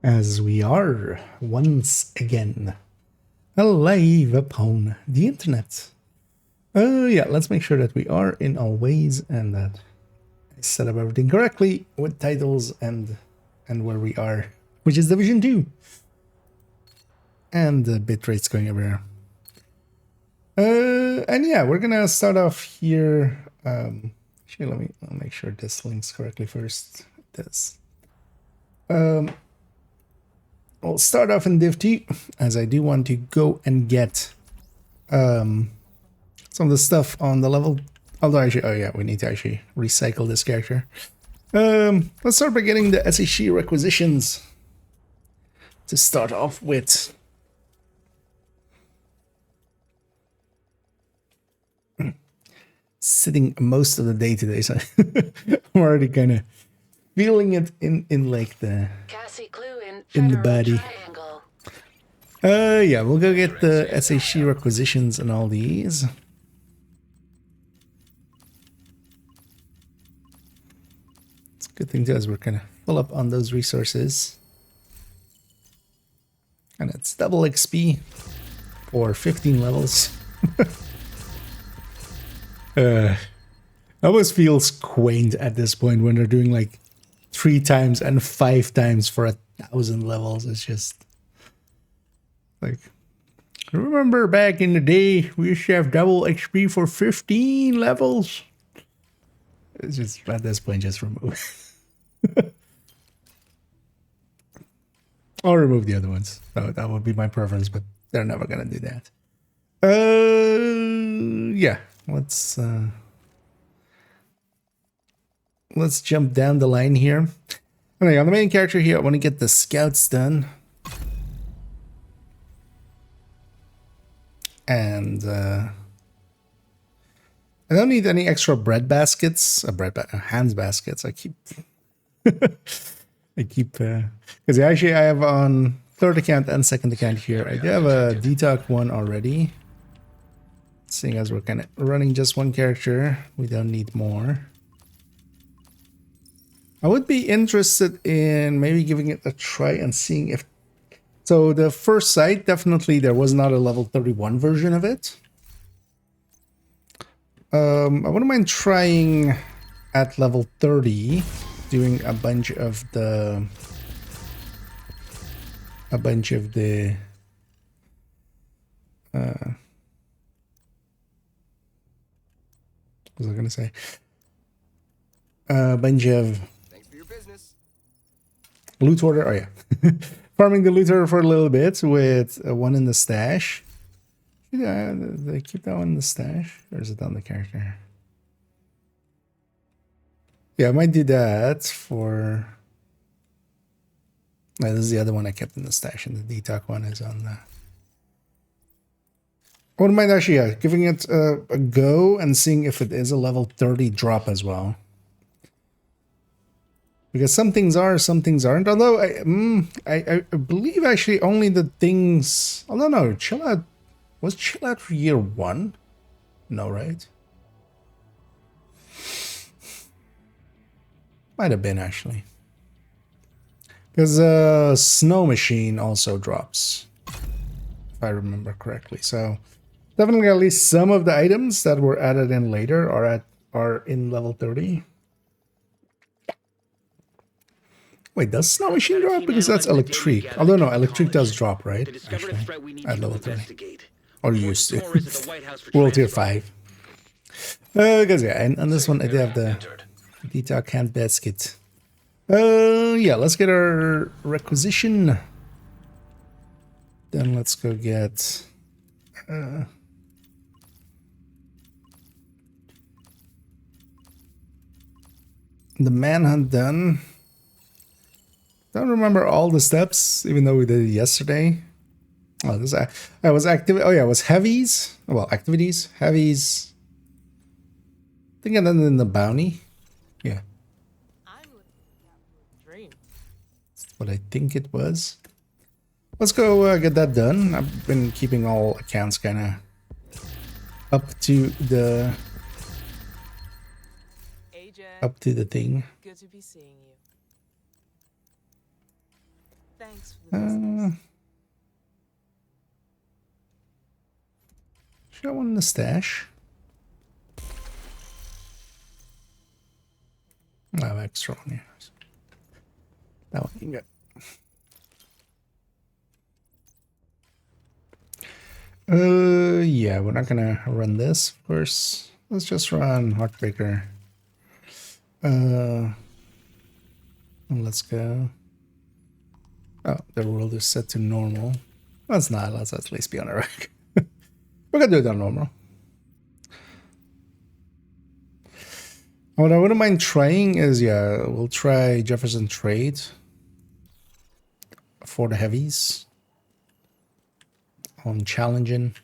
As we are once again alive upon the internet. Yeah, let's make sure that we are in all ways and that I set up everything correctly with titles and where we are, which is Division 2. And the bitrate's going everywhere. And yeah, we're gonna start off here. Actually, I'll make sure this links correctly first. This. I'll start off in Div 2, as I do want to go and get some of the stuff on the level. Although actually, oh yeah, we need to actually recycle this character. Let's start by getting the SHC requisitions to start off with. Sitting most of the day today, so I'm already kind of feeling it in like the in the body. Yeah, we'll go get the SHC requisitions and all these. It's a good thing too, as we're kind of full up on those resources. And it's double XP for 15 levels. Almost feels quaint at this point when they're doing like 3 times and 5 times for 1,000 levels. It's just like, remember back in the day we used to have double XP for 15 levels. It's just at this point just remove. I'll remove the other ones. That would be my preference, but they're never gonna do that. Yeah. Let's jump down the line here. Anyway, on the main character here, I want to get the scouts done. And I don't need any extra bread baskets, hands baskets. I keep because actually I have on third account and second account here. I do have a detox one already. Seeing as we're kind of running just one character, we don't need more. I would be interested in maybe giving it a try and seeing if... So the first site, definitely there was not a level 31 version of it. I wouldn't mind trying at level 30, doing a bunch of the... What was I gonna say? A bunch of loot order. Oh yeah, farming the loot order for a little bit with one in the stash. Yeah, they keep that one in the stash, or is it on the character? Yeah, I might do that for. No, this is the other one I kept in the stash, and the detox one is on the. I wouldn't mind actually giving it a go and seeing if it is a level 30 drop as well. Because some things are, some things aren't. Although I believe actually only the things... Oh, no, Chill Out... Was Chill Out for year 1? No, right? Might have been actually. Because Snow Machine also drops. If I remember correctly. So... Definitely at least some of the items that were added in later are in level 30. Wait, does Snow Machine drop? Because that's Electric. Although no, Electric does drop, right? Actually, at level 30. Or used to. World Tier 5. Because yeah, and this one I do have the detox hand basket. Yeah, let's get our requisition. Then let's go get... the manhunt done. Don't remember all the steps, even though we did it yesterday. Oh, this I was active. Oh yeah, it was heavies. Well, activities, heavies. I think I done it in the bounty. Yeah, that's what I think it was. Let's go get that done. I've been keeping all accounts kind of up to the thing. Good to be seeing you. Thanks for the business. Should I want in the stash? I have extra on here. That one you can get. Yeah, we're not gonna run this, of course. Let's just run Heartbreaker. Let's go. Oh, the world is set to normal. Let's not. Let's at least be on a rack. We're gonna do it on normal. What I wouldn't mind trying is, yeah, we'll try Jefferson Trade for the heavies on challenging.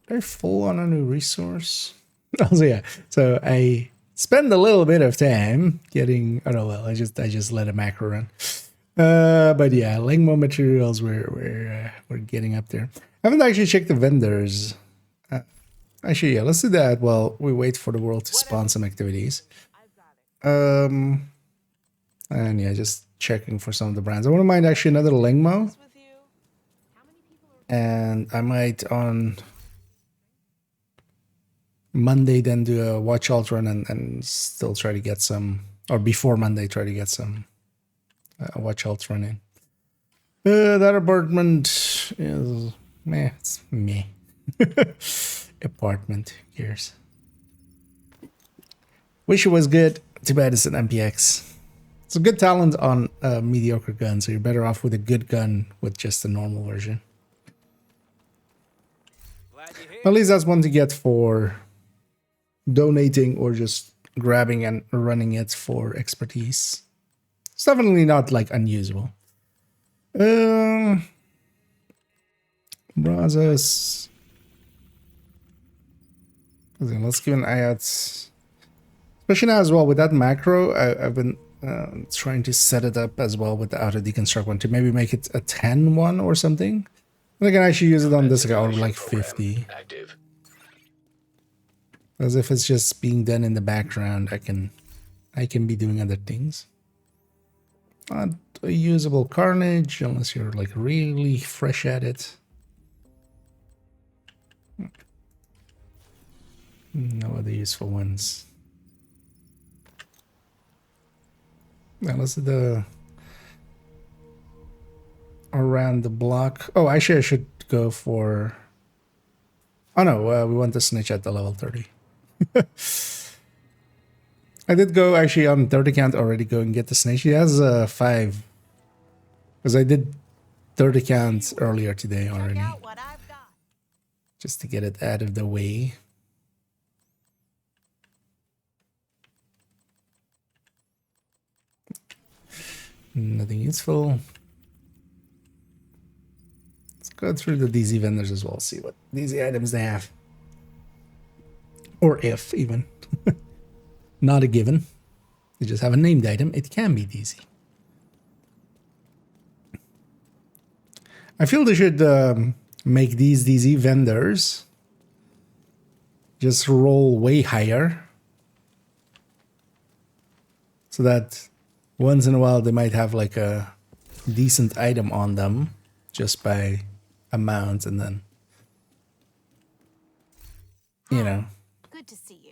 They're full on a new resource. Also, yeah, so I spend a little bit of time getting. Oh no, well, I just let a macro run. But yeah, Langmo materials, we're getting up there. I haven't actually checked the vendors. Actually, yeah, let's do that while we wait for the world to spawn some activities. And yeah, just checking for some of the brands. I wouldn't mind actually another Langmo. And I might on Monday then do a watch alt run and still try to get some, or before Monday try to get some watch alt run in. That apartment is meh, it's meh. Apartment, gears. Wish it was good. Too bad it's an MPX. It's a good talent on a mediocre gun, so you're better off with a good gun with just the normal version. At least that's one to get for donating or just grabbing and running it for expertise. It's definitely not like unusable. Brazos. Let's keep an eye out. Especially now as well with that macro, I've been trying to set it up as well with the auto deconstruct one to maybe make it a 10 one or something. And I can actually use it on this guy or like 50. As if it's just being done in the background, I can be doing other things. Not a usable carnage unless you're like really fresh at it. No other useful ones. Now let's do the around the block. Oh, actually I should go for. Oh no, we want the snitch at the level 30. I did go actually on 30 count already go and get the snitch. He has 5. Because I did 30 counts earlier today already. Just to get it out of the way. Nothing useful. Let's go through the DZ vendors as well, see what DZ items they have. Or if, even. Not a given. You just have a named item, it can be DZ. I feel they should make these DZ vendors just roll way higher. So that once in a while they might have like a decent item on them just by amount, and then, you know, Good to see you.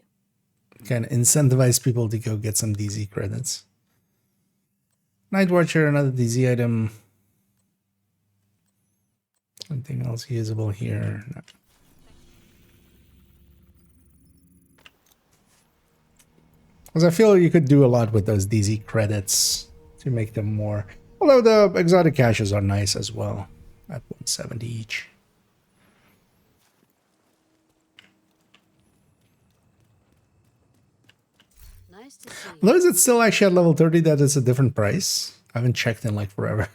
kind of incentivize people to go get some DZ credits. Night Watcher, another DZ item. Anything else usable here? No. Because I feel you could do a lot with those DZ credits to make them more. Although the exotic caches are nice as well at 170 each. Nice to see you. Although is it still actually at level 30 that it's a different price? I haven't checked in like forever.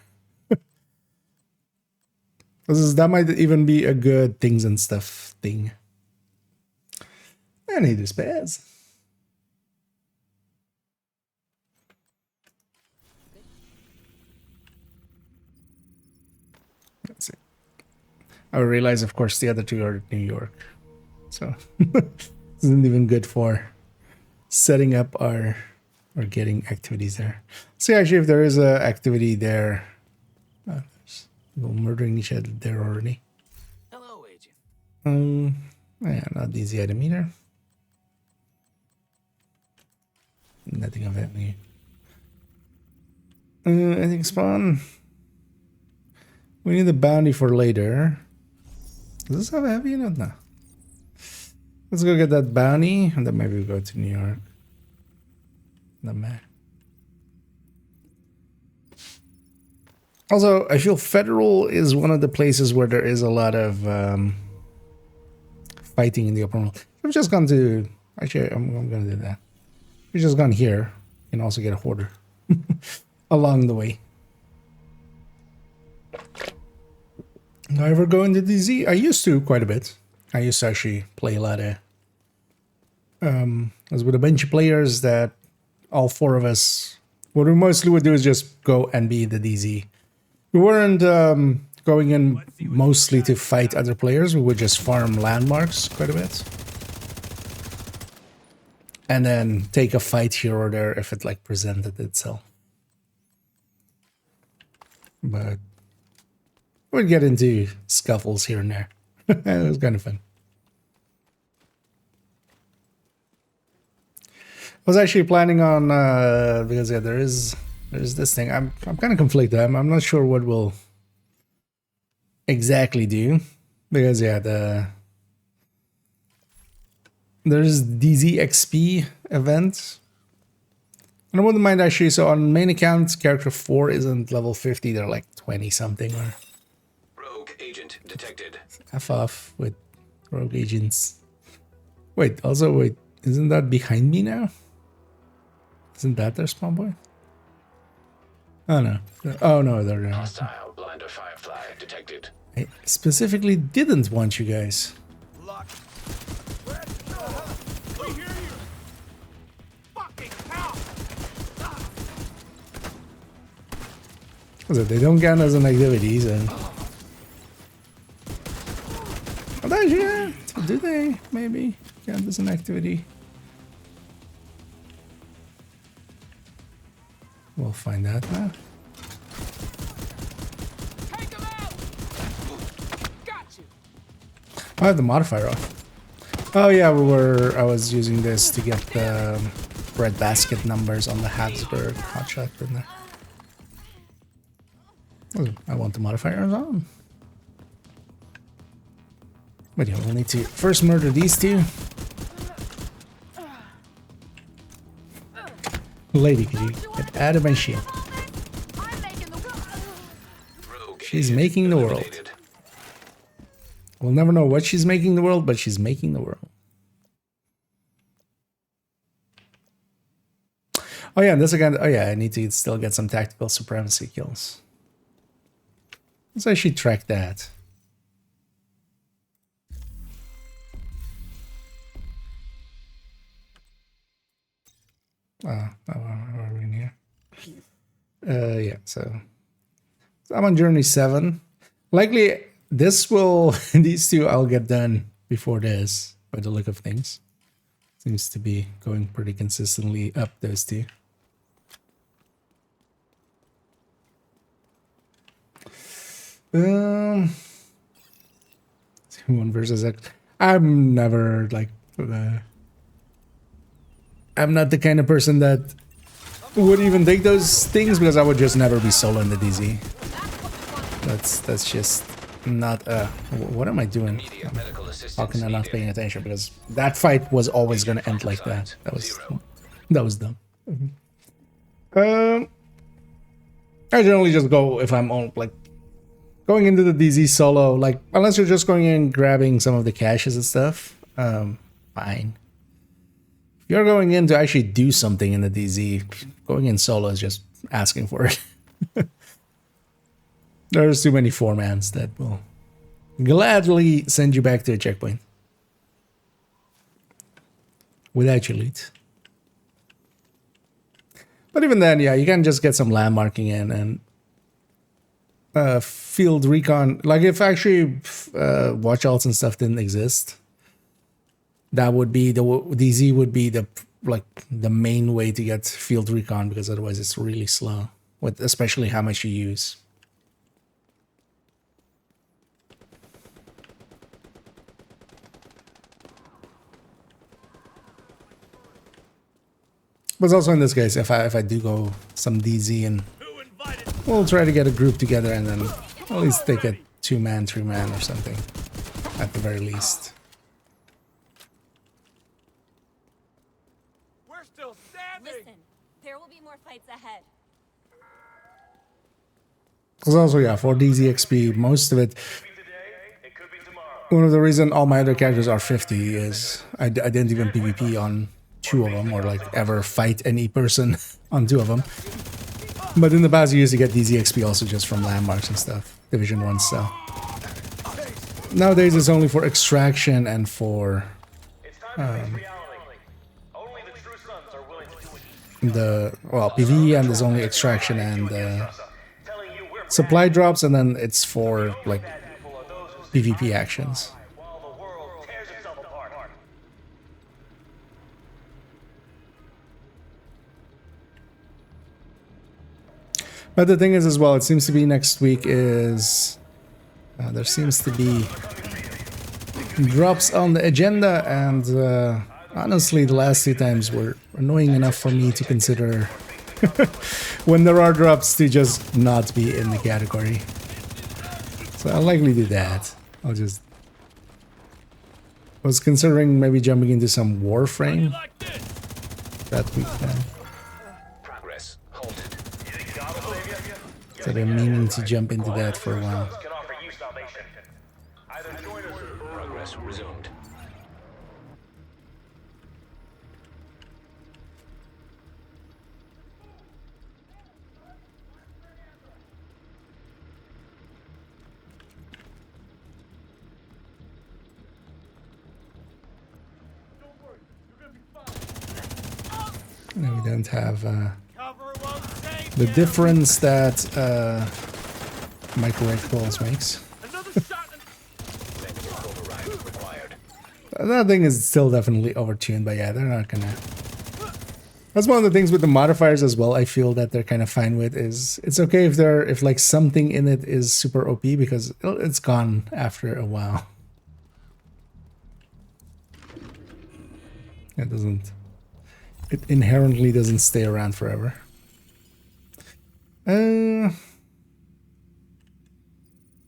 That might even be a good things and stuff thing. I need to spares. Let's see. I realize, of course, the other two are New York. So, this isn't even good for setting up our We're getting activities there. See actually if there is a activity there. There's people murdering each other there already. Hello, agent. Yeah, not easy item either. Nothing of that new. I think spawn. We need the bounty for later. Does this have a heavy unit? No. Let's go get that bounty and then maybe we go to New York. The map. Also, I feel Federal is one of the places where there is a lot of fighting in the open world. I've just gone to... Actually, I'm going to do that. We've just gone here. You can also get a hoarder along the way. Do I ever go into DZ? I used to quite a bit. I used to actually play a lot of... I was with a bunch of players that all four of us... What we mostly would do is just go and be the DZ. We weren't going in mostly to fight other players. We would just farm landmarks quite a bit. And then take a fight here or there if it like presented itself. But we'd get into scuffles here and there. It was kind of fun. I was actually planning on because yeah, there's this thing. I'm kind of conflicted. I'm not sure what we'll exactly do because yeah, there's DZXP event. And I wouldn't mind actually. So on main account, character 4 isn't level 50. They're like 20 something or. Rogue agent detected. F off with rogue agents. Wait, also wait, isn't that behind me now? Isn't that their spawn point? Oh no. Oh no, they're not. Hostile blinder firefly detected. I specifically didn't want you guys. Luck. We hear you. Fucking hell. So they don't count as an activity, so. Oh, yeah. Do they? Maybe count as an activity. We'll find out now. Take him out. Got you. I have the modifier off. Oh yeah, I was using this to get the red basket numbers on the Habsburg hotshot, didn't I? Oh, I want the modifiers on. But yeah, we'll need to first murder these two. Lady, could you get out of my ship? She's making the world. We'll never know what she's making the world, but she's making the world. Oh yeah, this again. Oh yeah, I need to still get some tactical supremacy kills. Let's actually track that. Oh, are we in here? Yeah, so I'm on journey 7. Likely this will, these two I'll get done before this, by the look of things. Seems to be going pretty consistently up, those two. One versus X. I'm never like I'm not the kind of person that would even take those things because I would just never be solo in the DZ. That's just not what am I doing? How can I not paying attention? Because that fight was always gonna end like that. That was dumb. I generally just go if I'm on like going into the DZ solo, like unless you're just going in grabbing some of the caches and stuff, fine. If you're going in to actually do something in the DZ, going in solo is just asking for it. There's too many 4-mans that will gladly send you back to a checkpoint without your loot. But even then, yeah, you can just get some landmarking in and field recon. Like if actually watch outs and stuff didn't exist, that would be the DZ would be the like the main way to get field recon, because otherwise it's really slow, with especially how much you use. But also in this case, if I do go some DZ, and we'll try to get a group together and then at least take a 2-man, 3-man or something at the very least. We're still standing. Listen, there will be more fights ahead. Because also, yeah, for DZ XP, most of it, one of the reasons all my other characters are 50 is I didn't even PvP on 2 of them, or like ever fight any person on 2 of them. But in the past, you used to get DZ XP also just from landmarks and stuff, Division 1 style. Nowadays, it's only for extraction and for well, PvE, and there's only extraction and supply drops, and then it's for like PvP actions. But the thing is as well, it seems to be next week is there seems to be drops on the agenda, and honestly the last 2 times were annoying enough for me to consider when there are drops to just not be in the category. So I'll likely do that. I was considering maybe jumping into some Warframe that week then. Progress halted. So they're meaning to jump into that for a while. Progress resumed. No, we don't have Cover won't save the you. difference that microwave balls makes. Another shot and Negative override required. That thing is still definitely overtuned, but yeah, they're not gonna. That's one of the things with the modifiers as well. I feel that they're kind of fine with is it's okay if like something in it is super OP, because it's gone after a while. It inherently doesn't stay around forever.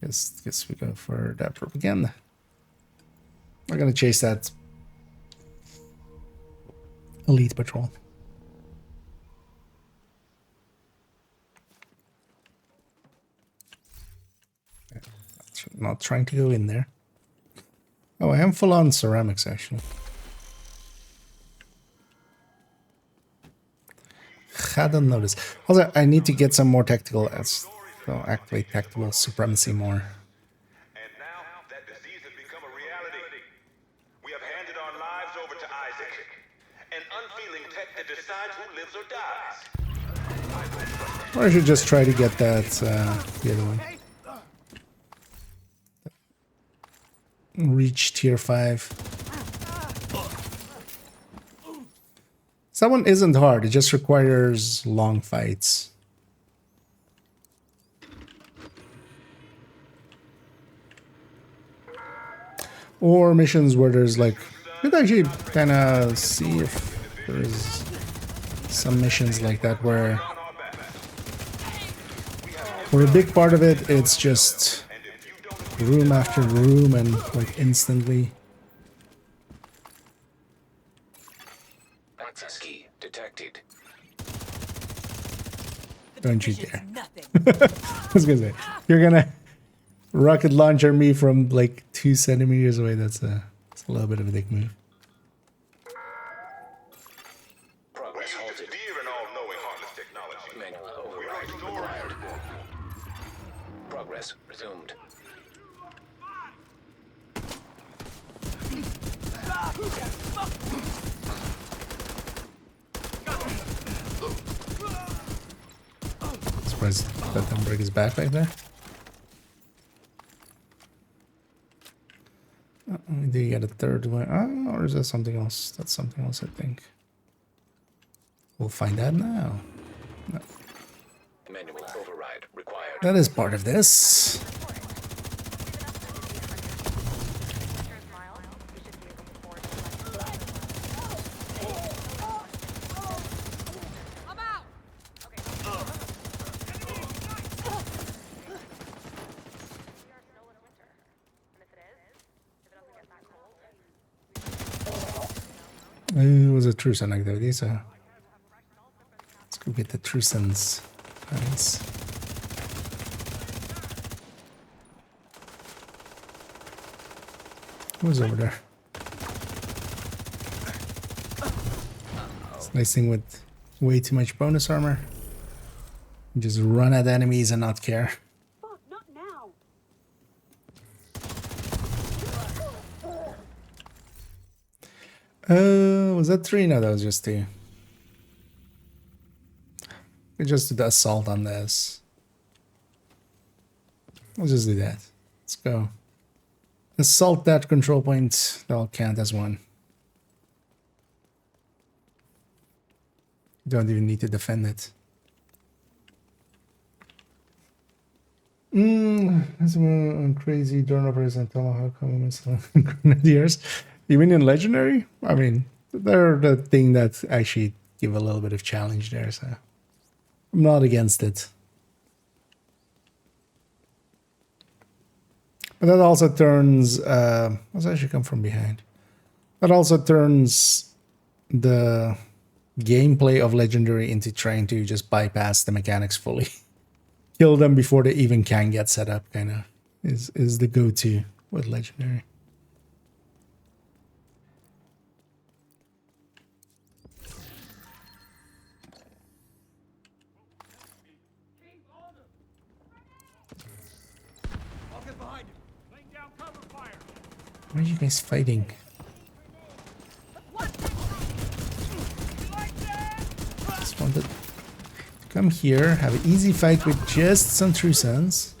Guess we go for that propaganda. We're gonna chase that elite patrol. Not trying to go in there. Oh, I am full on ceramics actually. Hadn't noticed. Also, I need to get some more tactical as well, activate tactical supremacy more. And now that disease has become a reality. We have handed our lives over to Isaac, an unfeeling tech that decides who lives or dies. Or I should just try to get that the other one. Reach tier 5. That one isn't hard, it just requires long fights. Or missions where there's like, you could actually kind of see if there's some missions like that where for a big part of it, it's just room after room and like instantly. Access key detected. Don't you dare. I was gonna say, you're gonna rocket launcher me from like 2 centimeters away. That's a little bit of a dick move. Progress Use halted. dear and all-knowing heartless technology. Manual override required. Progress resumed. Surprised that didn't break his back like that. Do you get a third one? Oh, or is that something else? That's something else, I think. We'll find out now. Manual override required. That is part of this. I'm out. It was a Trusan activity, so let's go get the Trusans. Nice. Who's over there? It's a nice thing with way too much bonus armor. You just run at enemies and not care. Fuck, not now. Was that 3? No, that was just 2. We just do the assault on this. We'll just do that. Let's go. Assault that control point. That'll count as 1. Don't even need to defend it. That's one crazy drone operators and tomahawk grenadiers. You mean in legendary? I mean, they're the thing that actually give a little bit of challenge there, so I'm not against it. But that also turns let's actually come from behind. That also turns the gameplay of legendary into trying to just bypass the mechanics fully. Kill them before they even can get set up, kind of is the go-to with legendary. I'll get behind him. Laying down cover fire. Why are you guys fighting? Just wanted to come here, have an easy fight with just some Trusans.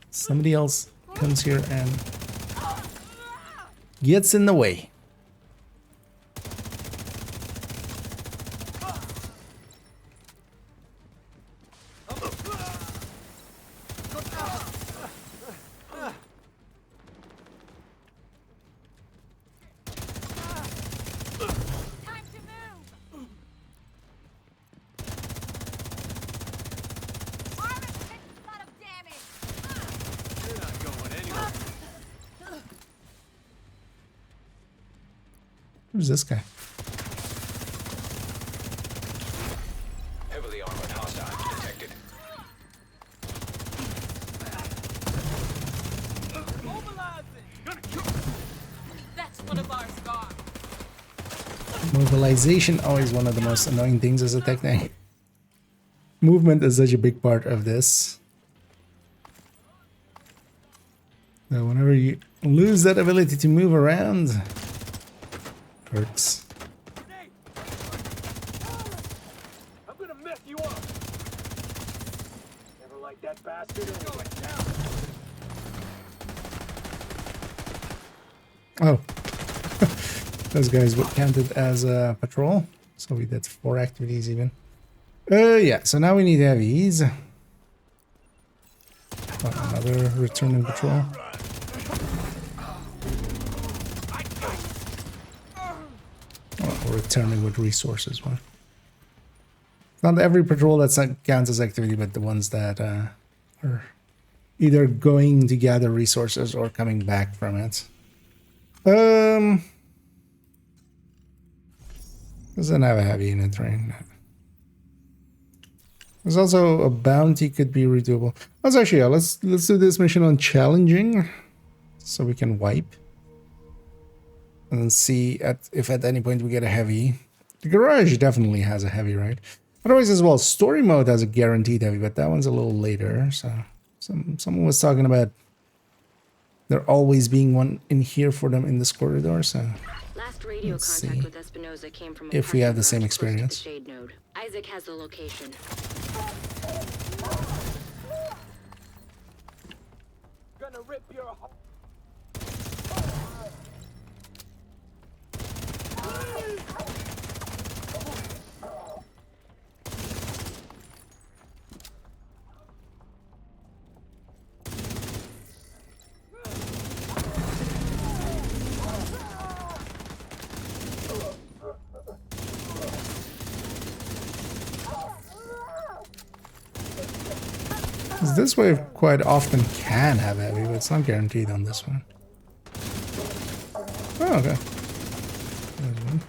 Somebody else comes here and gets in the way. Time to move. Armor takes a lot of damage. You're not going anywhere. Who's this guy? Heavily armored hostile detected. That's one of ours gone. Mobilization, always one of the most annoying things as a technique. Movement is such a big part of this. So whenever you lose that ability to move around, hurts. I'm gonna mess you up. Never like that bastard. Oh, those guys were counted as a patrol, so we did 4 activities even. Yeah, so now we need heavies. Oh, another returning patrol. Oh, we're returning with resources. One. Not every patrol that counts as activity, but the ones that are either going to gather resources or coming back from it. Doesn't have a heavy in it, right? There's also a bounty could be redoable. Let's actually, yeah, let's do this mission on challenging, so we can wipe and then see if at any point we get a heavy. The garage definitely has a heavy, right? Otherwise, as well, story mode has a guaranteed heavy, but that one's a little later. So someone was talking about there always being one in here for them in this corridor. So Last radio let's contact see with Espinosa came from if we have the same parking garage close to the experience. Shade node. Isaac has the location. Gonna rip your heart. 'Cause this wave quite often can have heavy, but it's not guaranteed on this one. Oh, okay. There's one.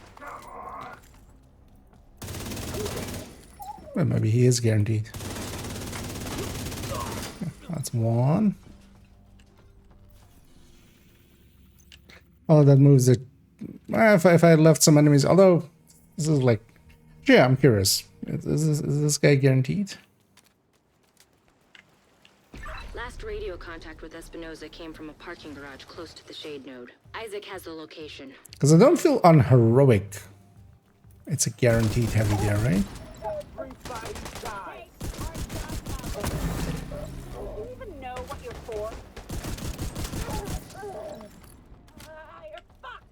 Well, maybe he is guaranteed. That's one. Oh, that moves it. If I had left some enemies, although this is like, yeah, I'm curious. Is this guy guaranteed? Last radio contact with Espinosa came from a parking garage close to the shade node. Isaac has the location. Because I don't feel unheroic. It's a guaranteed heavy there, right? Everybody die. Do you even know what you're for? You're fucked.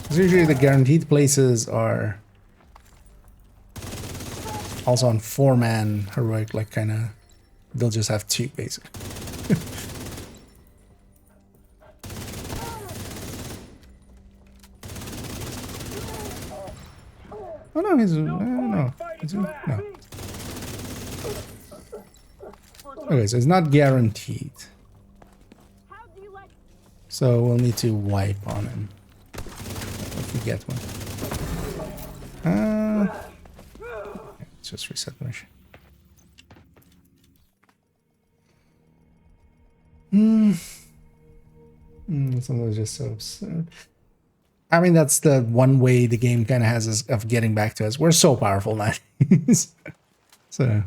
Because usually the guaranteed places are also on 4-man heroic, like kind of, they'll just have 2 basically. Oh no, he's no. Okay, so it's not guaranteed. How do you like So we'll need to wipe on him if we get one. Let's just reset the mission. Some of those are just so absurd. I mean, that's the one way the game kind of has of getting back to us. We're so powerful nowadays. So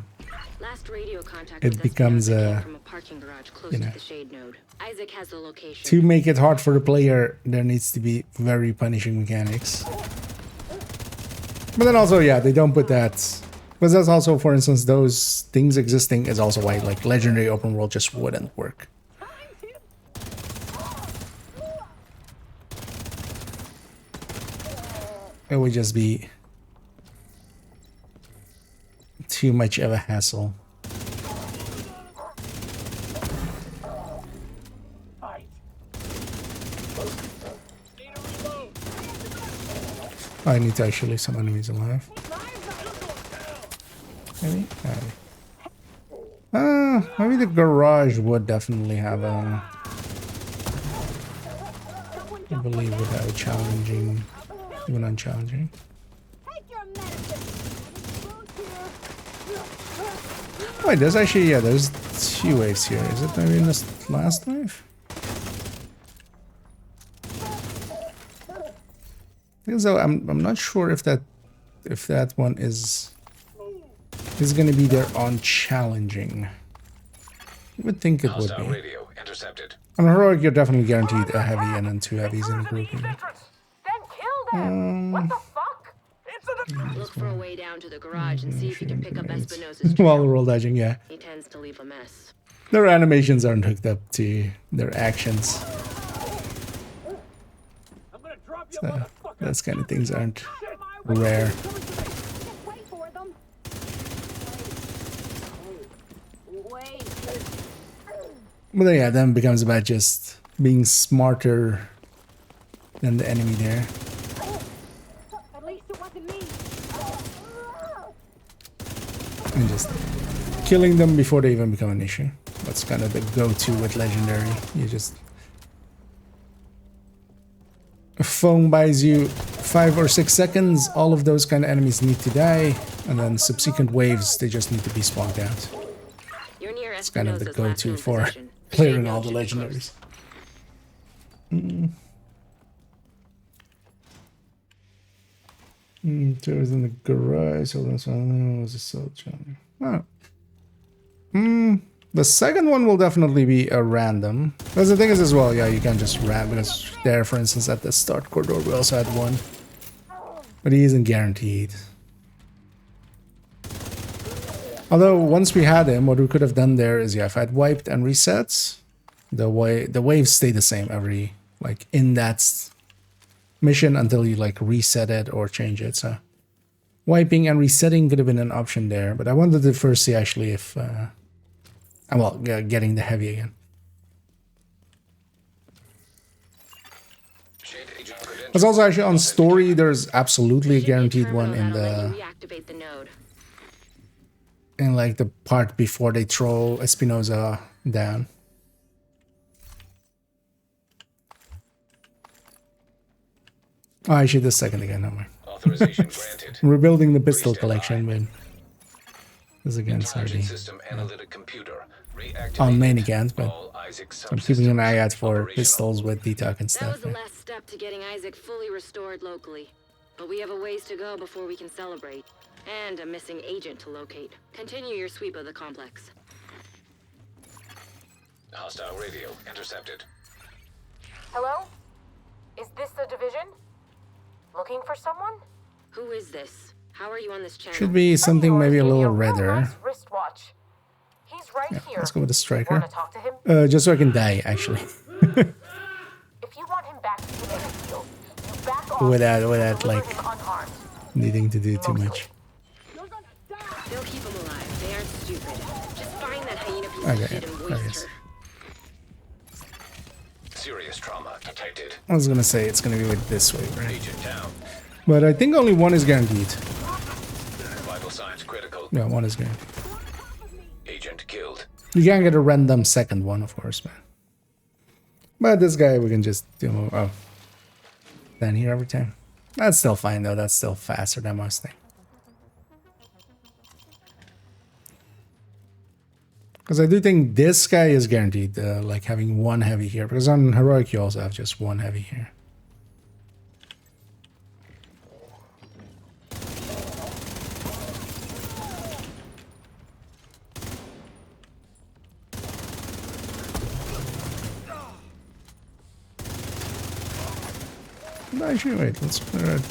Last radio contact it with becomes Espinosa came from a parking garage close you know, to the shade node. Isaac has the location. to make it hard for the player, there needs to be very punishing mechanics. But then also, yeah, they don't put that. But that's also, for instance, those things existing is also why like legendary open world just wouldn't work. It would just be too much of a hassle. I need to actually leave some enemies alive. Maybe? Maybe the garage would definitely have a... I believe without challenging, even unchallenging. take your medicine? Wait, there's actually, yeah, there's 2 waves here. Is it maybe in this last wave? Because though I'm not sure if that one is going to be there on challenging. I would think it would Hostile be. radio intercepted. On heroic, you're definitely guaranteed a heavy and then 2 heavies in a grouping. Then kill them. What the fuck? It's Look for a way down to the garage and see if you can pick up Espinosa's While trail. roll dodging, yeah. He tends to leave a mess. Their animations aren't hooked up to their actions. I'm gonna drop you, So motherfucker. those kind of things aren't rare. Just wait for them. Wait. But then, yeah, then it becomes about just being smarter than the enemy there. At least it wasn't me. And just killing them before they even become an issue. That's kind of the go-to with legendary. You just... A foam buys you 5 or 6 seconds. All of those kind of enemies need to die. And then subsequent waves, they just need to be spawned out. You're near It's kind of the Espinosa's last go-to known for position. clearing Shade all the node should be legendaries. There was in the garage. So that's one was a soul challenge. Oh. The second one will definitely be a random. Because the thing is as well, yeah, you can just ram because there, for instance, at the start corridor, we also had one. But he isn't guaranteed. Although once we had him, what we could have done there is, yeah, if I'd wiped and reset, the waves stay the same every, like, in that mission until you, like, reset it or change it. So wiping and resetting could have been an option there. But I wanted to first see actually if, well, getting the heavy again. Shade agent credentials. There's also actually on story, there's absolutely a Should be guaranteed terminal one in that'll let the you reactivate the node. in like the part before they throw Espinosa down. Oh, I should the second again. Never mind. Authorization granted. Rebuilding the pistol Please stand collection, by. but this against Intelligent already system analytic computer reactivated. on main again, but All Isaac I'm keeping an subsystems eye out for operational. pistols with DTOC and That was stuff. the Yeah. last step to getting Isaac fully restored locally. But we have a ways to go before we can celebrate. And a missing agent to locate. Continue your sweep of the complex. Hostile radio intercepted. Hello? Is this the division? Looking for someone? Who is this? How are you on this channel? Should be something maybe a Gave me little real redder. nice wristwatch. He's right here. Let's go with the striker. Want to talk to him? Just so I can die, actually. If you want him back to the field, you back off Without- and without, deliver like, him unharmed. Needing to do too much. You're gonna die. They'll keep him alive. They aren't stupid. Just find that hyena piece Okay, of shit and I waste guess. her. Serious trauma detected. I was gonna say it's gonna be with this way, right? Agent down. But I think only one is guaranteed. Vital signs critical. Yeah, one is guaranteed. Agent killed. You can't get a random second one, of course, man. But this guy, we can just do. Oh, down here every time. That's still fine though. That's still faster than Mustang. Because I do think this guy is guaranteed, like having one heavy here. Because on heroic you also have just one heavy here. No, actually, wait, let's put it.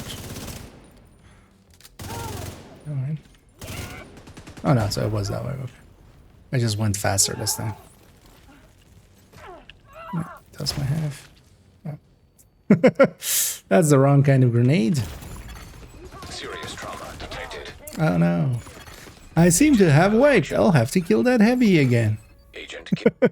Alright. Oh no, so it was that way, okay. I just went faster this time. Yeah, that's my half. Oh. That's the wrong kind of grenade. Serious trauma detected. Oh no. I seem to have wiped. I'll have to kill that heavy again. Agent killed.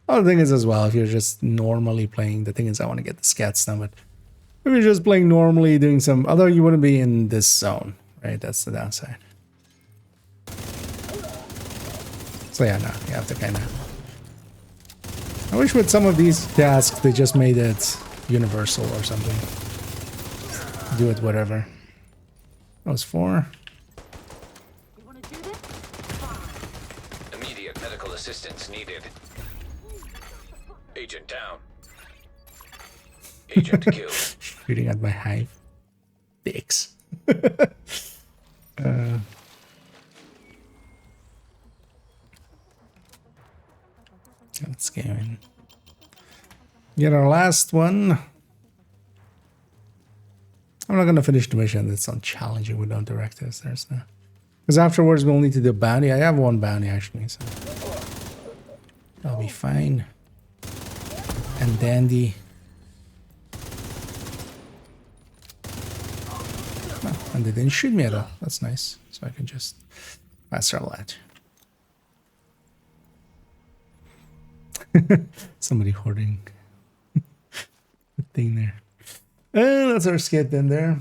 Oh, the thing is as well, if you're just normally playing, the thing is I want to get the scats done, but if you're just playing normally, doing some, although you wouldn't be in this zone, right? That's the downside. So yeah, no, you have to kind of... I wish with some of these tasks, they just made it universal or something. Do it whatever. That was 4. You wanna do this? Immediate medical assistance needed. Agent down. Agent killed. Shooting at my hive. Dicks. Let's go in. Get our last one. I'm not gonna finish the mission. That's not challenging with no directives. There's no. Because afterwards we'll need to do a bounty. I have one bounty actually, so that'll be fine. And dandy. Oh, and they didn't shoot me at all. That's nice. So I can just pass our latch. Somebody hoarding the thing there. That's our skit in there.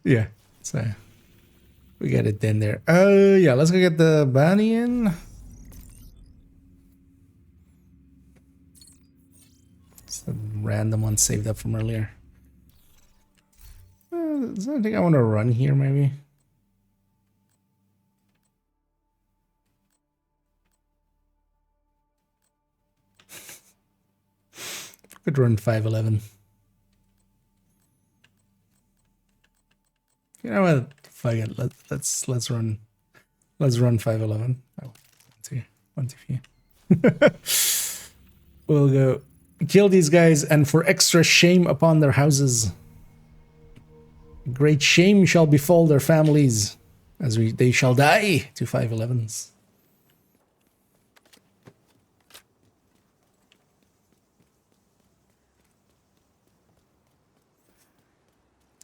Yeah, so we got it in there. Yeah, let's go get the bounty in. It's the random one saved up from earlier. Is there anything I want to run here, maybe? Could run 511. You know what? Fuck it. Let's run 511. Oh, one to few. We'll go kill these guys, and for extra shame upon their houses, great shame shall befall their families, as they shall die to 511s.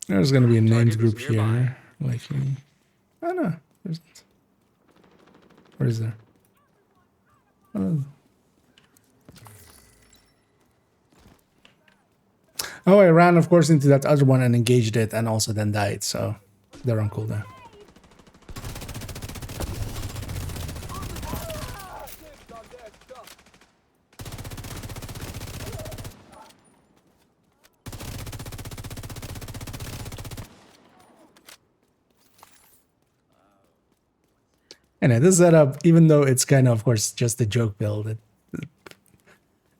There's gonna be a named Target group is nearby. here, likely. Oh no, there's. Where is there? Oh, I ran, of course, into that other one and engaged it, and also then died. So they're on cooldown. Anyway, this setup, even though it's kind of course, just a joke build,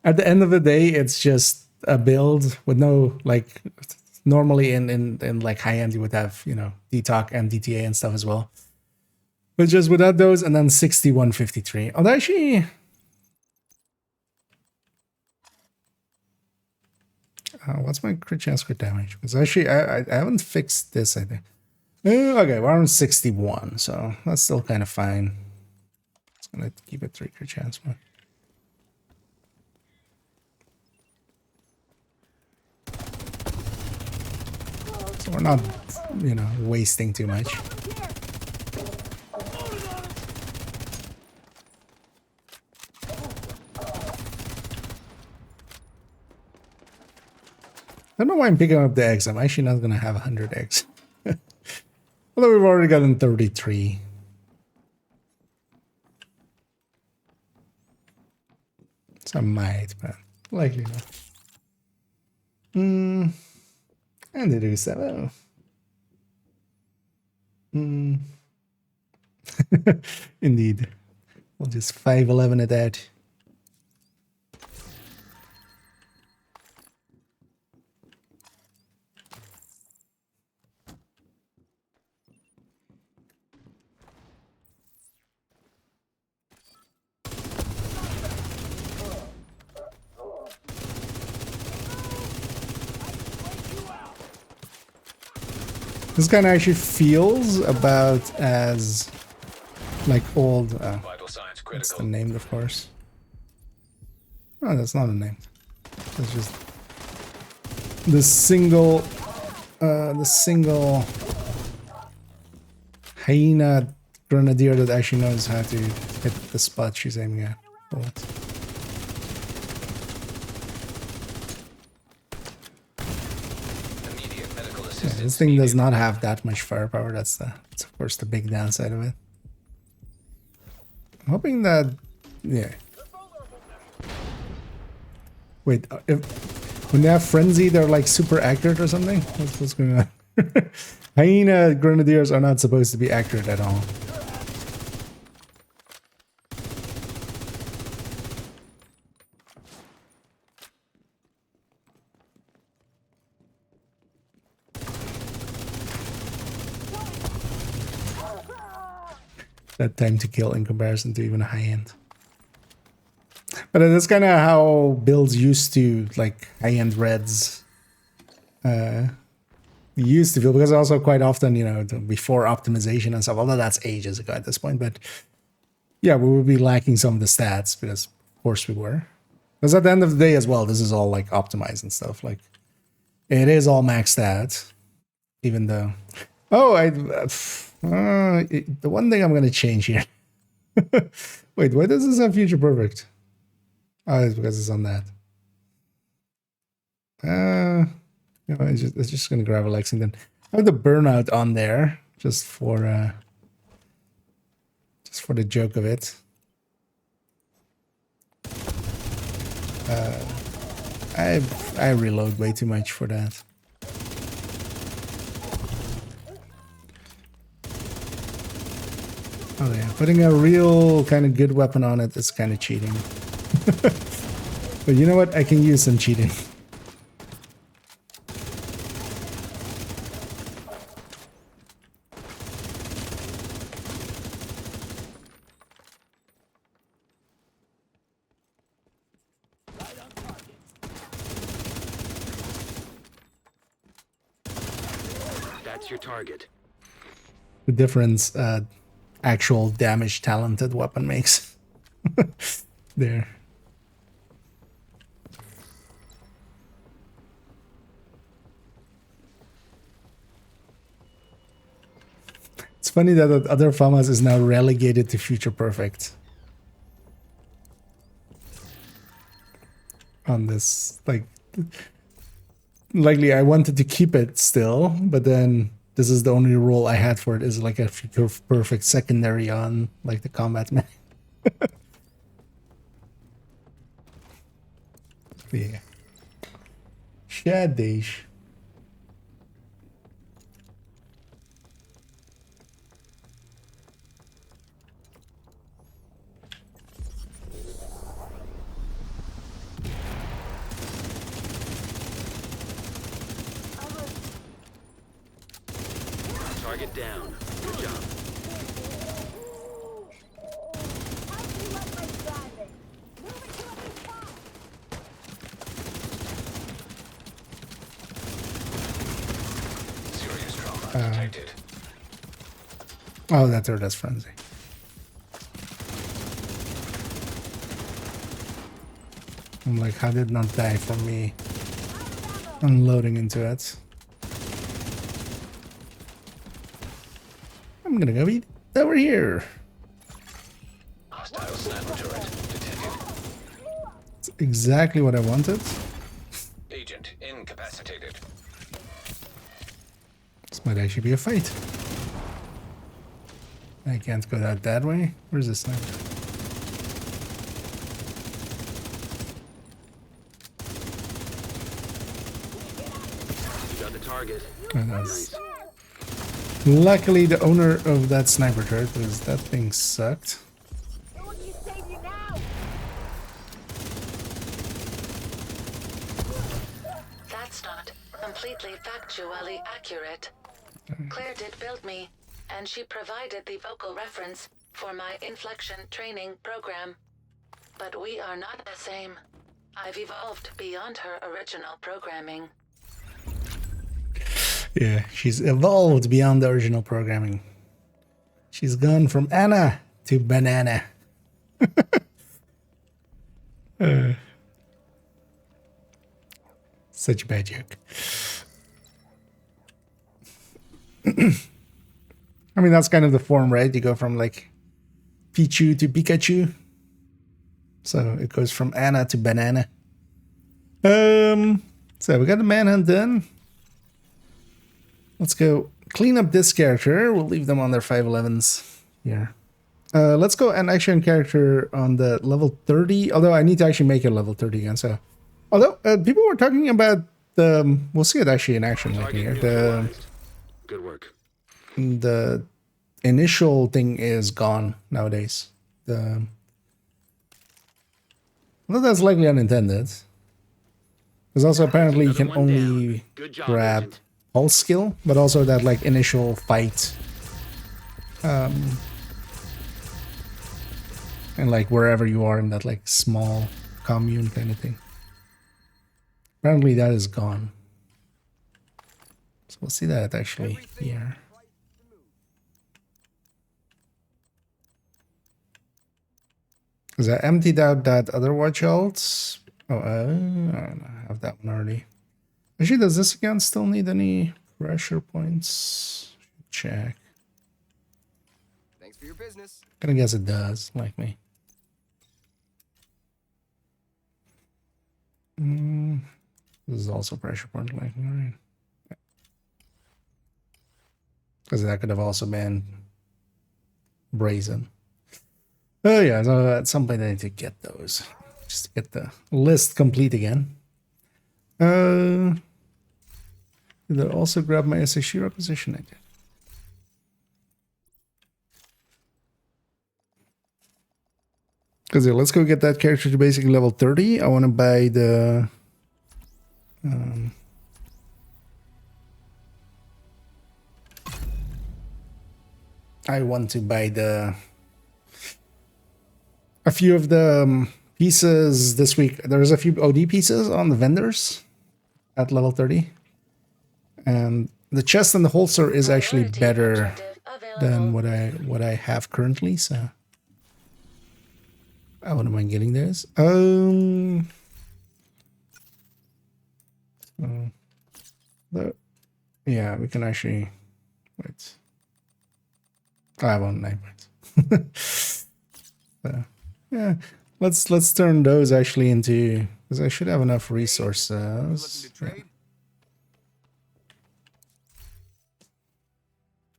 at the end of the day, it's just a build with no, like, normally in like high-end, you would have, you know, DTOC and DTA and stuff as well. But just without those, and then 6153. Although actually... what's my crit chance, crit damage? Because actually, I haven't fixed this, I think. Okay, we're on 61, so that's still kind of fine. It's gonna keep it 3 crit chance, but... So we're not, you know, wasting too much. I don't know why I'm picking up the eggs. I'm actually not gonna have 100 eggs. Although we've already gotten 33. So I might, but likely not. And they do 7. Indeed. We'll just 511 at that. This kind of actually feels about as like old. Vital signs That's the critical. name, of course. Oh, that's not a name. That's just the single hyena grenadier that actually knows how to hit the spot she's aiming at. Bullets. Immediate medical Yeah, assistance this thing does needed. not have that much firepower. That's of course the big downside of it. I'm hoping that, yeah. Wait, when they have frenzy, they're like super accurate or something? What's going on? Hyena grenadiers are not supposed to be accurate at all. That time to kill in comparison to even a high end. But that's kind of how builds used to, like high-end reds used to feel, because also quite often, you know, before optimization and stuff, although that's ages ago at this point, but yeah, we would be lacking some of the stats, because of course we were. Because at the end of the day as well, this is all like optimized and stuff, like it is all maxed out, even though, the one thing I'm going to change here. Wait, why does this have future perfect? Oh, it's because it's on that. You know, it's just gonna grab a Lexington. I have the burnout on there just for the joke of it. I reload way too much for that. Oh yeah, putting a real kind of good weapon on it is kind of cheating. But you know what? I can use some cheating. That's your target. The difference actual damage talented weapon makes. There. It's funny that the other FAMAS is now relegated to Future Perfect. On this, like, likely I wanted to keep it still, but then this is the only role I had for it, is like a Future Perfect secondary on like the combat man. Yeah. Shadish. Target down. Good job. Serious trauma detected. Oh, that's frenzy. I'm like, how did it not die from me unloading into it? I'm gonna go eat over here. Hostile sniper turret detected. It's exactly what I wanted. Agent incapacitated. This might actually be a fight. I can't go that way. Where's this sniper? You got the target. Oh, that's... Luckily, the owner of that sniper turret, because that thing sucked. That's not completely factually accurate. Claire did build me, and she provided the vocal reference for my inflection training program. But we are not the same. I've evolved beyond her original programming. Yeah, she's evolved beyond the original programming. She's gone from Anna to banana. Such a bad joke. I mean, that's kind of the form, right? You go from like Pichu to Pikachu. So it goes from Anna to banana. So we got the manhunt done. Let's go clean up this character. We'll leave them on their 511s here. Let's go an action character on the level 30. Although I need to actually make it level 30 again. So, although people were talking about the, we'll see it actually in action like here. Good work. The initial thing is gone nowadays. Well, that's likely unintended. There's also apparently you can only grab pulse skill, but also that like initial fight. And like wherever you are in that like small commune kind of thing. Apparently that is gone. So we'll see that actually here. Because I emptied out that other watch alts. Oh, I have that one already. Actually, does this again still need any pressure points? Check. Thanks for your business. Gonna guess it does, like me. This is also pressure point, like me, right? Because that could have also been brazen. Oh yeah, so at some point I need to get those. Just to get the list complete again. Did I also grab my SSG requisition? I did. Because let's go get that character to basically level 30. I want to buy the... I want to buy the... a few of the pieces this week. There's a few OD pieces on the vendors at level 30. And the chest and the holster is actually better than what I have currently, so I wouldn't mind getting those. Yeah, we can actually wait. I want 9 points. So, yeah, let's turn those actually into, because I should have enough resources.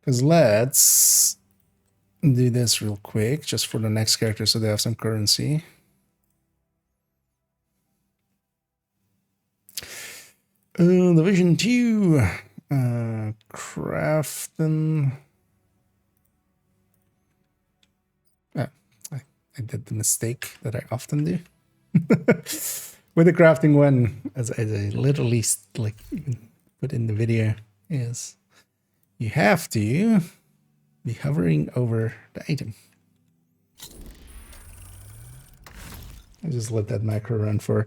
Because let's do this real quick, just for the next character, so they have some currency. Division 2, crafting. I did the mistake that I often do. With the crafting one, as I literally like put in the video, is you have to be hovering over the item. I just let that macro run for.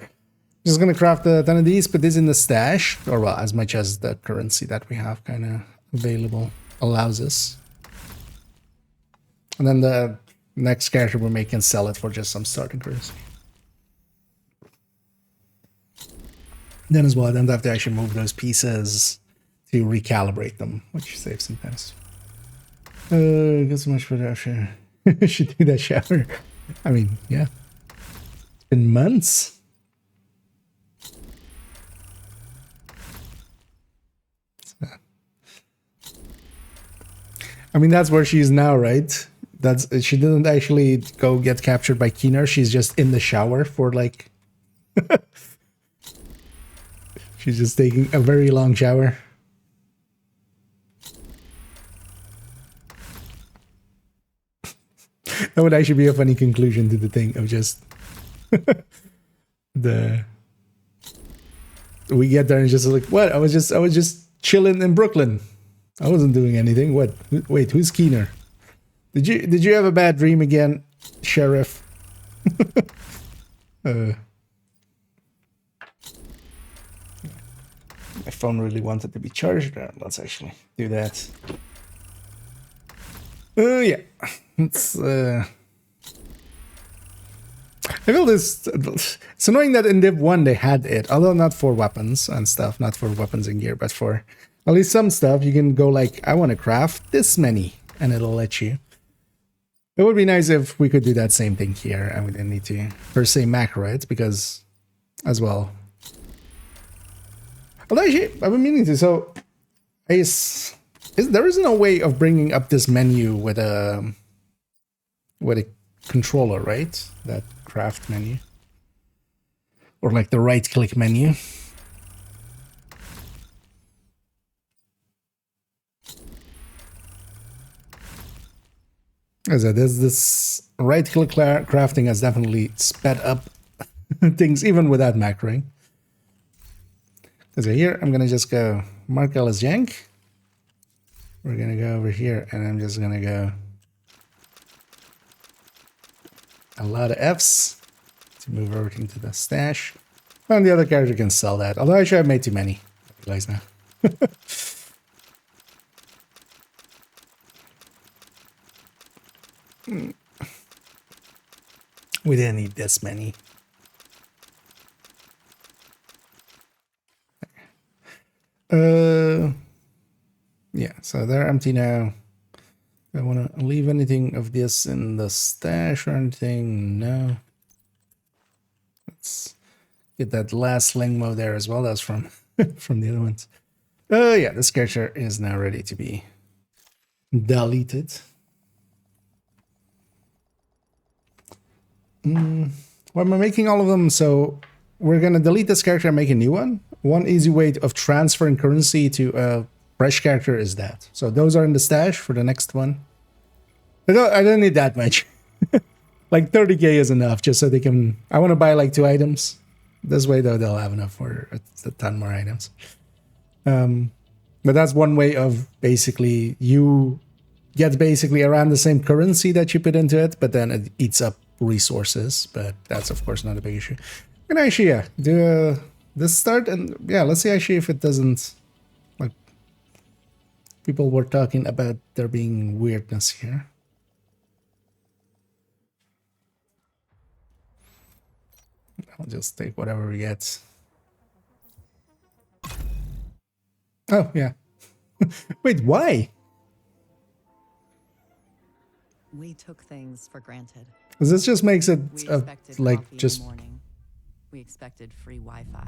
Just gonna craft a ton of these, put this in the stash, or well, as much as the currency that we have kind of available allows us. And then the next character we make can sell it for just some starting currency. Then as well, I don't have to actually move those pieces to recalibrate them, which saves some pennies. Get so much for that shower. Should do that shower. I mean, yeah. It's been months. I mean, that's where she is now, right? She didn't actually go get captured by Keener. She's just in the shower for like... She's just taking a very long shower. That would actually be a funny conclusion to the thing of just... We get there and just like, what? I was just chilling in Brooklyn. I wasn't doing anything. What? Wait, who's Keener? Did you have a bad dream again, Sheriff? My phone really wanted to be charged. Let's actually do that. Yeah. It's I feel this. It's annoying that in Div 1 they had it, although not for weapons and stuff, not for weapons and gear, but for at least some stuff. You can go like, I want to craft this many, and it'll let you. It would be nice if we could do that same thing here, and we didn't need to per se macro it, because as well. Although actually, I've been meaning to. So, there is no way of bringing up this menu with a controller, right? That craft menu, or like the right-click menu. As I said, this right-click crafting has definitely sped up things even without macroing. Because here, I'm gonna just go Mark Ellis Yank. We're gonna go over here, and I'm just gonna go a lot of Fs to move everything to the stash. And the other character can sell that. Although I should have made too many. I realize now. We didn't need this many. Yeah, so they're empty now. I want to leave anything of this in the stash or anything? No. Let's get that last Lingmo there as well. That's from from the other ones. Yeah, this character is now ready to be deleted. Why am I making all of them? So we're gonna delete this character and make a new one. One easy way of transferring currency to a fresh character is that. So those are in the stash for the next one. I don't need that much. Like 30k is enough, just so they can... I want to buy like 2 items. This way though, they'll have enough for a ton more items. But that's one way of basically... You get basically around the same currency that you put into it, but then it eats up resources. But that's of course not a big issue. And actually, yeah, do this start, and yeah, let's see actually if it doesn't... Like, people were talking about there being weirdness here. I'll just take whatever we get. Oh, yeah. Wait, why? everybody took things for granted. 'Cause this just makes it We expected like coffee in just the morning. We expected free Wi-Fi.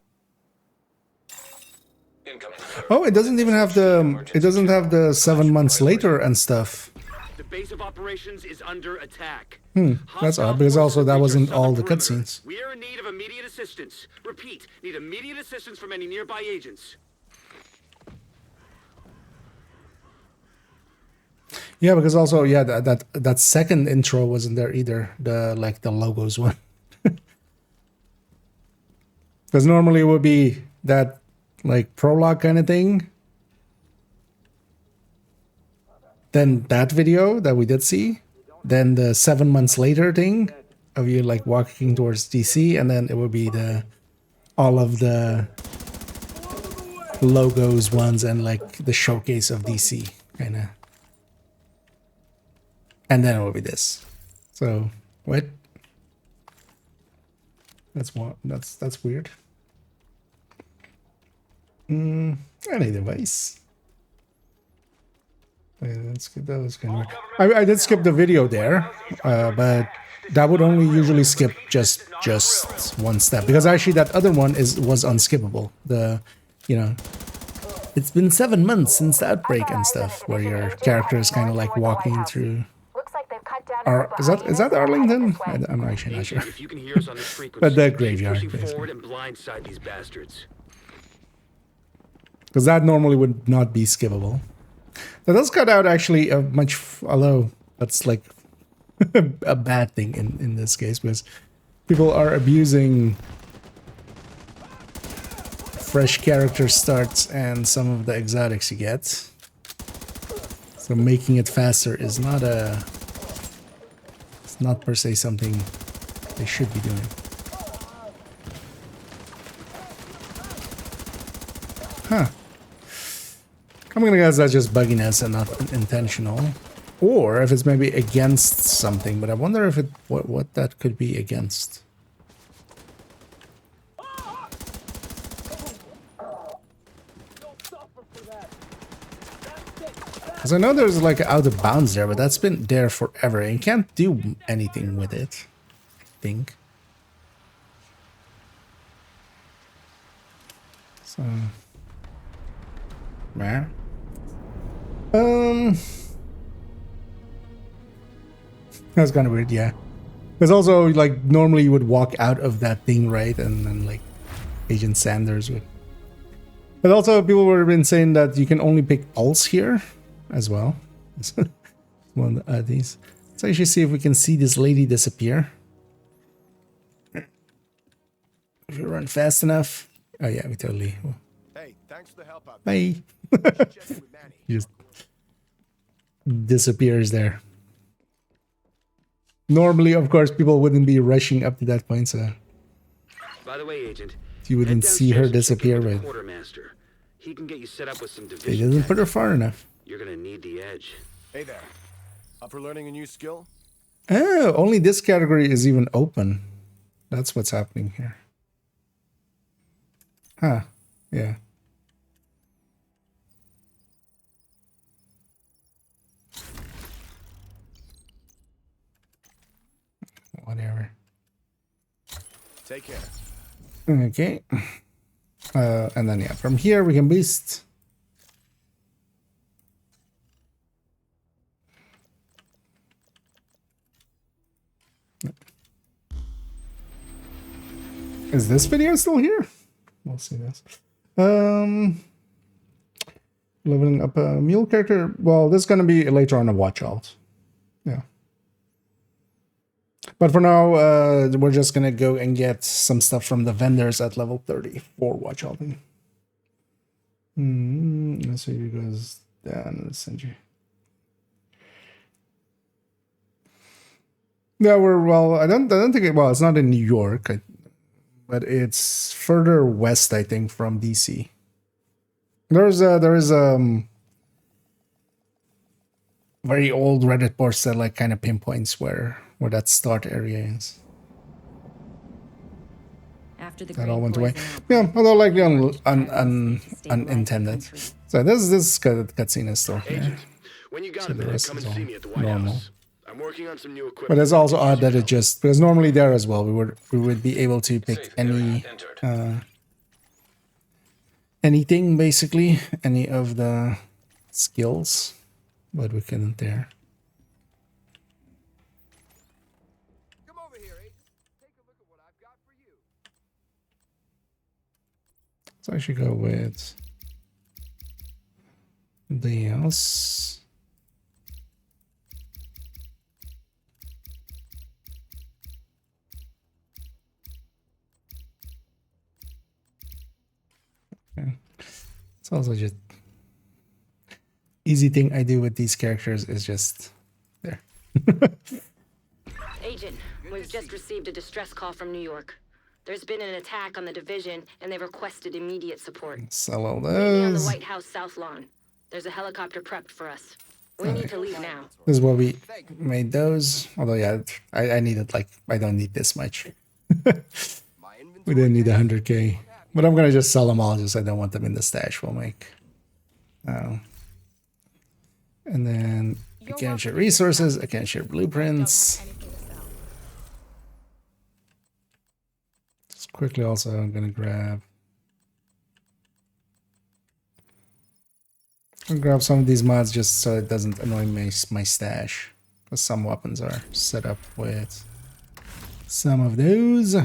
oh, it doesn't even have the 7 months later and stuff. The base of operations is under attack. That's odd because also that wasn't all the cutscenes. We are in need of immediate assistance. Repeat, need immediate assistance from any nearby agents. Yeah, because also that second intro wasn't there either. The like the logos one. Because normally it would be that like prologue kind of thing. Then that video that we did see. Then the 7 months later thing of you like walking towards DC, and then it would be all of the logos ones and like the showcase of DC kind of. And then it will be this. So what? That's weird. Any device. Let's skip that. Was kind of. I did skip the video there, but that would only usually skip just one step because actually that other one was unskippable. It's been 7 months since the outbreak and stuff, where your character is kind of like walking through. Looks like they've cut down. Or is that Arlington? I'm actually not sure. If you can hear us on this frequency, But the keep graveyard, pushing basically. forward and blindside these bastards. Because that normally would not be skippable. That does cut out actually a much, although that's like a bad thing in this case because people are abusing fresh character starts and some of the exotics you get. So making it faster is it's not per se something they should be doing. Huh. I'm gonna guess that's just bugginess and not intentional. Or if it's maybe against something, but I wonder if what that could be against. Because I know there's like out of bounds there, but that's been there forever and you can't do anything with it, I think. So, yeah. That's kind of weird, yeah. Because also, like, normally you would walk out of that thing, right? And then, like, Agent Sanders would. But also, people were been saying that you can only pick pulse here as well. One of these. Let's actually see if we can see this lady disappear. If you run fast enough. Oh, yeah, we totally. Hey, thanks for the help out. Bye. Just disappears there. Normally, of course, people wouldn't be rushing up to that point, so By the way, Agent, you wouldn't see her disappear, but quartermaster. He can get you set up with some they division. didn't put her far enough. You're gonna need the edge. Hey there. Up for learning a new skill? Oh, only this category is even open. That's what's happening here. Huh. Yeah. Whatever. Take care. Okay. And then, yeah, from here we can beast. Is this video still here? We'll see this. Leveling up a mule character. Well, this is going to be later on a watch out. Yeah. But for now, we're just going to go and get some stuff from the vendors at level 30 for watch outing. Let's see if it goes down. Let's send you. Yeah, well, I don't think it, well, it's not in New York, but it's further west, I think, from DC. There is very old Reddit post that like kind of pinpoints where that start area is. After the That all went away. Yeah, although likely unintended. So this cutscene is still here. Agent, when you got So a the minute, rest come is and all see me at the White normal. House. I'm working on some new equipment. But it's also odd that it just, because normally there as well, we would be able to pick any anything basically, any of the skills, but we couldn't there. Come over here, Agent. Take a look at what I've got for you. So I should go with the else. Okay. It's also just easy thing I do with these characters is just there. Agent, we've just received a distress call from New York. There's been an attack on the division, and they've requested immediate support. Sell all Meet me on the those. White House South Lawn. There's a helicopter prepped for us. We need to leave now. This is what we made those. Although yeah, I needed like I don't need this much. We didn't need 100k. But I'm gonna just sell them all, just I don't want them in the stash we'll make. And then I can't share resources, I can't share blueprints. Just quickly also I'm gonna grab some of these mods just so it doesn't annoy my stash. Because some weapons are set up with some of those.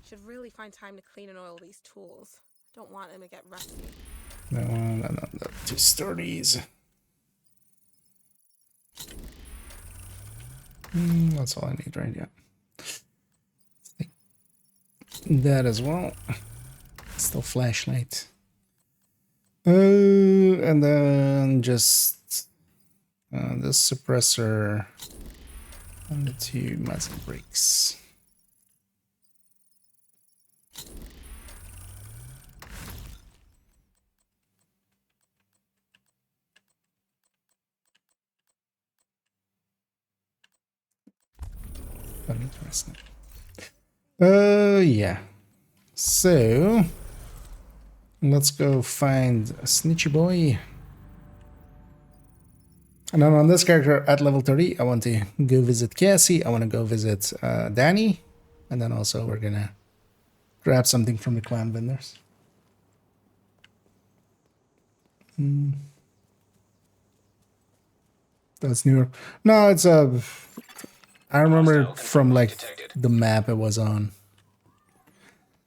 Should really find time to clean and oil these tools. Don't want them to get rusty. That one, and then the two sturdies. That's all I need right now. That as well. Still flashlight. And then just this suppressor and the two muzzle brakes. Interesting. Yeah. So let's go find a Snitchy Boy. And then on this character at level 30, I want to go visit Cassie. I want to go visit Danny. And then also we're gonna grab something from the clan vendors. That's newer. No, it's a. I remember from like the map it was on.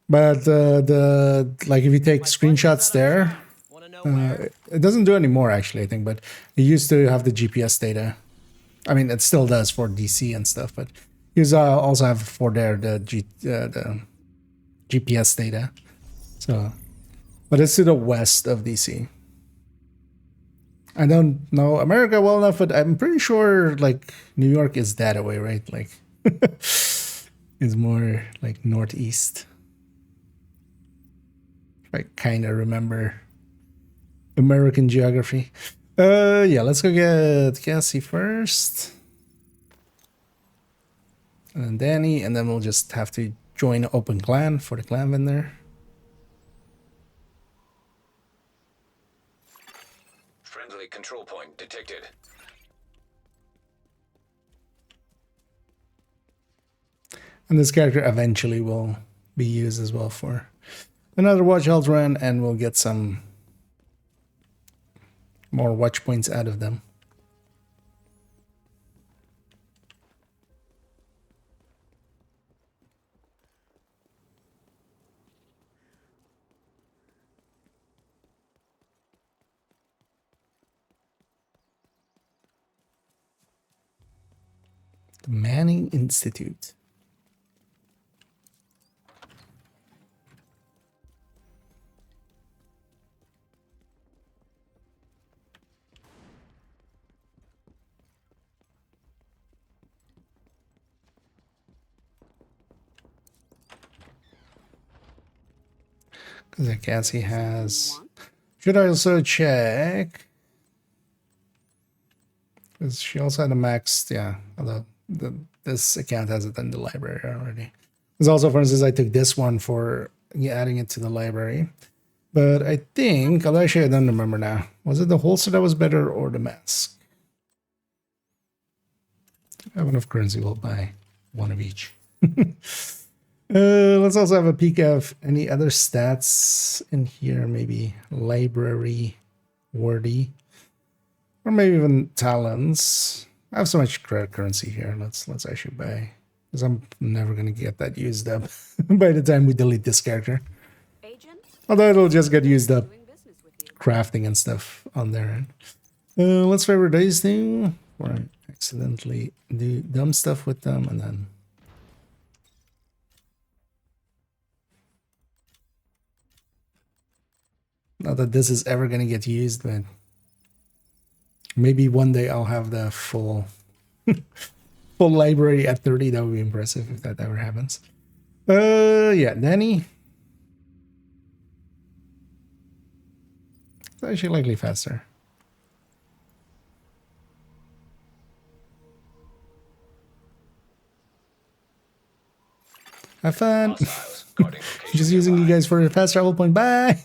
But the like if you take screenshots there, it doesn't do anymore actually, I think. But it used to have the GPS data. I mean, it still does for DC and stuff, but you also have for there the GPS data. So, but it's to the west of DC. I don't know America well enough, but I'm pretty sure like New York is that way, right? Like it's more like northeast. If I kind of remember American geography. Yeah, let's go get Cassie first. And then Danny, and then we'll just have to join Open Clan for the clan vendor. Friendly control point detected. And this character eventually will be used as well for another watch health run, and we'll get some more watch points out of them. The Manning Institute. Because I guess he has. Should I also check? Because she also had a max. Yeah, although this account has it in the library already. There's also, for instance, I took this one for adding it to the library. But I think, although actually I don't remember now, was it the holster that was better or the mask? I have enough currency, we'll buy one of each. Let's also have a peek of any other stats in here, maybe library worthy, or maybe even talents. I have so much credit currency here. Let's actually buy, because I'm never gonna get that used up by the time we delete this character. Agent? Although it'll just get used up crafting and stuff on their end. Let's favorite these thing, or I accidentally do dumb stuff with them, and then not that this is ever gonna get used, but maybe one day I'll have the full full library at 30. That would be impressive if that ever happens. Yeah, Danny. It's actually likely faster. Have fun. Just using you guys for a fast travel point. Bye.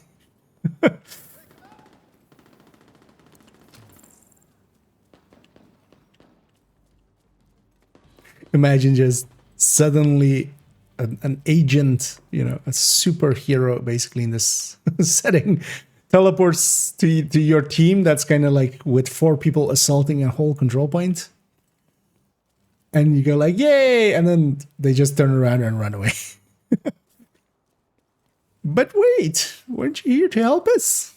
Imagine just suddenly an agent, you know, a superhero basically in this setting teleports to your team that's kind of like with 4 people assaulting a whole control point. And you go like, yay! And then they just turn around and run away. But wait, weren't you here to help us?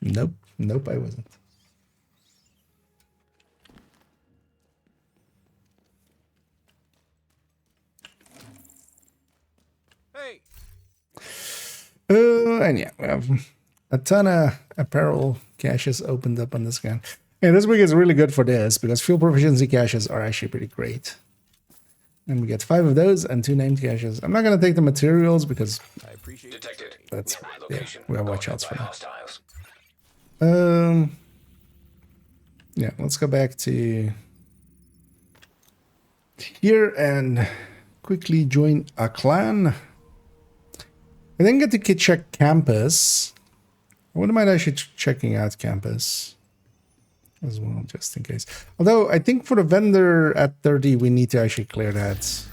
Nope, nope, I wasn't. Hey. And yeah, we have a ton of apparel caches opened up on this gun. And this week is really good for this because fuel proficiency caches are actually pretty great. And we get 5 of those and 2 named caches. I'm not going to take the materials because that's, yeah, we have watch outs for that. Yeah, let's go back to here and quickly join a clan. I didn't get to check campus. I wouldn't mind actually checking out campus as well, just in case. Although I think for the vendor at 30, we need to actually clear that.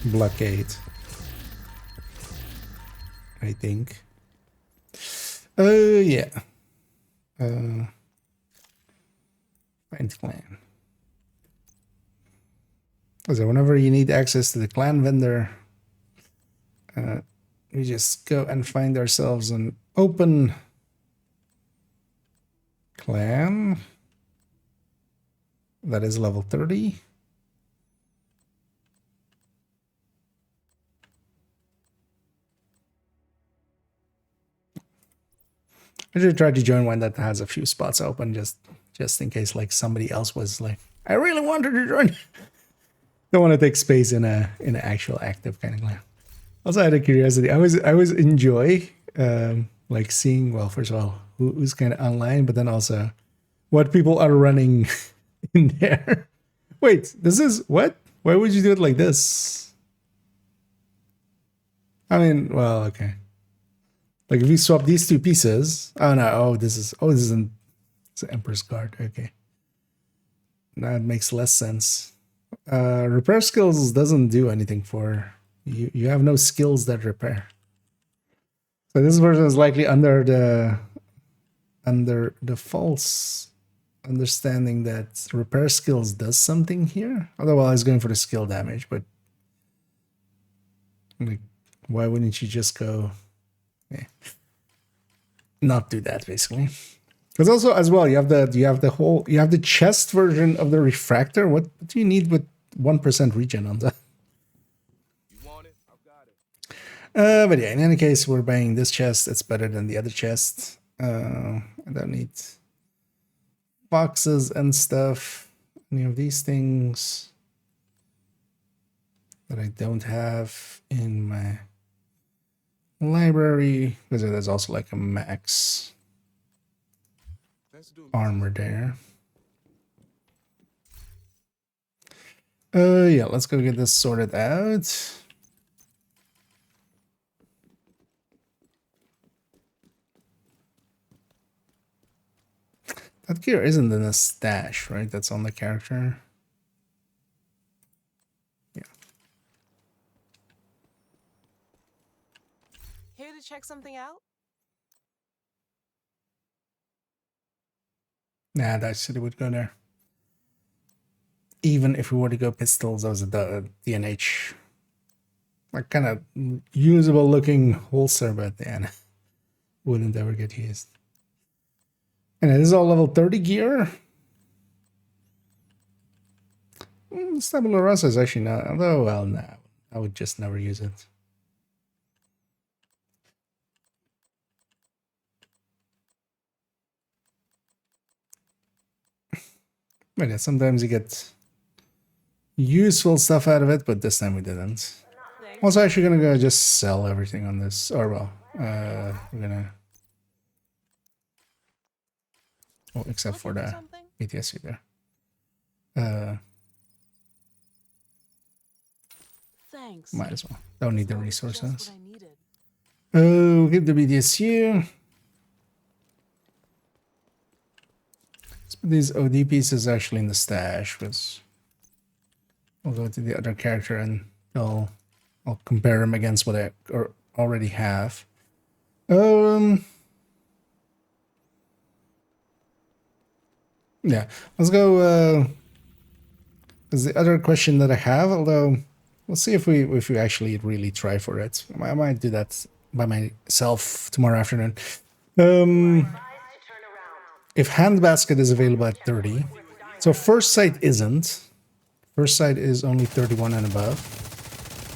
Blockade. I think. Yeah. Find clan. So whenever you need access to the clan vendor, we just go and find ourselves an open clan that is level 30. I should try to join one that has a few spots open just in case like somebody else was like, I really wanted to join. Don't want to take space in an actual active kind of clan. Also, out of curiosity, I always enjoy like seeing, well, first of all, who's kind of online, but then also what people are running in there. Wait, this is what? Why would you do it like this? I mean, well, okay. Like if you swap these 2 pieces, oh no, this is an Emperor's Guard. Okay, that makes less sense. Repair skills doesn't do anything for you. You have no skills that repair. So this version is likely under the false understanding that repair skills does something here. Otherwise, going for the skill damage. But like, why wouldn't you just go? Yeah, not do that basically. Because also as well, you have the chest version of the refractor. What do you need with 1% regen on that? You want it? I've got it. But yeah, in any case, we're buying this chest. It's better than the other chest. I don't need boxes and stuff. Any of these things that I don't have in my library, because there's also like a max armor there. Yeah, let's go get this sorted out. That gear isn't in a stash, right? That's on the character. Yeah. Here to check something out? Nah, that shit would go there. Even if we were to go pistols, those are the DNH. Like kind of usable looking holster, but yeah, wouldn't ever get used. And it is all level 30 gear. Stabula Rasa is actually not, although, well, no, I would just never use it. But yeah, sometimes you get useful stuff out of it, but this time we didn't. Also, actually gonna go just sell everything on this, or well, we're gonna, oh, except for the ATSC there. Thanks. Might as well. Don't need the resources. Oh, give the BDSU. Let's put these OD pieces actually in the stash, because we'll go to the other character and I'll compare them against what I already have. Yeah, let's go. Because the other question that I have, although we'll see if we actually really try for it. I might do that by myself tomorrow afternoon. If handbasket is available at 30, so first sight isn't. First sight is only 31 and above.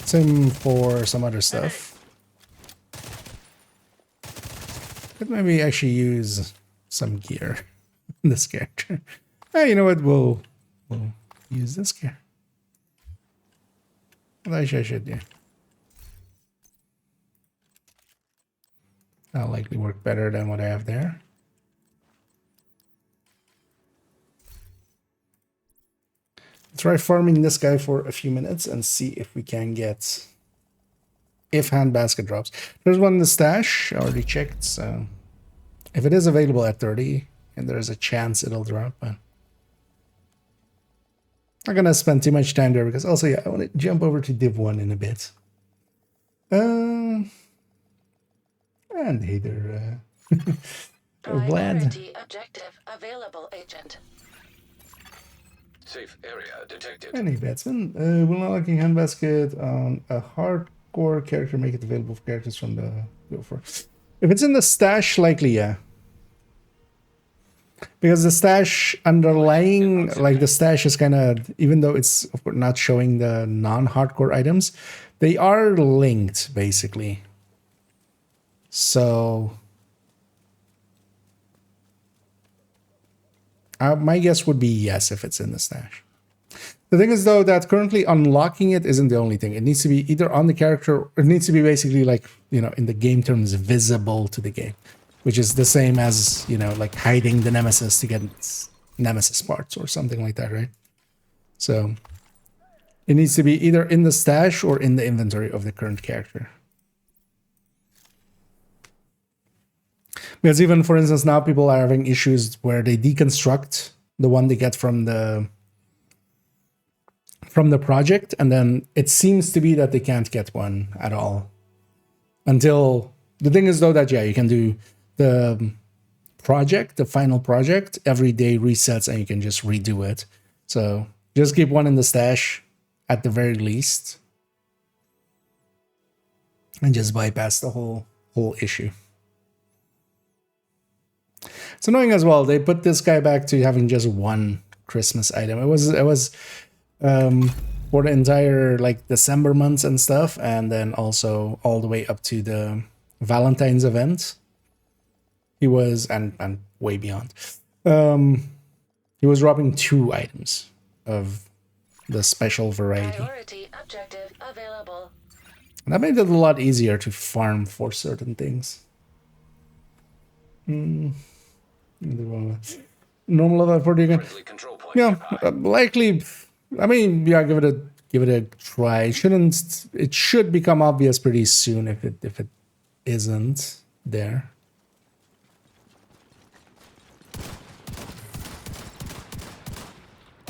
Same for some other stuff. Could maybe actually use some gear in this character. Hey, you know what? We'll use this gear. Well, actually, I should, yeah. That'll likely work better than what I have there. Try farming this guy for a few minutes and see if we can get, if handbasket drops. There's one in the stash, I already checked, so if it is available at 30, and there's a chance it'll drop, but I'm not gonna spend too much time there, because also, yeah, I want to jump over to Div 1 in a bit. And hey there, Vlad. Priority objective available, Agent. Safe area detected. Any batsman will not locking handbasket on a hardcore character, make it available for characters from the go for. If it's in the stash, likely, yeah. Because the stash underlying, like the stash is kind of, even though it's of course not showing the non-hardcore items, they are linked basically. So my guess would be yes if it's in the stash. The thing is though that currently unlocking it isn't the only thing. It needs to be either on the character, or it needs to be basically like, you know, in the game terms, visible to the game, which is the same as, you know, like hiding the Nemesis to get Nemesis parts or something like that, right? So it needs to be either in the stash or in the inventory of the current character. Because even, for instance, now people are having issues where they deconstruct the one they get from the project, and then it seems to be that they can't get one at all. Until, the thing is though that, yeah, you can do the project, the final project, every day resets and you can just redo it. So just keep one in the stash at the very least. And just bypass the whole issue. It's annoying as well. They put this guy back to having just one Christmas item. It was for the entire like December months and stuff, and then also all the way up to the Valentine's event. He was and way beyond. He was dropping 2 items of the special variety. Priority objective available. That made it a lot easier to farm for certain things. Normal level 40 again. Yeah, likely. I mean, yeah, give it a try. It should become obvious pretty soon if it isn't there.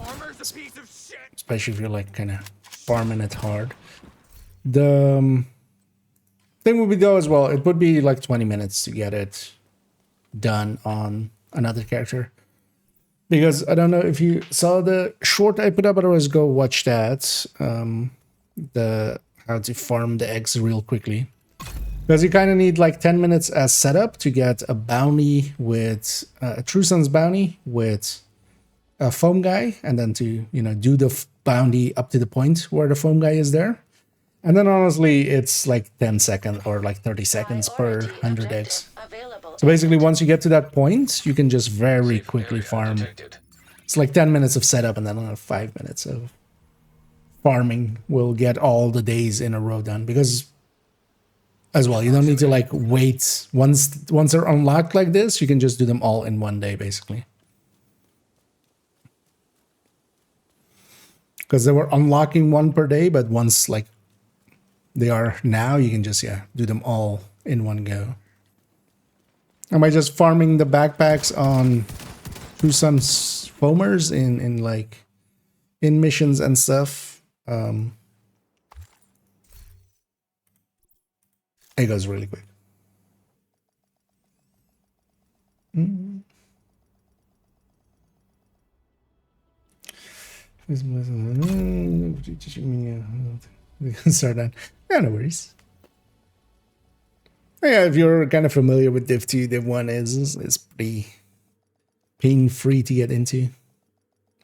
Armor's a piece of shit. Especially if you're like kind of farming it hard. The thing would be though as well, it would be like 20 minutes to get it done on another character. Because I don't know if you saw the short I put up, otherwise go watch that. The how to farm the eggs real quickly. Because you kind of need like 10 minutes as setup to get a bounty with a True Sun's bounty with a foam guy, and then to, you know, do the bounty up to the point where the foam guy is there. And then honestly, it's like 10 seconds or like 30 seconds per 100 eggs. So basically, once you get to that point, you can just very quickly farm. It's like 10 minutes of setup and then another 5 minutes of farming will get all the days in a row done. Because, as well, you don't need to like wait. Once they're unlocked like this, you can just do them all in one day, basically. Because they were unlocking one per day, but once like they are now, you can just, yeah, do them all in one go. Am I just farming the backpacks on True Sun's foamers in like in missions and stuff? It goes really quick. We can start that. Yeah, no worries. Yeah, if you're kind of familiar with Div 2, Div 1 is pretty pain-free to get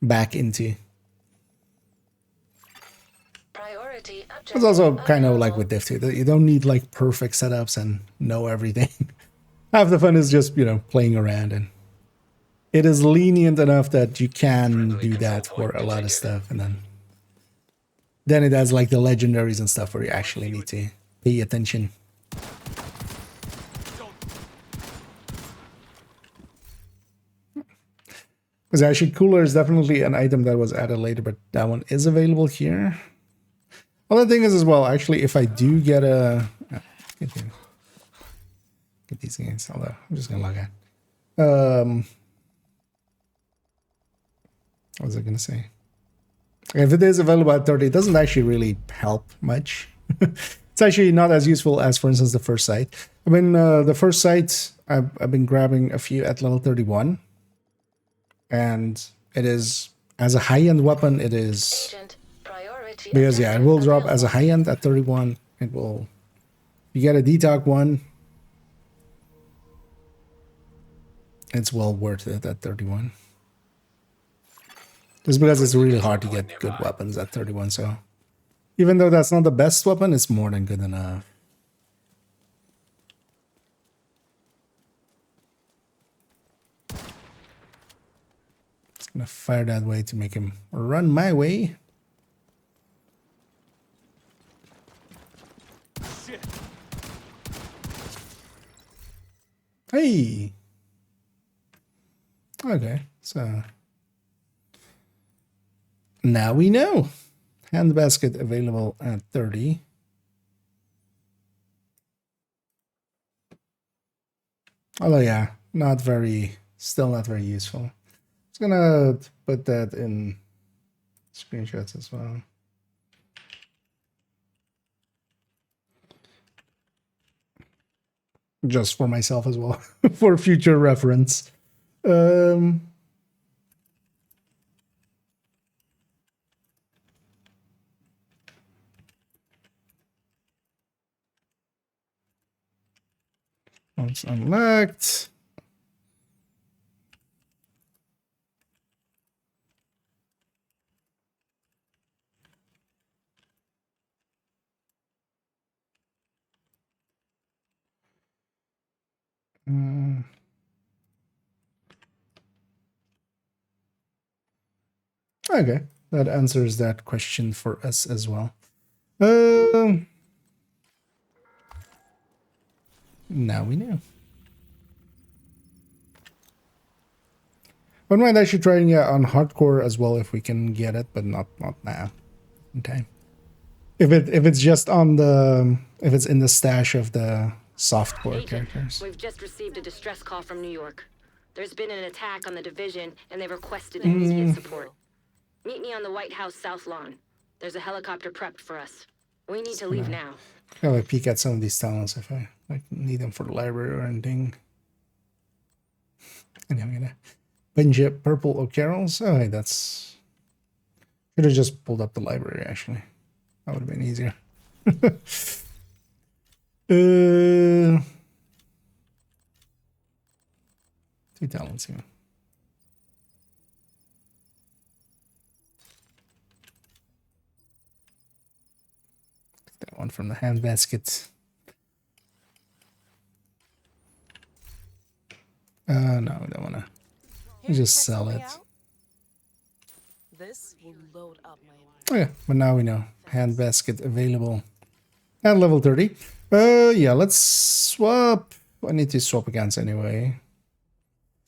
back into. It's also kind of like with Div 2, that you don't need like perfect setups and know everything. Half the fun is just, you know, playing around, and it is lenient enough that you can do that for a lot of stuff, and then it has like the legendaries and stuff where you actually need to pay attention. Because actually cooler is definitely an item that was added later, but that one is available here. Other thing is as well, actually, if I do get get these games, although I'm just gonna log out. What was I gonna say? If it is available at 30, it doesn't actually really help much. It's actually not as useful as, for instance, the first sight. I mean, the first sight, I've been grabbing a few at level 31. And it is, as a high-end weapon, it is... Because, yeah, it will drop as a high-end at 31. It will... You get a detox one, it's well worth it at 31. Just because it's really hard to get good weapons at 31, so... Even though that's not the best weapon, it's more than good enough. Just gonna fire that way to make him run my way. Shit. Hey! Okay, so... Now we know. Handbasket available at 30. Although, yeah, still not very useful. Just gonna put that in screenshots as well. Just for myself as well, for future reference. Once unlocked. Okay, that answers that question for us as well. Now we know. I might actually trying it on hardcore as well if we can get it, but not now. Okay. If it's just on the if it's in the stash of the softcore Agent, characters. we've just received a distress call from New York. There's been an attack on the division, and they've requested immediate support. Meet me on the White House South Lawn. There's a helicopter prepped for us. We need to leave now. I'll like peek at some of these talents if I like need them for the library or anything. And I'm gonna binge it Purple O'Carroll's. Oh, hey, that's should have just pulled up the library actually. That would have been easier. Two talents here. That one from the handbasket. No, we don't wanna. We just sell it. This will load up my. Oh yeah, but now we know. Handbasket available at level 30. Yeah, let's swap. I need to swap against anyway.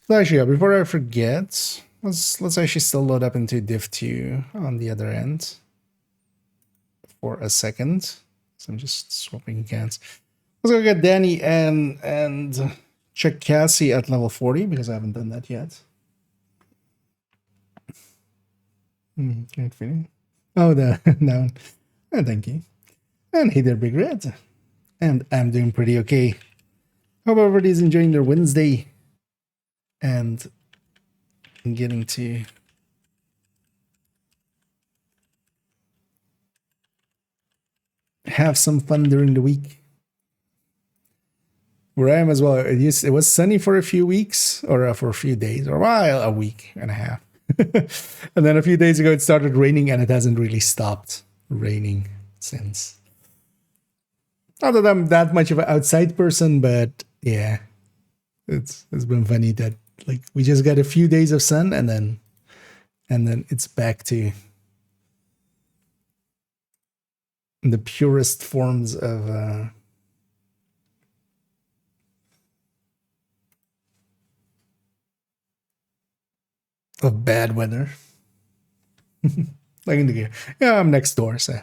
So actually, yeah, before I forget, let's actually still load up into Div 2 on the other end for a second. So I'm just swapping against. Let's go get Danny and check Cassie at level 40 because I haven't done that yet. Great feeling. Oh, the no. Oh, thank you. And hey there, Big Red. And I'm doing pretty okay. Hope everybody's enjoying their Wednesday and getting to have some fun during the week. Where I am as well, it was sunny for a few weeks or for a few days or a week and a half. And then a few days ago it started raining and it hasn't really stopped raining since. Not that I'm that much of an outside person, but yeah, it's been funny that like we just got a few days of sun and then it's back to the purest forms of bad weather. Like in the game. Yeah, I'm next door, so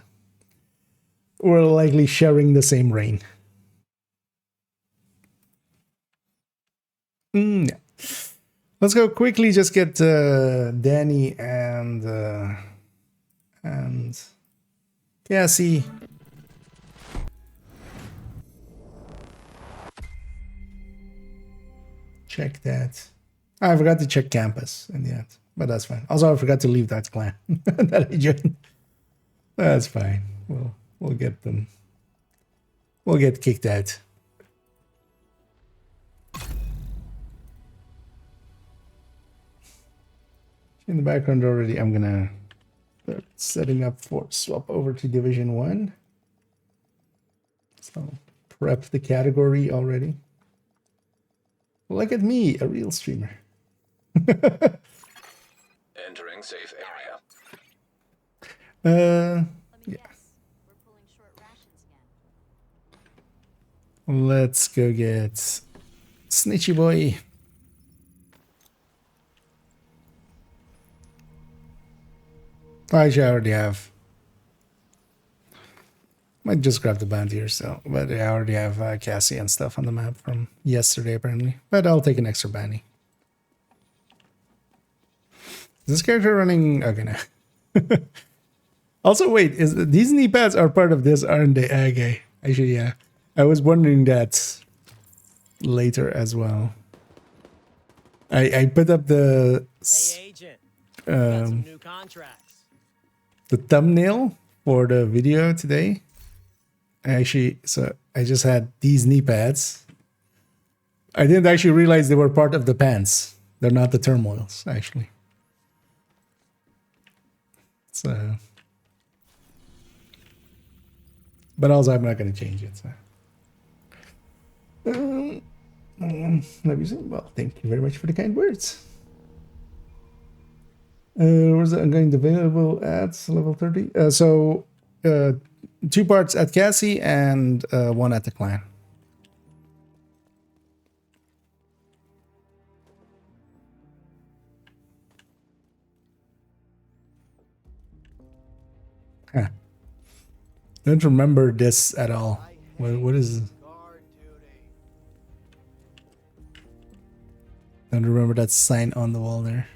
we're likely sharing the same rain. Yeah. Let's go quickly. Just get Danny and Cassie. Check that. I forgot to check campus in the end, but that's fine. Also, I forgot to leave that clan that I joined. That's fine. We'll get them. We'll get kicked out. In the background already, I'm gonna start setting up for swap over to Division 1. So prep the category already. Look at me, a real streamer. Entering safe area. Yeah. Let's go get Snitchy Boy. Actually, I already have. Might just grab the bounty or so, but I already have Cassie and stuff on the map from yesterday apparently. But I'll take an extra bounty. Is this character running? Okay, no. Also, wait, these knee pads are part of this, aren't they? Okay, actually, yeah. I was wondering that later as well. I put up the agent. Got some new contracts. The thumbnail for the video today. So I just had these knee pads. I didn't actually realize they were part of the pants. They're not the turmoils, actually. So, but also I'm not going to change it. So. Well, thank you very much for the kind words. Was it going to available at level 30? So 2 parts at Cassie and 1 at the clan. Don't remember this at all. What is? Don't remember that sign on the wall there.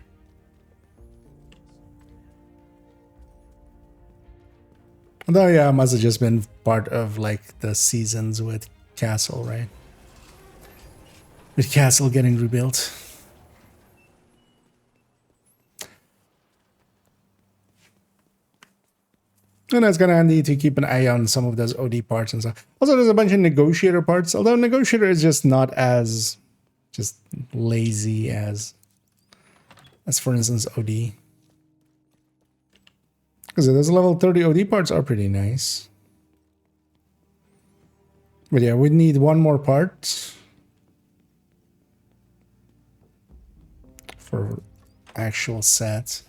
Although yeah, it must have just been part of like the seasons with Castle, right? With Castle getting rebuilt. And that's kind of handy to keep an eye on some of those OD parts and stuff. Also, there's a bunch of negotiator parts, although negotiator is just not as just lazy as for instance OD. Because those level 30 OD parts are pretty nice. But yeah, we need one more part for actual set.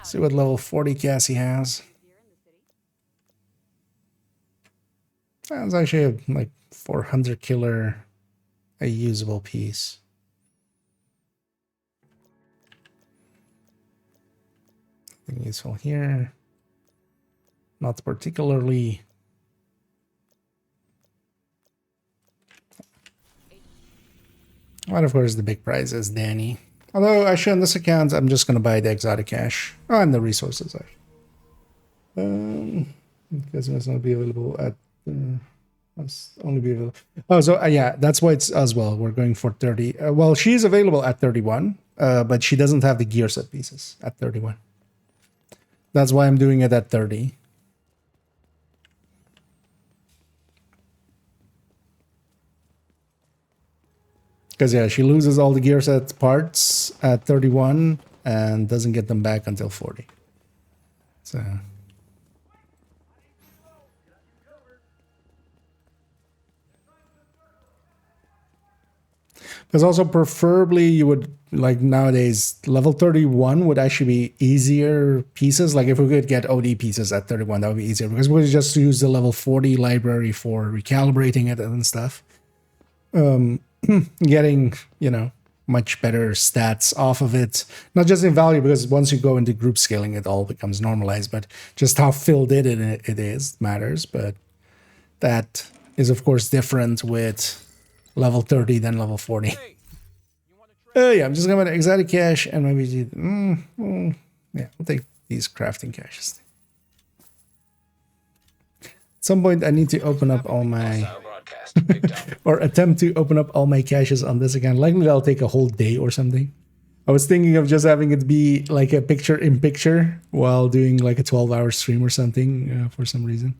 See what level 40 Cassie has. That's actually like 400 killer, a usable piece. Nothing useful here. Not particularly. And of course the big prize is Danny. Although actually on this account I'm just gonna buy the exotic cash. Oh, and the resources actually. Because it must not be available at must only be available. Oh, so yeah, that's why it's as well. We're going for 30. Well, she's available at 31, but she doesn't have the gear set pieces at 31. That's why I'm doing it at 30. Because yeah, she loses all the gear set parts at 31 and doesn't get them back until 40. So because also preferably you would like nowadays level 31 would actually be easier pieces. Like if we could get OD pieces at 31, that would be easier because we would just use the level 40 library for recalibrating it and stuff. Getting, you know, much better stats off of it. Not just in value, because once you go into group scaling, it all becomes normalized, but just how filled in it is matters. But that is, of course, different with level 30 than level 40. Yeah, I'm just going to exotic cash and maybe yeah, we'll take these crafting caches. At some point, I need to open up all my or attempt to open up all my caches on this account. Likely that'll take a whole day or something. I was thinking of just having it be like a picture-in-picture while doing like a 12-hour stream or something for some reason.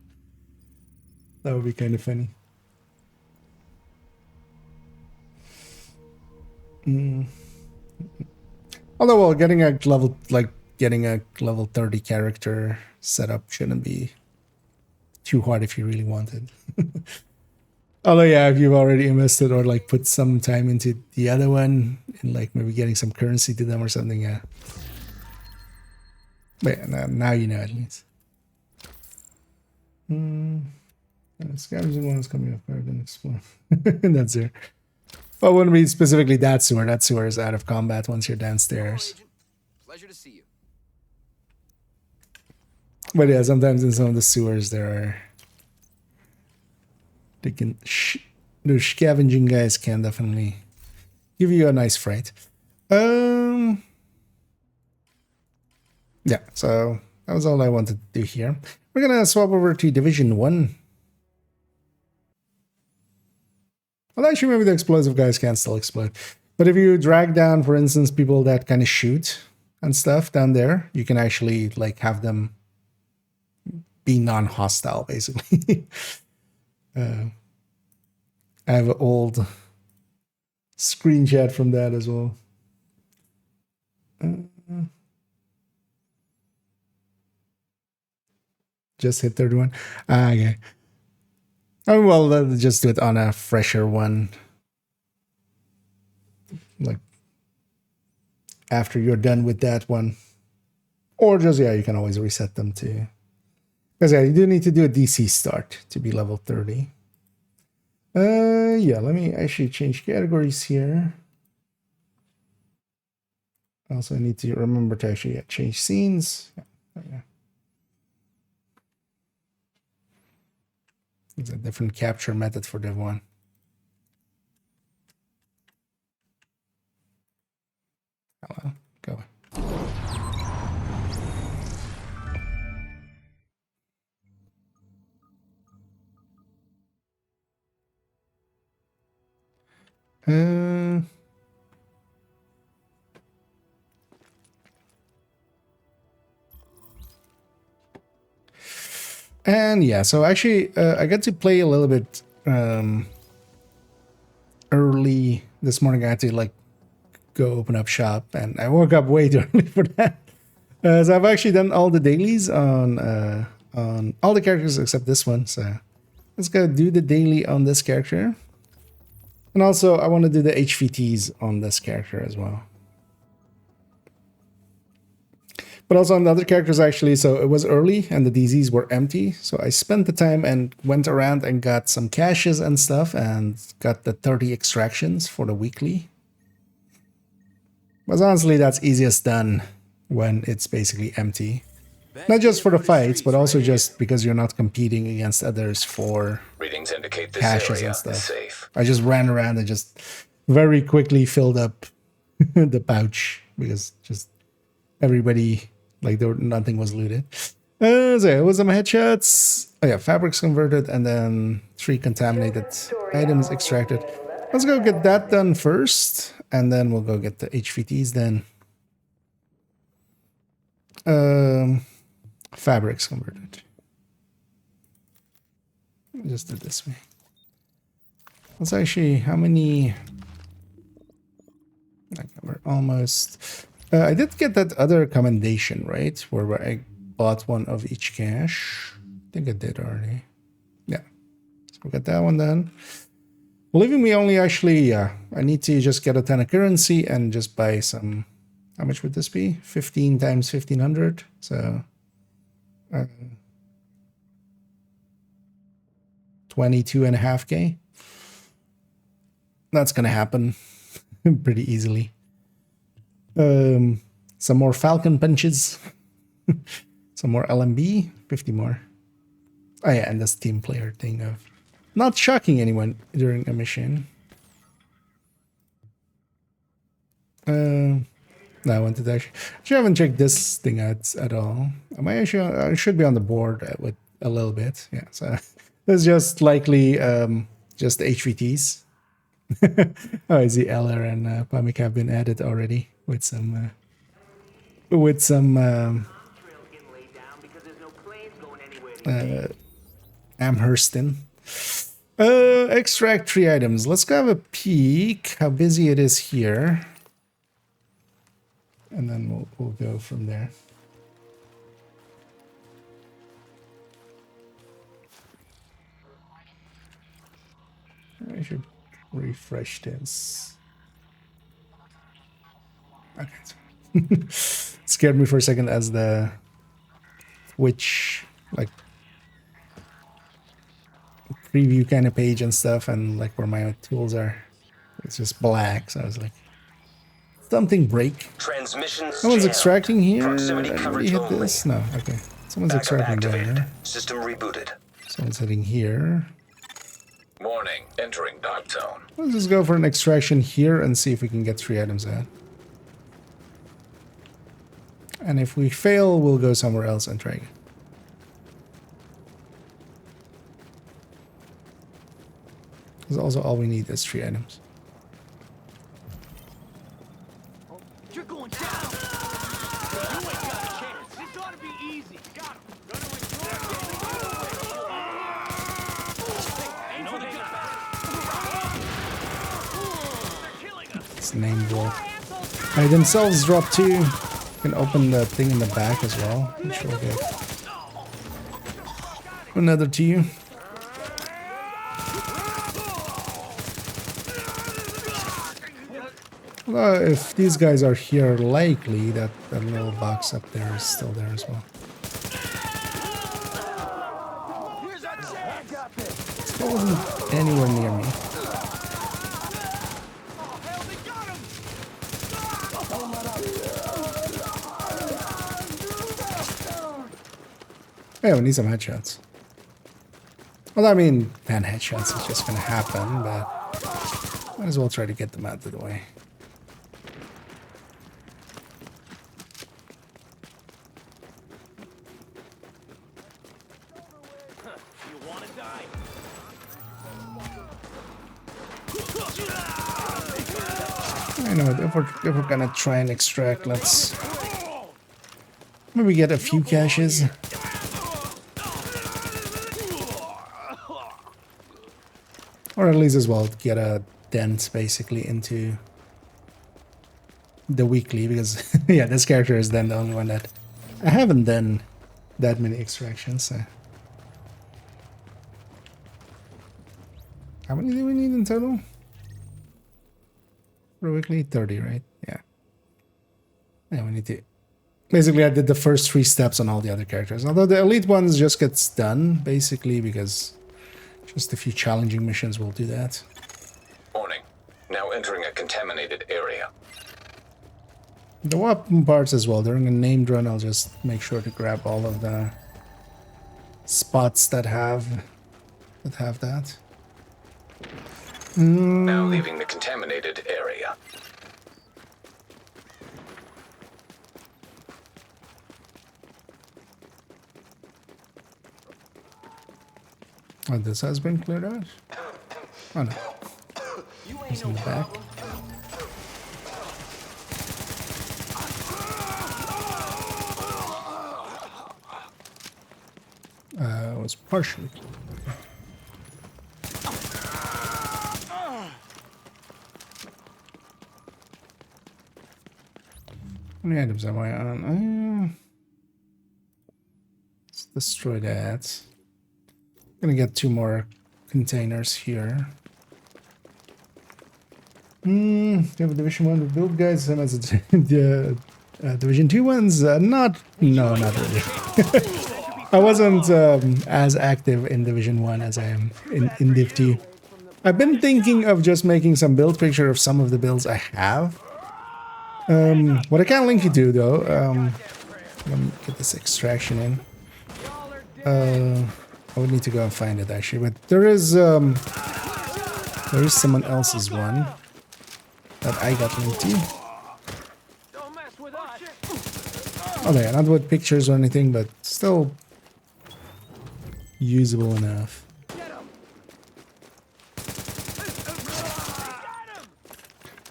That would be kind of funny. Although, well, getting a level 30 character setup shouldn't be too hard if you really wanted. Although, yeah, if you've already invested or like put some time into the other one and like maybe getting some currency to them or something, yeah. But yeah, now you know at least. Scavenging one is coming up guard and explore. That's there. Well, it wouldn't be specifically that sewer. That sewer is out of combat once you're downstairs. Pleasure to see you. But yeah, sometimes in some of the sewers there are... They can... Those scavenging guys can definitely give you a nice fright. Yeah, so that was all I wanted to do here. We're gonna swap over to Division 1. Well, actually, maybe the explosive guys can still explode. But if you drag down, for instance, people that kind of shoot and stuff down there, you can actually like have them be non-hostile, basically. I have an old screenshot from that as well. Just hit 31. Okay. Oh, well, let's just do it on a fresher one. Like, after you're done with that one. Or just, yeah, you can always reset them too. Because, yeah, you do need to do a DC start to be level 30. Yeah, let me actually change categories here. Also, I need to remember to actually change scenes. Yeah. It's a different capture method for that one. Oh well, go. And yeah, so actually I got to play a little bit early this morning. I had to like go open up shop, and I woke up way too early for that. So I've actually done all the dailies on all the characters except this one. So let's go do the daily on this character. And also I want to do the HVTs on this character as well. But also on the other characters actually, so it was early and the DZs were empty. So I spent the time and went around and got some caches and stuff and got the 30 extractions for the weekly. But honestly, that's easiest done when it's basically empty. Not just for the fights, but also just because you're not competing against others for Readings indicate this caches area and stuff. is safe. I just ran around and just very quickly filled up the pouch because just everybody, like nothing was looted. So yeah, it was some headshots. Oh yeah, fabrics converted and then 3 contaminated items extracted. Let's go get that done first, and then we'll go get the HVTs then. Fabrics converted. Just do it this way. Let's actually, how many? Okay, we're almost. I did get that other commendation, right? Where I bought one of each cache. I think I did already. Yeah. So we got that one done. Leaving me only actually, I need to just get a ton of currency and just buy some. How much would this be? 15 times 1500. So 22.5K. That's gonna happen pretty easily. Some more Falcon punches. Some more LMB. 50 more. Oh yeah, and this team player thing of not shocking anyone during a mission. No, I wanted to actually haven't checked this thing out at all. I should be on the board with a little bit. Yeah, so it's just likely just HVTs. Oh, I see Eller and Pamik have been added already with some Amherston. Extract 3 items. Let's go have a peek how busy it is here. And then we'll go from there. I should refresh this. Okay. Scared me for a second as the Twitch like preview kind of page and stuff, and like where my tools are, it's just black. So I was like, something break. Transmissions Someone's extracting here. Proximity Anybody hit this? No. Okay. Someone's extracting there. System rebooted. Someone's hitting here. Warning, entering dark zone. Let's just go for an extraction here and see if we can get 3 items out. And if we fail, we'll go somewhere else and try again. Because also all we need is 3 items. You're going down. You ain't got a chance. This ought to be easy. Got him. Aim for the gun. It's name drop. They themselves drop 2. You can open the thing in the back as well, which will get another 2. Well, if these guys are here, likely that little box up there is still there as well. It wasn't anywhere near me. Yeah, we need some headshots. Well, I mean, fan headshots is just gonna happen, but might as well try to get them out of the way. You wanna die? I know, if we're gonna try and extract, let's maybe get a few caches. Or at least as well get a dent basically into the weekly, because yeah, this character is then the only one that I haven't done that many extractions. So. How many do we need in total? For weekly? 30, right? Yeah. Yeah, we need to... Basically, I did the first 3 steps on all the other characters. Although the elite ones just gets done, basically, because just a few challenging missions will do that. Warning. Now entering a contaminated area. The weapon parts as well. During a named run, I'll just make sure to grab all of the spots that have that. Now leaving the contaminated area. Oh, this has been cleared out? Oh no. It's in the back. It was partially cleared. How many items am I on? Let's destroy that. Gonna get 2 more containers here. Do you have a Division 1 build, guys? Same as the Division 2 ones? No, not really. I wasn't as active in Division 1 as I am in Div 2. I've been thinking of just making some build picture of some of the builds I have. What I can link you to, though, let me get this extraction in. I would need to go and find it, actually, but there is someone else's one that I got linked to. Oh, yeah, not with pictures or anything, but still usable enough.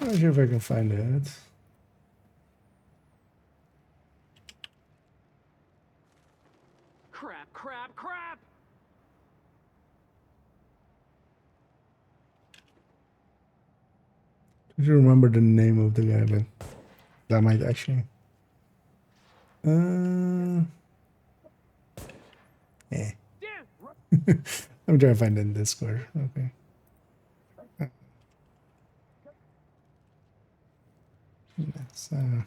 I'm not sure if I can find it. Crap! I don't remember the name of the guy, but that might actually. Yeah. I'm trying to find it in Discord. Okay. Let's, oh,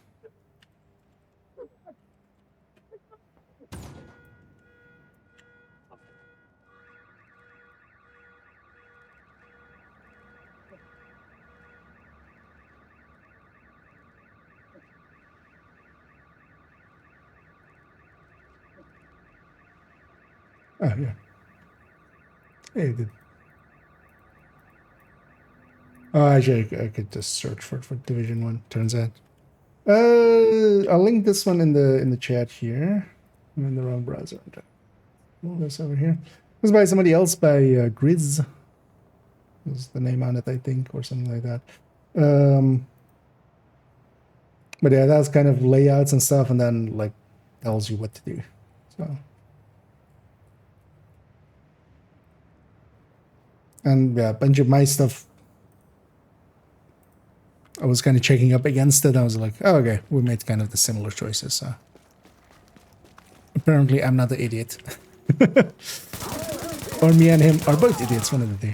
yeah. Hey, it did. Oh, actually, I could just search for it for Division 1, turns out. I'll link this one in the chat here. I'm in the wrong browser. Move this over here. This is by somebody else, by Grizz. Is the name on it, I think, or something like that. But yeah, that's kind of layouts and stuff, and then like tells you what to do. So. And yeah, a bunch of my stuff, I was kind of checking up against it. I was like, oh, okay, we made kind of the similar choices. So apparently I'm not the idiot. Or me and him are both idiots, one of the two.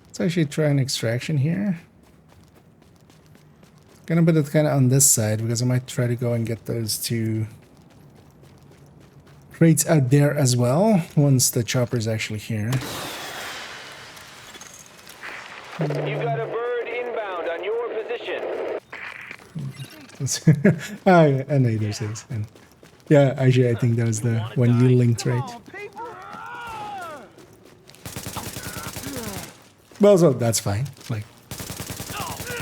Let's actually try an extraction here. Gonna put it kind of on this side because I might try to go and get those 2 crates out there as well once the chopper is actually here. You got a bird inbound on your position. I know those things. And yeah, actually, I think that was the one you linked, right? Well, so that's fine. Like,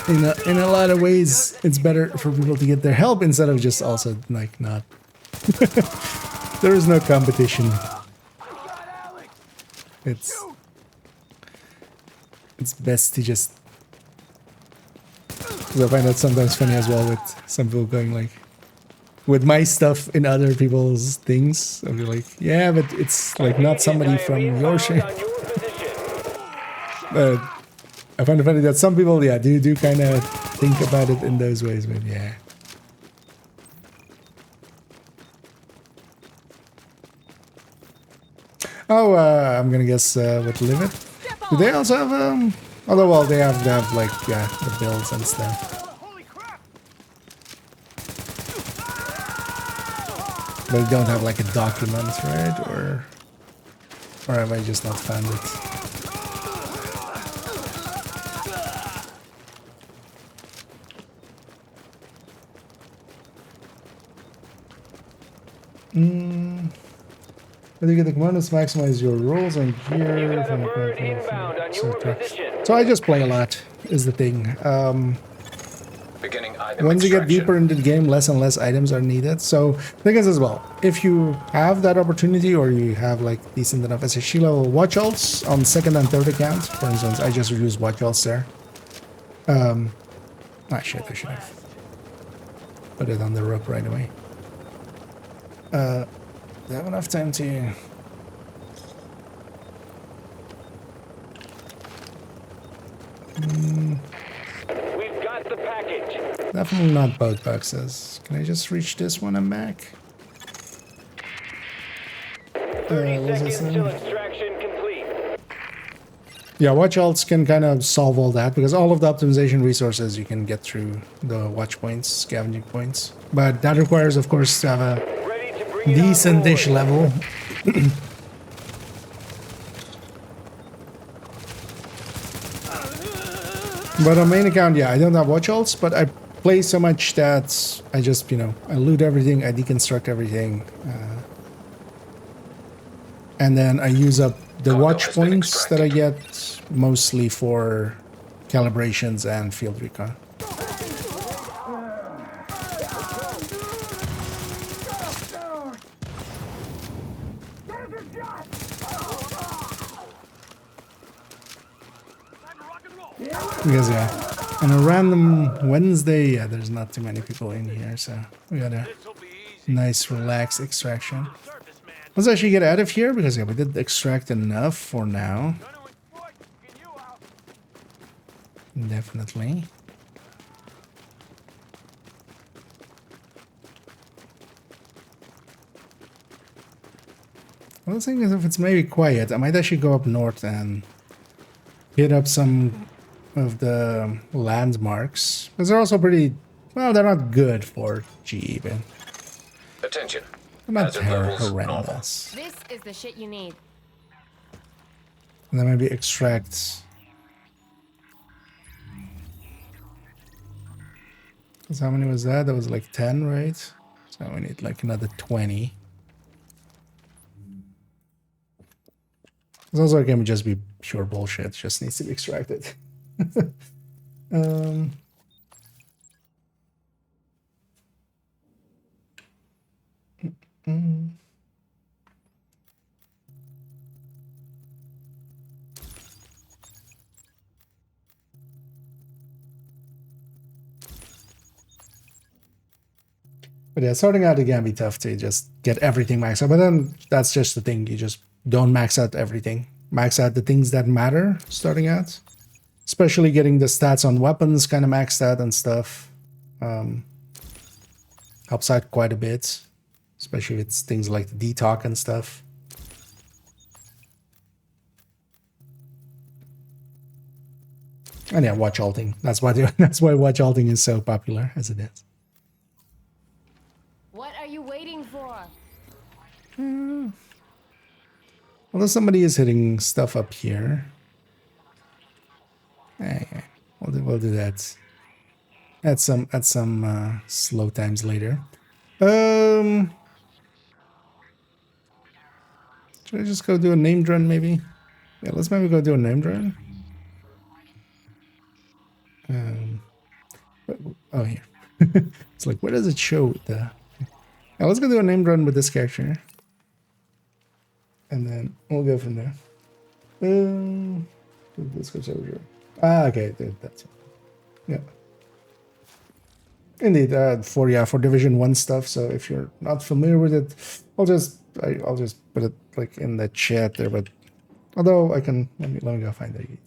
in a lot of ways, it's better for people to get their help instead of just also like not. There is no competition. It's best to just. Because I find that sometimes funny as well with some people going like, with my stuff in other people's things. I'll be like, yeah, but it's like not somebody from your shit. But I find it funny that some people, yeah, do kind of think about it in those ways, but yeah. Oh, I'm gonna guess what Live It. Do they also have although well they have like the builds and stuff. But they don't have like a document, right? Or have I just not found it? When you get the commanders, maximize your rolls and gear. So I just play a lot, is the thing. Beginning item Once you get extraction. deeper into the game, less and less items are needed. So the thing is as well, if you have that opportunity or you have like decent enough SHG level watch alts on second and third account, for instance, I just use watch alts there. Ah shit, I should have put it on the rope right away. Do I have enough time to... We've got the package. Definitely not bug boxes. Can I just reach this one and back? 30 what's this seconds till thing? extraction complete. Yeah, watch alts can kind of solve all that because all of the optimization resources you can get through the watch points, scavenging points. But that requires, of course, to have a decent-ish level. But on main account, yeah, I don't have watch alts, but I play so much that I just, you know, I loot everything, I deconstruct everything. And then I use up the watch points that I get mostly for calibrations and field recon. Because yeah, on a random Wednesday, yeah, there's not too many people in here, so we got a nice relaxed extraction. Let's actually get out of here because yeah, we did extract enough for now. Definitely. Well, the thing is, if it's maybe quiet, I might actually go up north and hit up some of the landmarks. Because they're also pretty... Well, they're not good for G even. Attention. They're not Hazard levels horrendous. This is the shit you need. And then maybe extract... So how many was that? That was like 10, right? So we need like another 20. This also can just be pure bullshit. It just needs to be extracted. But yeah, starting out it can be tough to just get everything maxed out. But then that's just the thing. You just don't max out everything. Max out the things that matter starting out. Especially getting the stats on weapons kind of maxed out and stuff. Helps out quite a bit. Especially if it's things like the detox and stuff. And yeah, watch alting. That's why watch alting is so popular as it is. What are you waiting for? Although somebody is hitting stuff up here. Okay, we'll do that. At some slow times later. Should I just go do a named run maybe? Yeah, let's maybe go do a named run. Oh, here. It's like, where does it show the... Yeah, let's go do a named run with this character. And then we'll go from there. Let's go over. Okay, that's it. Yeah. Indeed, for Division 1 stuff, so if you're not familiar with it, I'll just put it like in the chat there, but although I can let me go find the YouTube.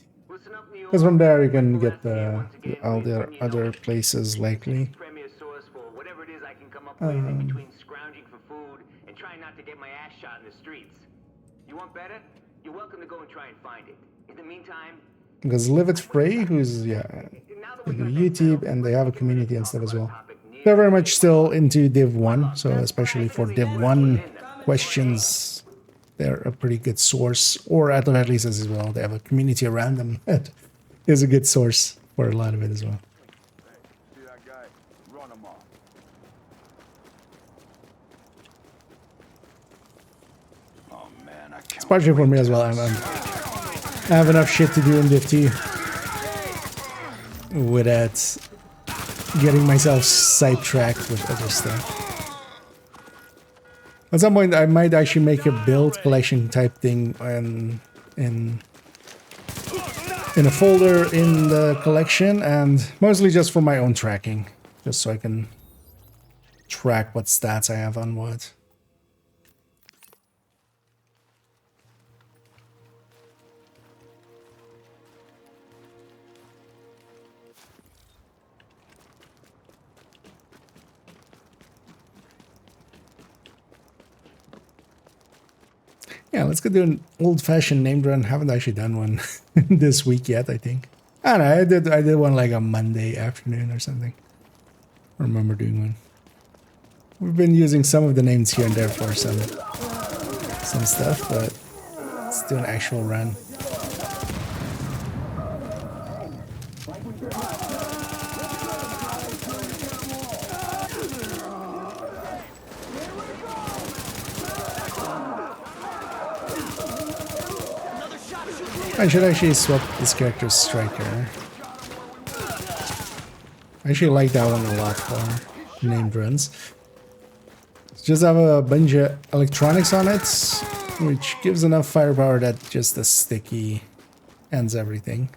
Because from there you can get all the other places likely. Whatever it is I can come up with in between scrounging for food and trying not to get my ass shot in the streets. You want better? You're welcome to go and try and find it. In the meantime, because Live It Free, who's YouTube, and they have a community and stuff as well. They're very much still into Div 1, so especially for Div 1 questions, they're a pretty good source, or at least as well, they have a community around them that is a good source for a lot of it as well. Especially for me as well, I have enough shit to do in Div 2 without getting myself sidetracked with other stuff. At some point, I might actually make a build collection type thing in a folder in the collection, and mostly just for my own tracking, just so I can track what stats I have on what. Yeah, let's go do an old-fashioned named run. Haven't actually done one this week yet, I think. I don't know, I did one like a Monday afternoon or something. I remember doing one. We've been using some of the names here and there for some stuff, but let's do an actual run. I should actually swap this character's striker. I actually like that one a lot for named runs. Just have a bunch of electronics on it, which gives enough firepower that just the sticky ends everything.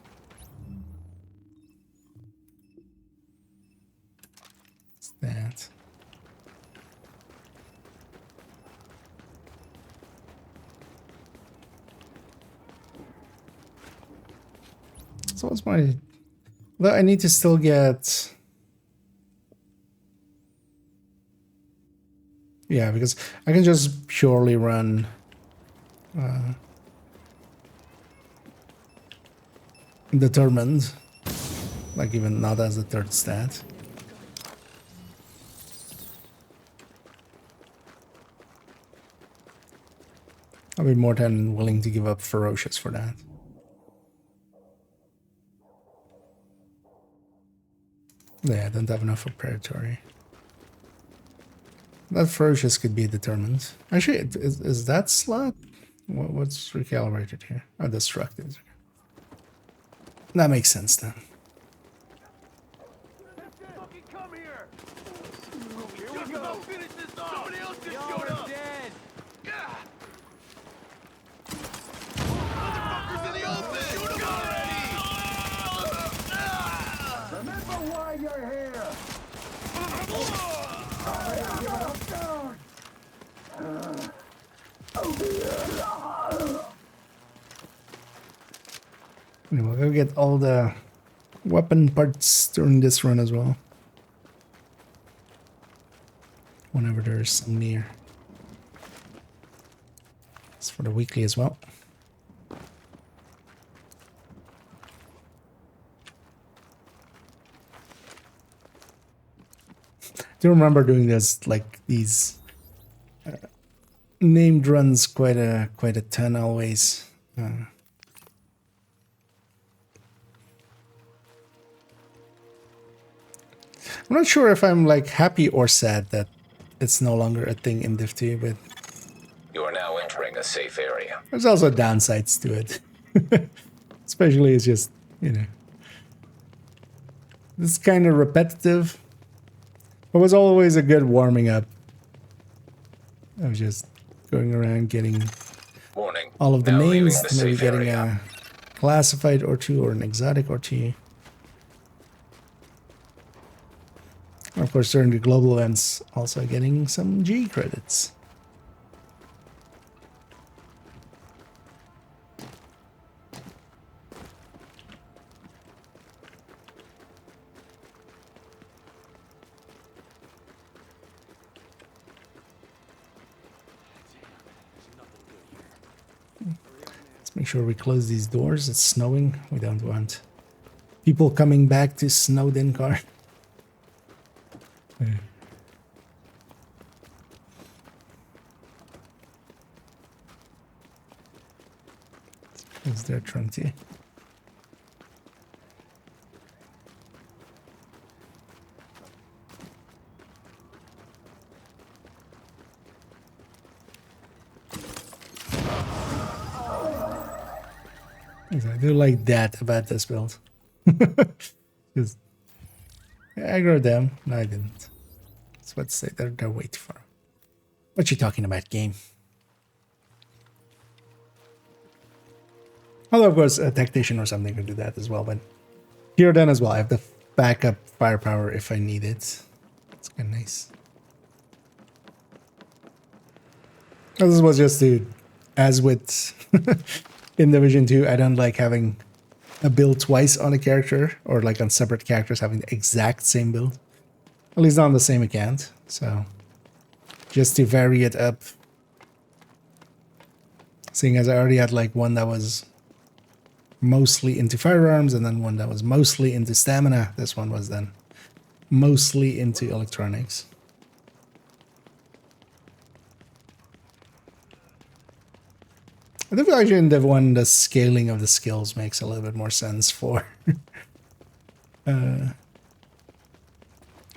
What's that? So what's my... Well, I need to still get... Yeah, because I can just purely run... determined. Like even not as a third stat. I'll be more than willing to give up ferocious for that. Yeah, I don't have enough for predatory. That ferocious could be determined. Actually, is that slot? What's recalibrated here? Oh, destructive. That makes sense then. come here. Here we go. Finish this off. Somebody else just showed up. Dead. Motherfuckers in the open. Shoot them already. Remember why you're here. We'll go get all the weapon parts during this run as well. Whenever there's some near. It's for the weekly as well. Do remember doing this, like these named runs quite a ton always. I'm not sure if I'm like happy or sad that it's no longer a thing in Div 2, but You are now entering a safe area. there's also downsides to it. Especially it's just, you know, it's kind of repetitive. It was always a good warming up. I was just going around getting Warning. all of the Now leaving names, the maybe safe getting area. a classified or two or an exotic or two. And of course, during the global events, also getting some G credits. Let's make sure we close these doors. It's snowing. We don't want people coming back to snowed-in car. Yeah. Is there Trunty? I do like that about this build. Just aggro them. No, I didn't. That's what to say. They're way too far. What you talking about, game? Although, of course, a tactician or something could do that as well. But here then as well, I have the backup firepower if I need it. It's kind of nice. This was just to, as with in Division 2, I don't like having a build twice on a character, or like on separate characters having the exact same build. At least not on the same account. So just to vary it up. Seeing as I already had like one that was mostly into firearms and then one that was mostly into stamina. This one was then mostly into electronics. I think actually in Div 1 the scaling of the skills makes a little bit more sense for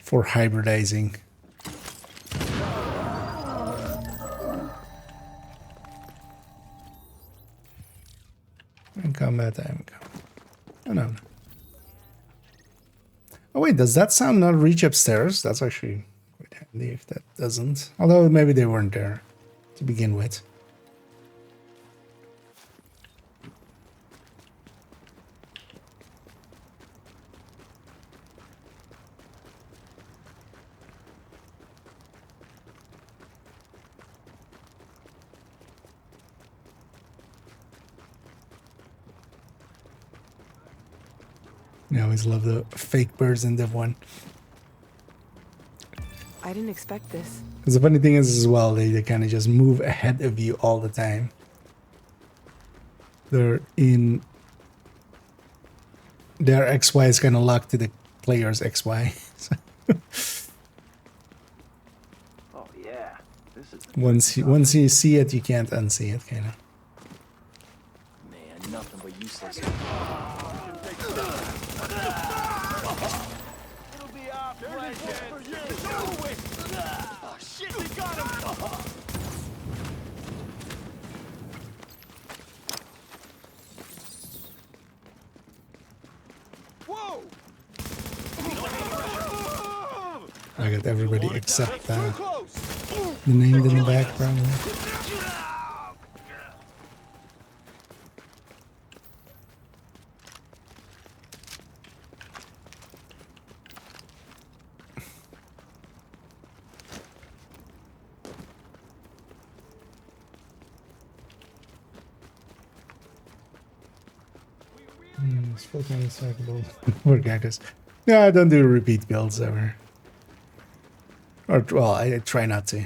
hybridizing. In combat time. Oh no. Oh wait, does that sound not reach upstairs? That's actually quite handy if that doesn't. Although maybe they weren't there to begin with. I always love the fake birds in Div 1. I didn't expect this. Because the funny thing is as well, they kind of just move ahead of you all the time. Their XY is kind of locked to the player's XY. Oh yeah, this is once you see it, you can't unsee it, kind of. man, nothing but useless. It'll be our pleasure for you. Do it. Oh shit, they got him. Whoa! I got everybody except the named in the background. It's full kind of cyclable. Poor cactus. Yeah, I don't do repeat builds ever. Or, well, I try not to.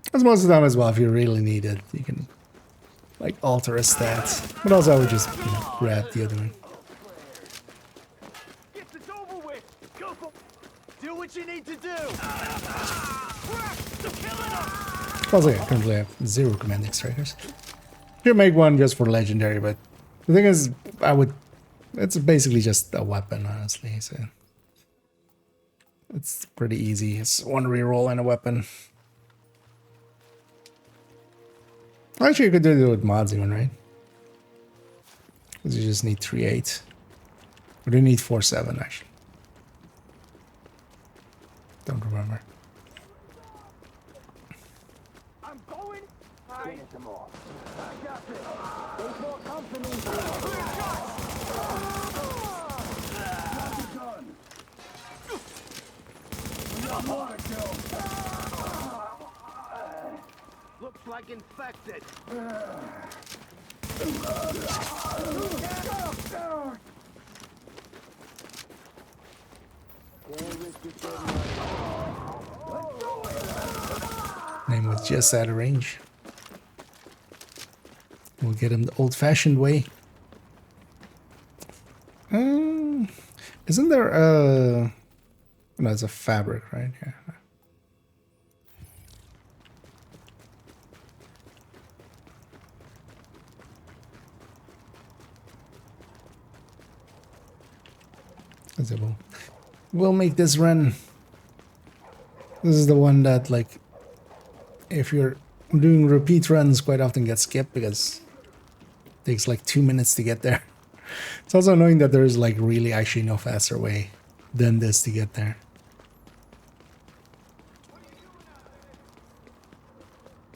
Because most of the time as well, if you really need it, you can, like, alter a stat. But also, I would just, you know, grab the other one. Get this over with. Go for. Do what you need to do. Also, yeah, currently I have 0 commanding strikers. Should make one just for legendary, but the thing is, it's basically just a weapon, honestly, so It's pretty easy. It's one reroll and a weapon. Actually, you could do it with mods even, right? Because you just need 3.8. Or do you need 4.7 actually? Don't remember. I'm going. Finish them off. I got this. There's more company. Clear shots. Got the gun. More to kill. Looks like infected. Name was just out of range. We'll get him the old-fashioned way. Isn't there a... No, it's a fabric, right? Yeah. We'll make this run. This is the one that, like, if you're doing repeat runs, quite often gets skipped because it takes like 2 minutes to get there. It's also annoying that there's like really actually no faster way than this to get there.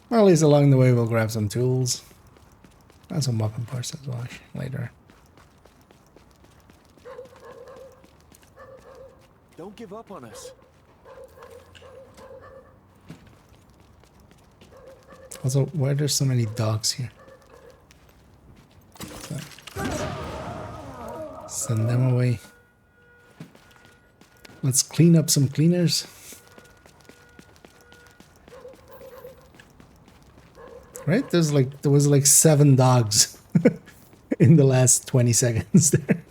Well, at least along the way we'll grab some tools and some weapon parts as well actually, later. Don't give up on us. Also, why are there so many dogs here? Send them away. Let's clean up some cleaners. Right? There was like 7 dogs in the last 20 seconds there.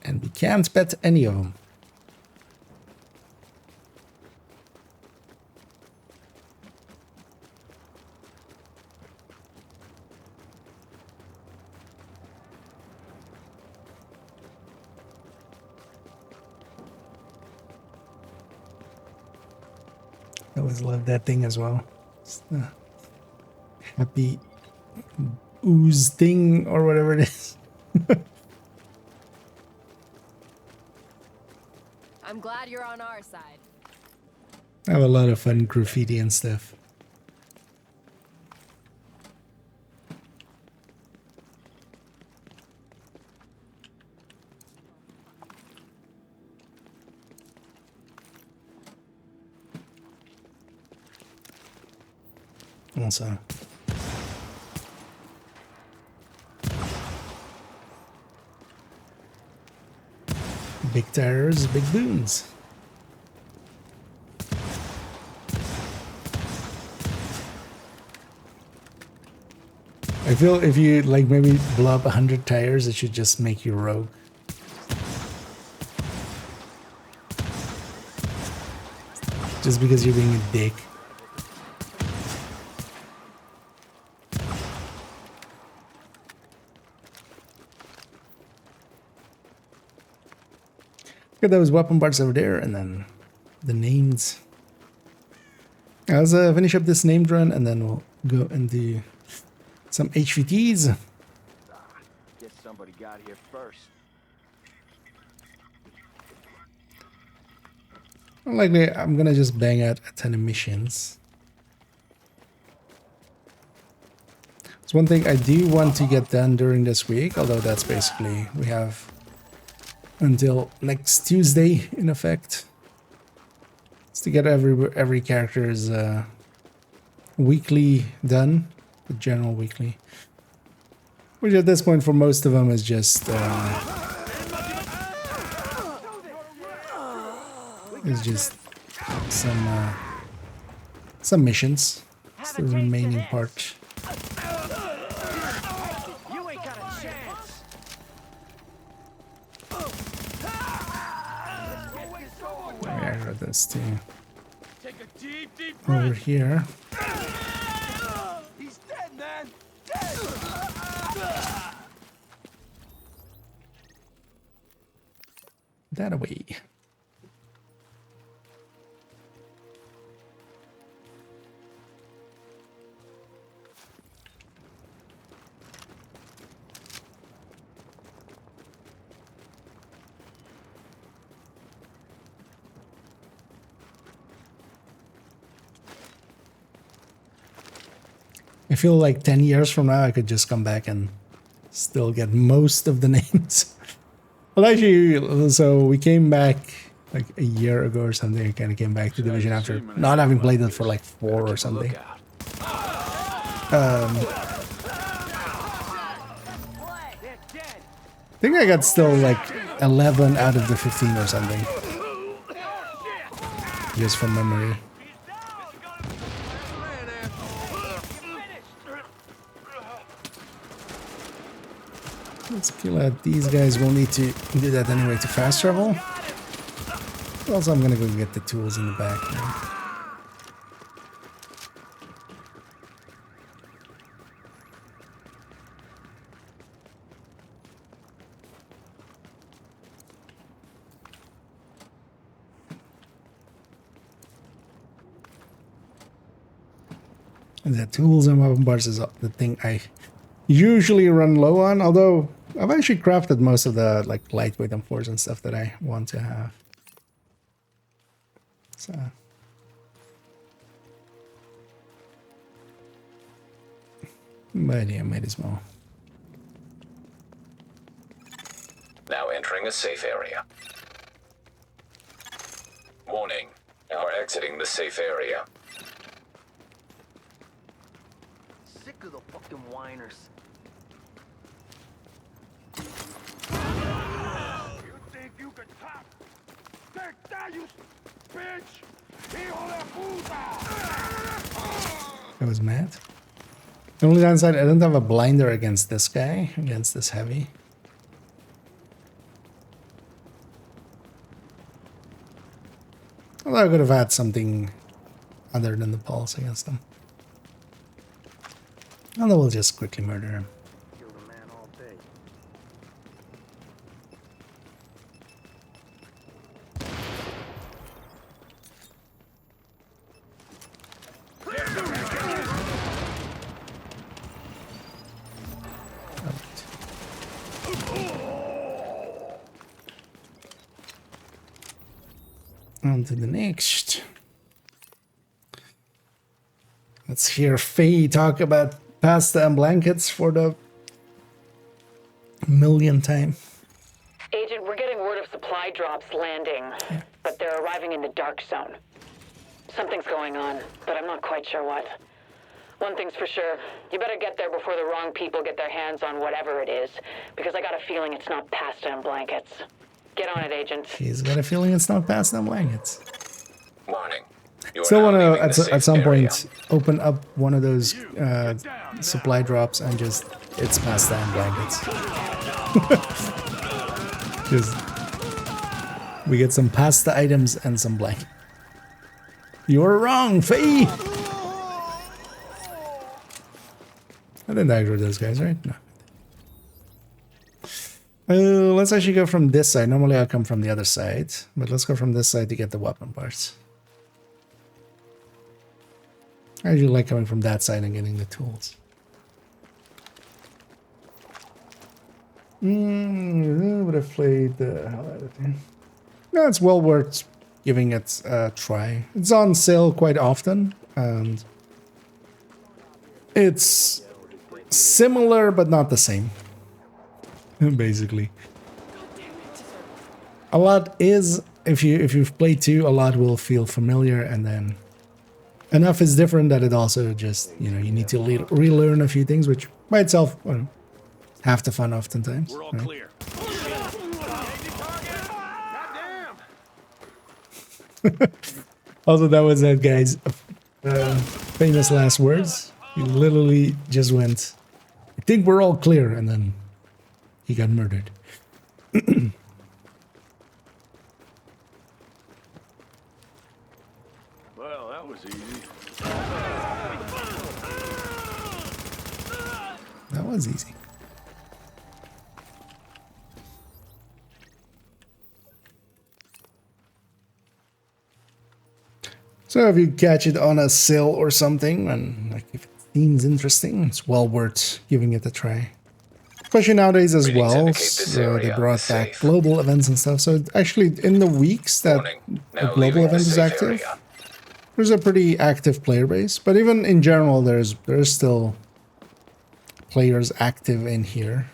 And we can't pet any of them. I always love that thing as well. It's the happy ooze thing or whatever it is. I'm glad you're on our side. I have a lot of fun graffiti and stuff. Also, big tires, big boons. I feel if you like maybe blow up 100 tires, it should just make you rogue. Just because you're being a dick. Get those weapon parts over there, and then the names. Let's finish up this named run, and then we'll go and do some HVTs. Guess somebody got here first. Likely, I'm gonna just bang out a ton of missions. It's one thing I do want to get done during this week, although that's basically we have until next Tuesday in effect. It's to get every character's weekly done, the general weekly, which at this point for most of them is just some missions. It's the remaining part. You ain't got a chance. I got this too. Take a deep, deep breath. Over here. He's dead, man. Dead. that away. I feel like 10 years from now I could just come back and still get most of the names. Well, actually, so we came back like a year ago or something. I kind of came back to Division after not having played it for like 4 or something. I think I got still like 11 out of the 15 or something. Just from memory. Let's kill out these guys. We'll need to do that anyway to fast travel. Also, I'm gonna go get the tools in the back now. And the tools and weapon parts is the thing I usually run low on, although I've actually crafted most of the like lightweight M4s and stuff that I want to have. So but yeah, might as well. Now entering a safe area. Warning, you are exiting the safe area. Sick of the fucking whiners. You think you can top? Take that, you bitch! Hijo de puta! I was mad. The only downside, I don't have a blinder against this guy, against this heavy. Although I could have had something other than the pulse against him. And then we'll just quickly murder him. Killed a man all day. On to the next. Let's hear Faye talk about pasta and blankets for the millionth time. Agent, we're getting word of supply drops landing, but they're arriving in the dark zone. Something's going on, but I'm not quite sure what. One thing's for sure, you better get there before the wrong people get their hands on whatever it is, because I got a feeling it's not pasta and blankets. Get on it, Agent. She's got a feeling it's not pasta and blankets. Warning. Still want to, at some point, open up one of those supply drops and just, it's pasta and blankets. Just, we get some pasta items and some blanket. You're wrong, Faye! I didn't aggro those guys, right? No. Let's actually go from this side. Normally I'll come from the other side, but let's go from this side to get the weapon parts. I usually like coming from that side and getting the tools. But I've played the hell out of it. No, it's well worth giving it a try. It's on sale quite often, and it's similar but not the same. Basically, a lot is, if you've played 2, a lot will feel familiar, and then enough is different that it also just, you know, you need to relearn a few things, which by itself, well, half the fun oftentimes. We're all right? clear. Also, that was that guy's famous last words. He literally just went, "I think we're all clear," and then he got murdered. Well, that was easy. That was easy. So if you catch it on a sale or something, and like if it seems interesting, it's well worth giving it a try. Especially nowadays as well, so they brought back global events and stuff. So actually, in the weeks that a global event is active, there's a pretty active player base. But even in general, there's still players active in here.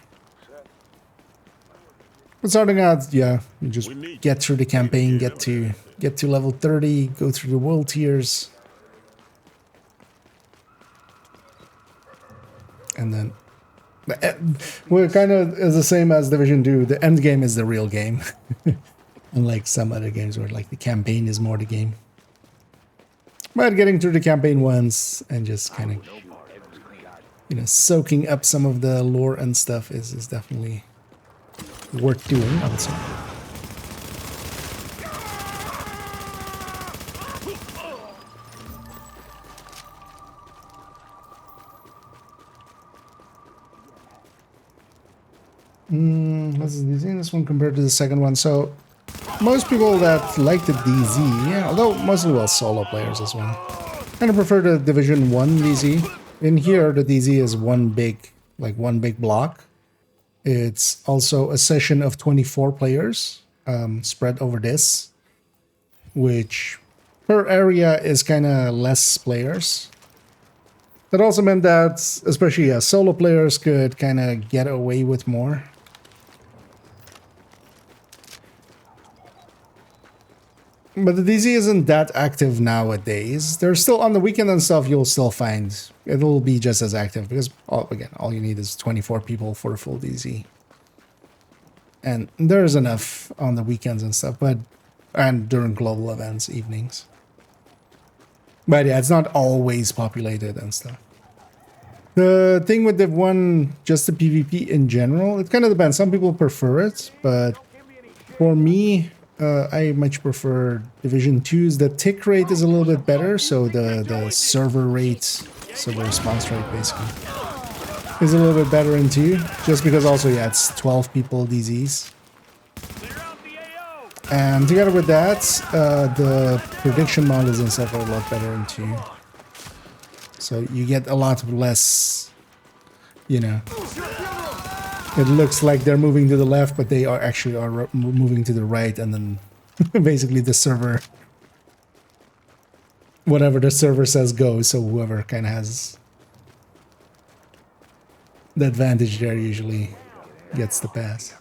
But starting out, yeah, you just get through the campaign, get to level 30, go through the world tiers, and then we're kind of is the same as Division 2. The end game is the real game, unlike some other games where like the campaign is more the game. But getting through the campaign once and just kind of, you know, soaking up some of the lore and stuff is definitely worth doing, I would say. Let's see this one compared to the second one. So most people that like the DZ, yeah, although mostly well solo players as well, kind of prefer the Division 1 DZ. In here, the DZ is one big block. It's also a session of 24 players spread over this, which per area is kind of less players. That also meant that, especially solo players could kind of get away with more. But the DZ isn't that active nowadays. They're still on the weekend and stuff. You'll still find it'll be just as active because again, all you need is 24 people for a full DZ, and there's enough on the weekends and stuff. And during global events, evenings. But yeah, it's not always populated and stuff. The thing with Div 1, just the PvP in general, it kind of depends. Some people prefer it, but for me, I much prefer Division 2's. The tick rate is a little bit better, so the server rate, server response rate basically, is a little bit better in 2, just because also, yeah, it's 12 people DZs. And together with that, the prediction models and stuff are a lot better in 2. So you get a lot less, you know, it looks like they're moving to the left, but they are actually moving to the right, and then basically the server, whatever the server says goes, so whoever kind of has the advantage there usually gets the pass.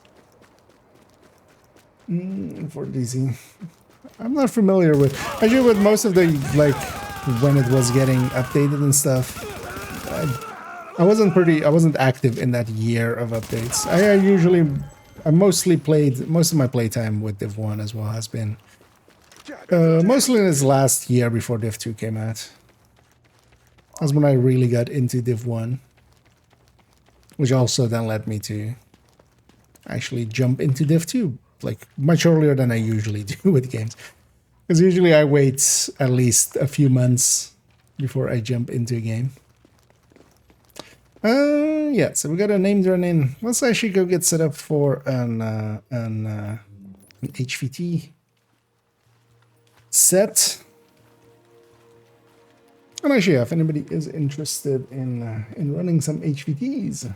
For DZ, I'm not familiar with, actually with most of the, like, when it was getting updated and stuff. I wasn't active in that year of updates. I mostly played, most of my playtime with Div 1 as well has been mostly in its last year before Div 2 came out. That's when I really got into Div 1, which also then led me to actually jump into Div 2, like much earlier than I usually do with games. Because usually I wait at least a few months before I jump into a game. Yeah, so we got a name run in. Let's actually go get set up for an HVT set. And actually, if anybody is interested in running some HVTs,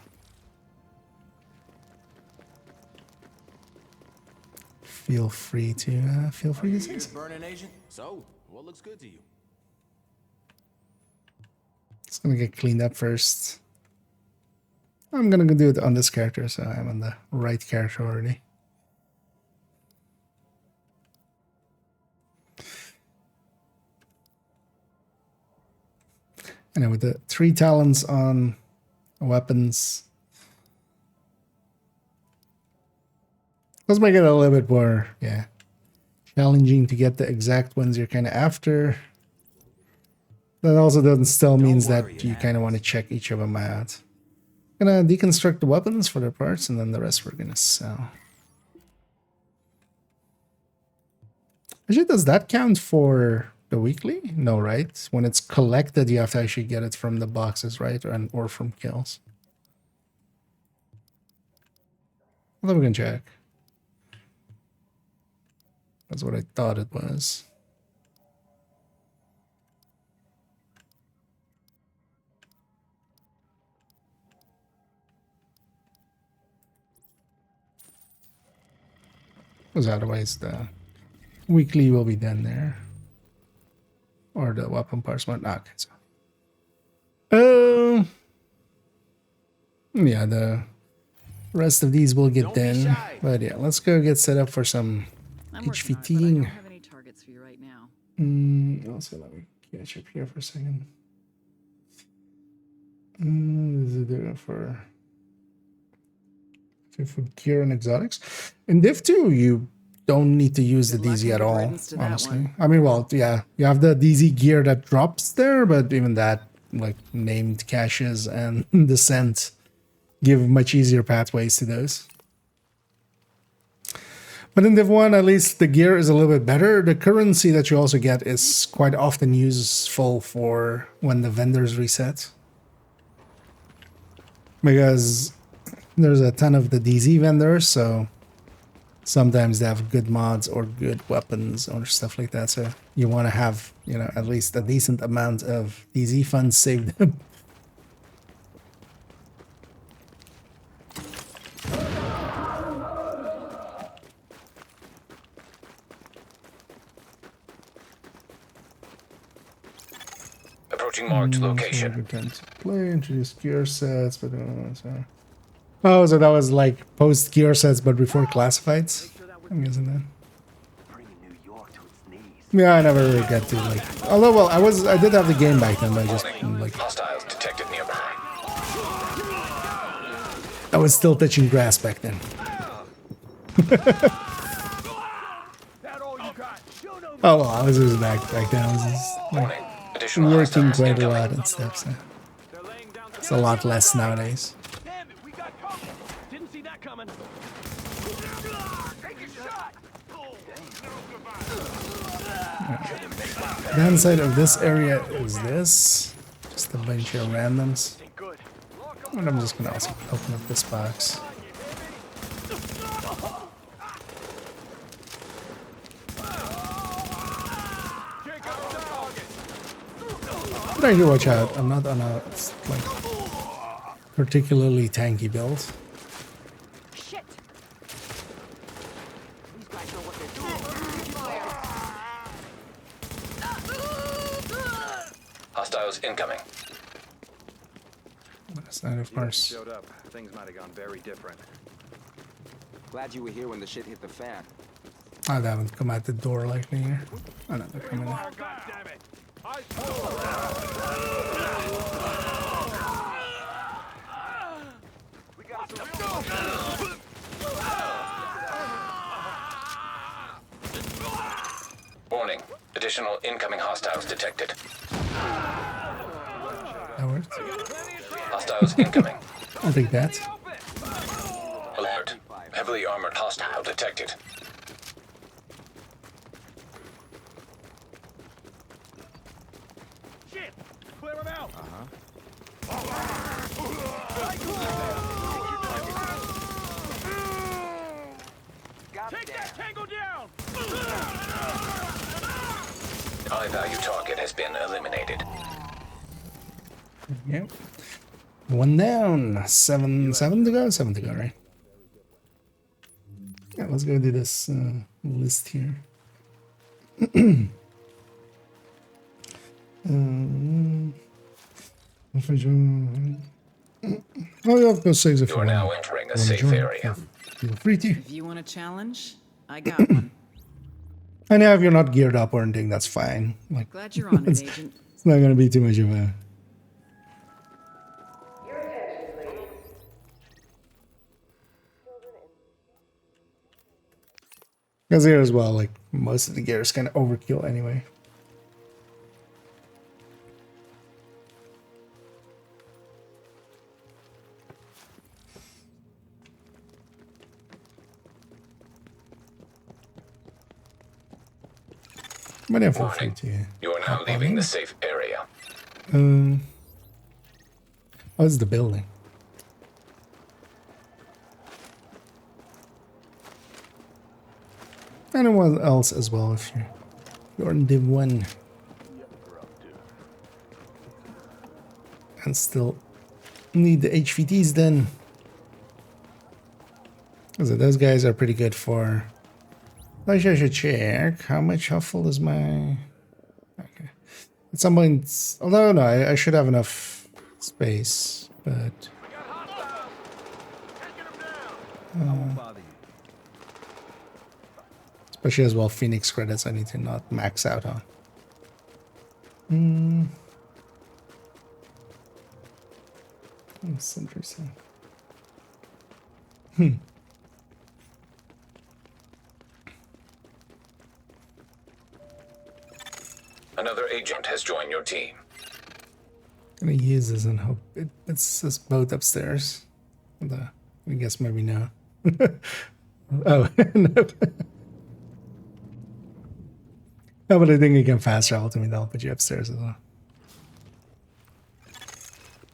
feel free to say so. Burning agent. So, what looks good to you? It's gonna get cleaned up first. I'm gonna do it on this character, so I'm on the right character already. And with the 3 talents on weapons, let's make it a little bit more, yeah, challenging to get the exact ones you're kind of after. That also doesn't still means that you kind of want to check each of them out. Gonna deconstruct the weapons for their parts, and then the rest we're gonna sell. Actually, does that count for the weekly? No, right? When it's collected, you have to actually get it from the boxes, right? Or from kills. Well, then we can check. That's what I thought it was. Because otherwise the weekly will be done there. Or the weapon parts might not. Okay, so. Yeah, the rest of these will get done. But yeah, let's go get set up for some HVTing. Targets for you right now. Also, let me catch up here for a second. This is there for gear and exotics. In Div 2, you don't need to use the DZ at all, honestly. I mean, well, yeah, you have the DZ gear that drops there, but even that, like, named caches and descent give much easier pathways to those. But in Div 1, at least the gear is a little bit better. The currency that you also get is quite often useful for when the vendors reset. Because there's a ton of the DZ vendors, so sometimes they have good mods or good weapons or stuff like that. So you want to have, you know, at least a decent amount of DZ funds saved up. Approaching marked location. Play, introduce gear sets, but oh, so that was like post gear sets, but before classifieds. I'm guessing that. Yeah, I never really got to like. Although, well, I did have the game back then, but I just like. Hostiles detected nearby. I was still touching grass back then. Oh well, I was just back then. I was just like, working quite a lot and stuff, so it's a lot less nowadays. Damn it, we got covered. Didn't see that coming. Take a shot. Downside of this area is this. Just a bunch of randoms. And I'm just gonna also open up this box. But I do watch out. I'm not on a like particularly tanky build. Shit. These guys know what they're doing. Hostiles incoming. Side, of course. Showed up. Things might have gone very different. Glad you were here when the shit hit the fan. Oh, they haven't come out the door like me here. Oh no, they're coming in. God damn it. We got some Warning. Additional incoming hostiles detected. That worked. Hostiles incoming. I'll take that. Alert. Heavily armored hostile detected. shit. Clear them out. Take that tango down. High value target has been eliminated. Yep. One down. Seven to go, right? Yeah, let's go do this list here. Oh, yeah, go saves if you are now entering a safe area. Feel free to. If you want a challenge, I got one. And yeah, if you're not geared up or anything, that's fine. Like, Glad you're on it, Agent. It's not gonna be too much of a. Because here as well, like most of the gear is kind of overkill anyway. But yeah, feel free to. You are now leaving the safe area. What's the building? Anyone else as well if you're in Div 1 and still need the HVTs then. Because those guys are pretty good for Actually, I should check how full is my. Okay. At some point, although no, I should have enough space, but. Especially as well, Phoenix credits I need to not max out on. That's interesting. Another agent has joined your team. Gonna use this and hope it's this boat upstairs. I guess maybe no. Oh, no. No, but I think you can fast travel to me. That'll put you upstairs as well.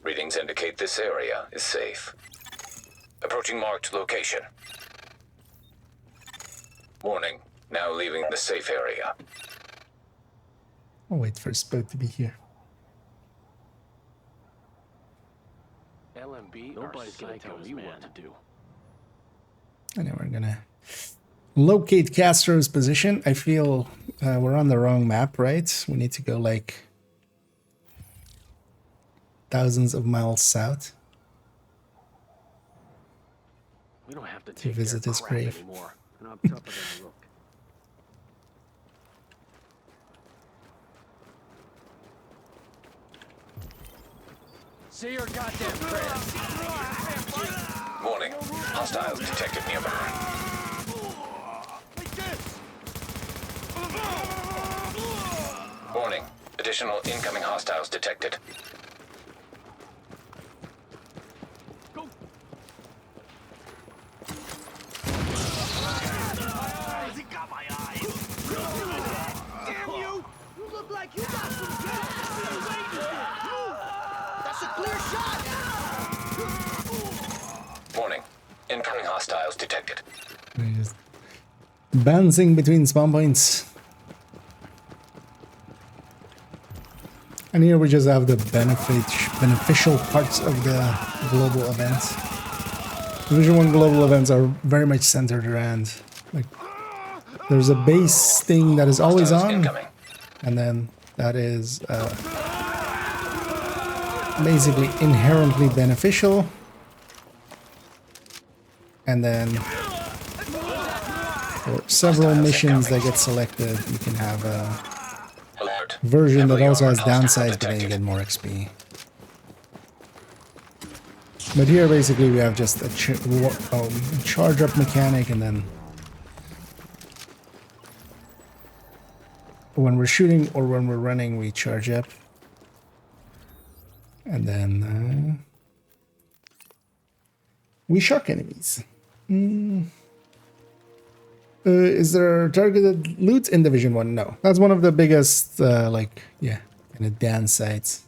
Readings indicate this area is safe. Approaching marked location. Warning, now leaving the safe area. I'll wait for this boat to be here. LMB, nobody's gonna tell me what to do. And then we're gonna locate Castro's position. I feel we're on the wrong map, right? We need to go like thousands of miles south. We don't have to visit his grave anymore. And I'm tougher than I look. Say your goddamn prayers. Warning, hostiles detected nearby. Warning, additional incoming hostiles detected. He got my eyes. Damn you! You look like you got some gas. That's a clear shot. Warning, incoming hostiles detected. Just bouncing between spawn points. And here we just have the beneficial parts of the global events. Division 1 global events are very much centered around, like, there's a base thing that is always on, and then that is basically inherently beneficial, and then for several missions that get selected, you can have a version that also has downsides, but then you get more XP. But here, basically, we have just a charge up mechanic, and then when we're shooting or when we're running, we charge up, and then we shock enemies. Is there targeted loot in Division 1? No. That's one of the biggest, kind of downsides.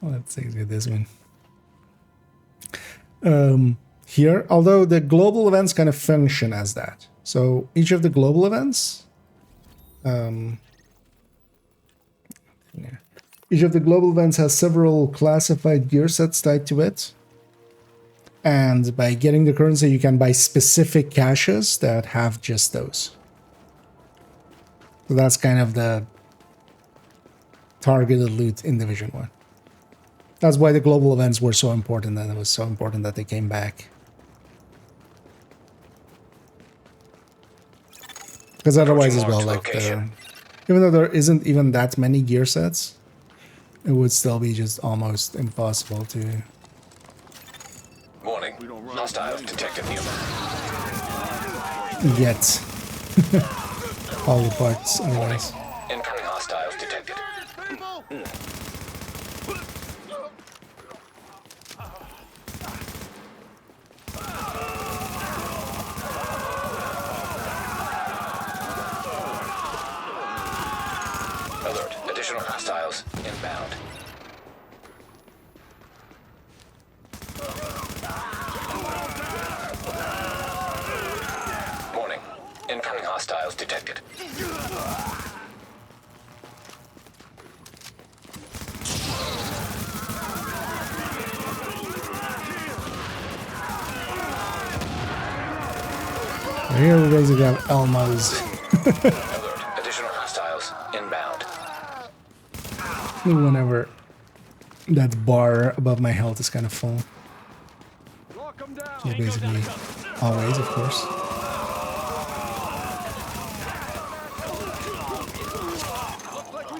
Let's see this one. Here, although the global events kind of function as that. So each of the global events, each of the global events has several classified gear sets tied to it. And by getting the currency, you can buy specific caches that have just those. So that's kind of the targeted loot in Division 1. That's why the global events were so important, and it was so important that they came back. Because otherwise as well, like, even though there isn't even that many gear sets, it would still be just almost impossible to... Warning, hostiles detected nearby. Get all the parts otherwise. Incoming hostiles detected. Alert, additional hostiles inbound. Warning, incoming hostiles detected. Here we basically have Elmos. Alert. Additional hostiles inbound. Whenever that bar above my health is kind of full. So basically, always, of course.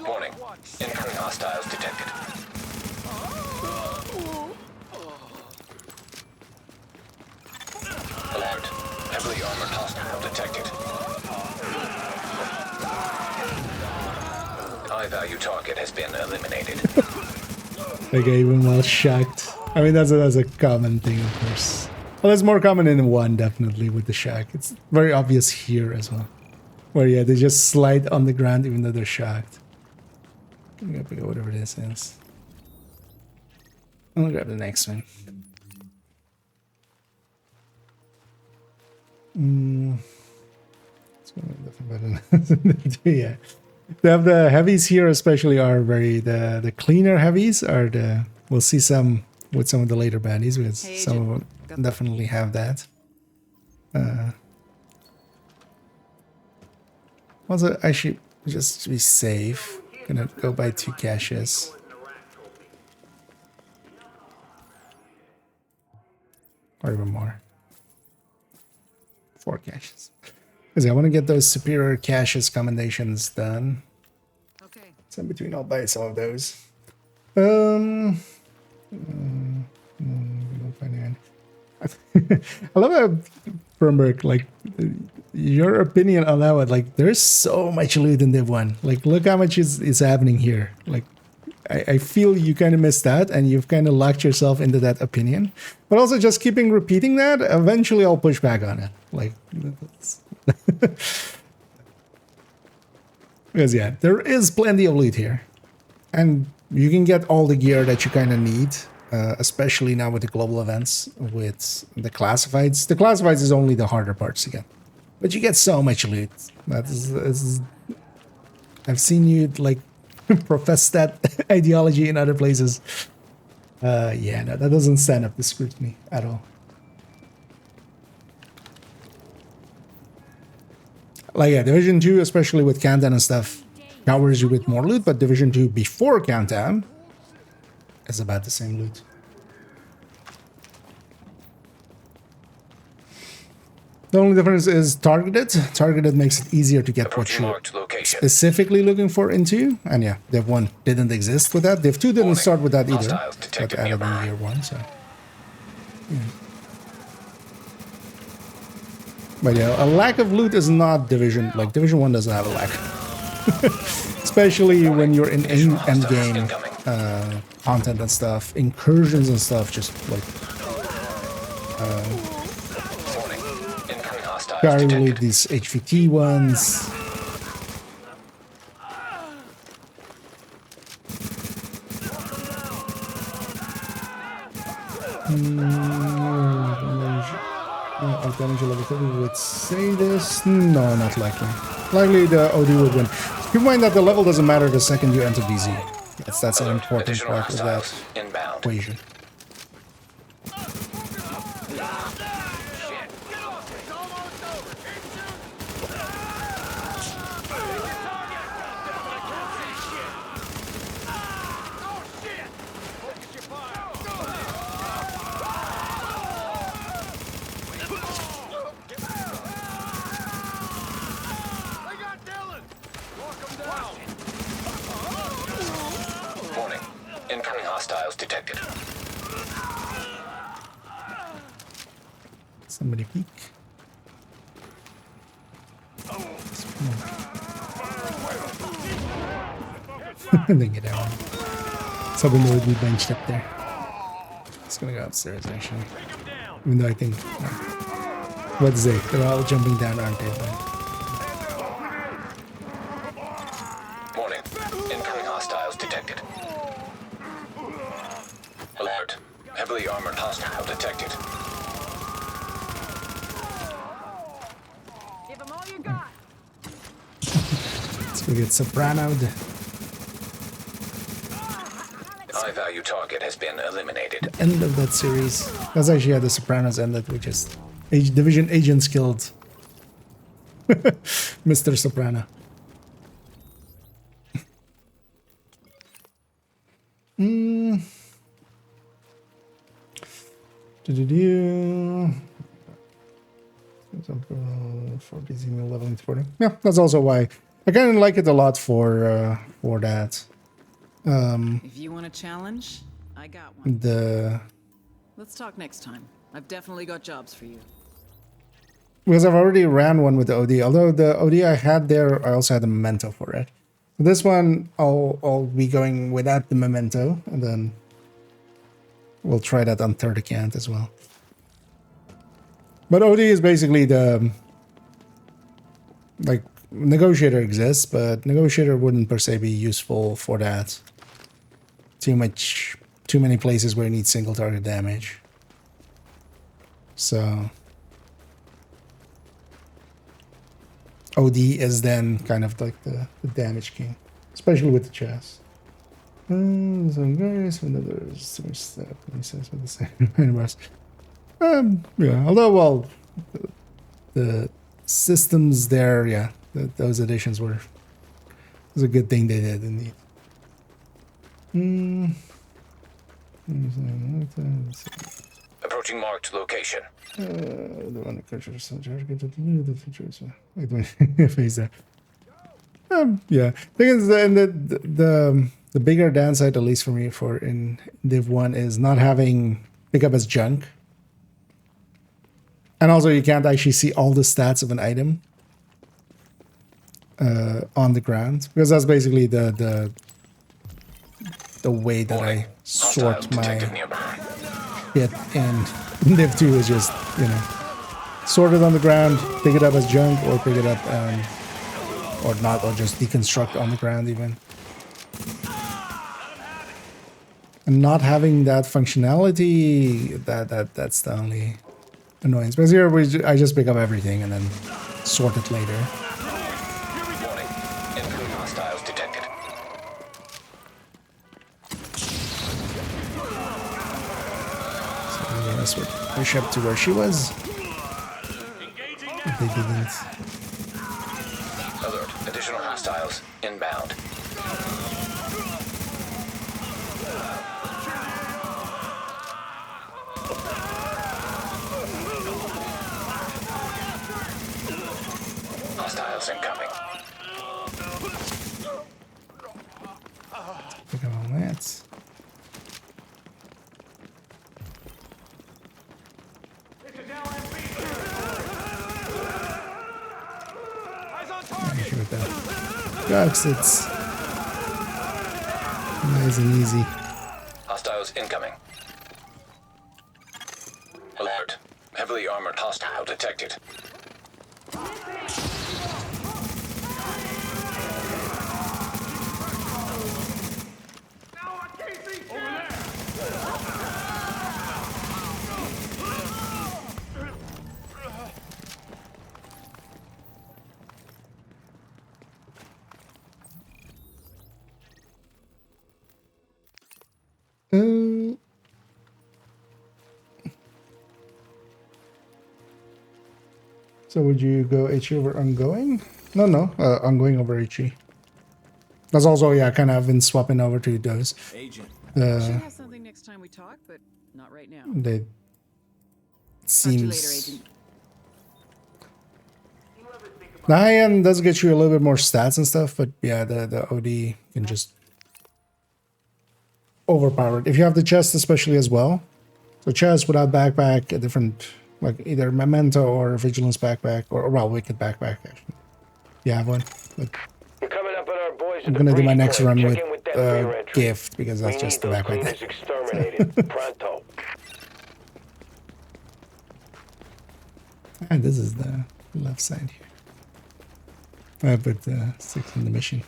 Warning. Incoming hostiles detected. Alert. Heavily armored hostile detected. High-value target has been eliminated. Like even while shocked. I mean, that's a common thing, of course. Well, it's more common in 1, definitely, with the shock. It's very obvious here as well. Where, yeah, they just slide on the ground even though they're shocked. I'm gonna pick up whatever this is. I'm gonna grab the next one. It's gonna be different, but yeah. They have the heavies here, especially are very the cleaner heavies are the. We'll see some with some of the later baddies because some of them definitely have that. Also, actually, just to be safe, gonna go buy 2 caches. Or even more. 4 caches. Because I want to get those superior caches commendations done. Okay. So in between, I'll buy some of those. I love how Firmberg, like, your opinion on that one, like, there's so much loot in Div 1. Like, look how much is happening here. Like, I feel you kind of missed that, and you've kind of locked yourself into that opinion. But also, just keeping repeating that, eventually I'll push back on it. Like, because, yeah, there is plenty of loot here. And you can get all the gear that you kind of need. Especially now with the global events, with the classifieds. The classifieds is only the harder parts to get. But you get so much loot. That is I've seen you, like, profess that ideology in other places. Yeah, no, that doesn't stand up to scrutiny at all. Like, yeah, Division 2, especially with Countdown and stuff, covers you with more loot, but Division 2 before Countdown is about the same loot. The only difference is targeted. Targeted makes it easier to get what you're specifically looking for into. And yeah, Div 1 didn't exist with that. Div 2 didn't start with that either. But added in year 1, so. Yeah. But yeah, a lack of loot is not Division. Like, Division 1 doesn't have a lack. Especially when you're in endgame content and stuff, incursions and stuff, just like carry these HVT ones. Damage level 30 would say this. No, not likely. Likely the OD would win. Keep in mind that the level doesn't matter the second you enter BZ. That's an important part of that equation. Detected. Somebody peek. And then get down. Someone would be benched up there. It's gonna go upstairs actually. Even though I think what's it? They're all jumping down, aren't they? Warning. Incoming hostiles detected. Alert. Heavily armored hostile detected. Give them all you got. Let's go get Soprano'd. High-value target has been eliminated. The end of that series. That's actually how the Sopranos ended, with just Division agents killed Mr. Soprano. Do-do-do. For BZM level into 40. Yeah, that's also why I kind of like it a lot for that. If you want a challenge, I got one. Let's talk next time. I've definitely got jobs for you. Because I've already ran one with the OD. Although the OD I had there, I also had a memento for it. This one, I'll be going without the memento, and then we'll try that on third account as well. But OD is basically the, like, negotiator exists, but negotiator wouldn't per se be useful for that. Too many places where you need single target damage. So OD is then kind of like the damage king, especially with the chest. Some guys, another step. He says with the same. Yeah. Although, well, the systems there, yeah, those additions was a good thing they did indeed. Approaching marked location. The one that catches the features. Wait, face that. Yeah, thing is, the bigger downside, at least for me, for in Div 1 is not having pick up as junk. And also, you can't actually see all the stats of an item on the ground, because that's basically the way that I sort my hit. And Div 2 is just, you know, sort it on the ground, pick it up as junk, or pick it up or not, or just deconstruct on the ground even. And not having that functionality, that's the only annoyance. Because here I just pick up everything and then sort it later. Warning. Incoming hostiles detected. So I guess we'll push up to where she was. If they didn't. Alert. Additional hostiles inbound. Hostiles incoming. Pick up on that. Give it that. Drugs, it's nice and easy. Hostiles incoming. Alert. Heavily armored hostile detected. So would you go HE over ongoing? No, ongoing over HE. That's also, yeah, kind of been swapping over to those. Agent. Should have something next time we talk, but not right now. They seems. The high end does get you a little bit more stats and stuff, but yeah, the OD can just overpower it. If you have the chest especially as well. So chest without backpack, a different, like either memento or vigilance backpack, or well, wicked backpack actually. You have one. But We're coming up on our boys. I'm gonna do my next run with rear entry. gift, because that's We just the need those backpack. cleaners exterminated. Pronto. And this is the left side here. I put 6 in the mission.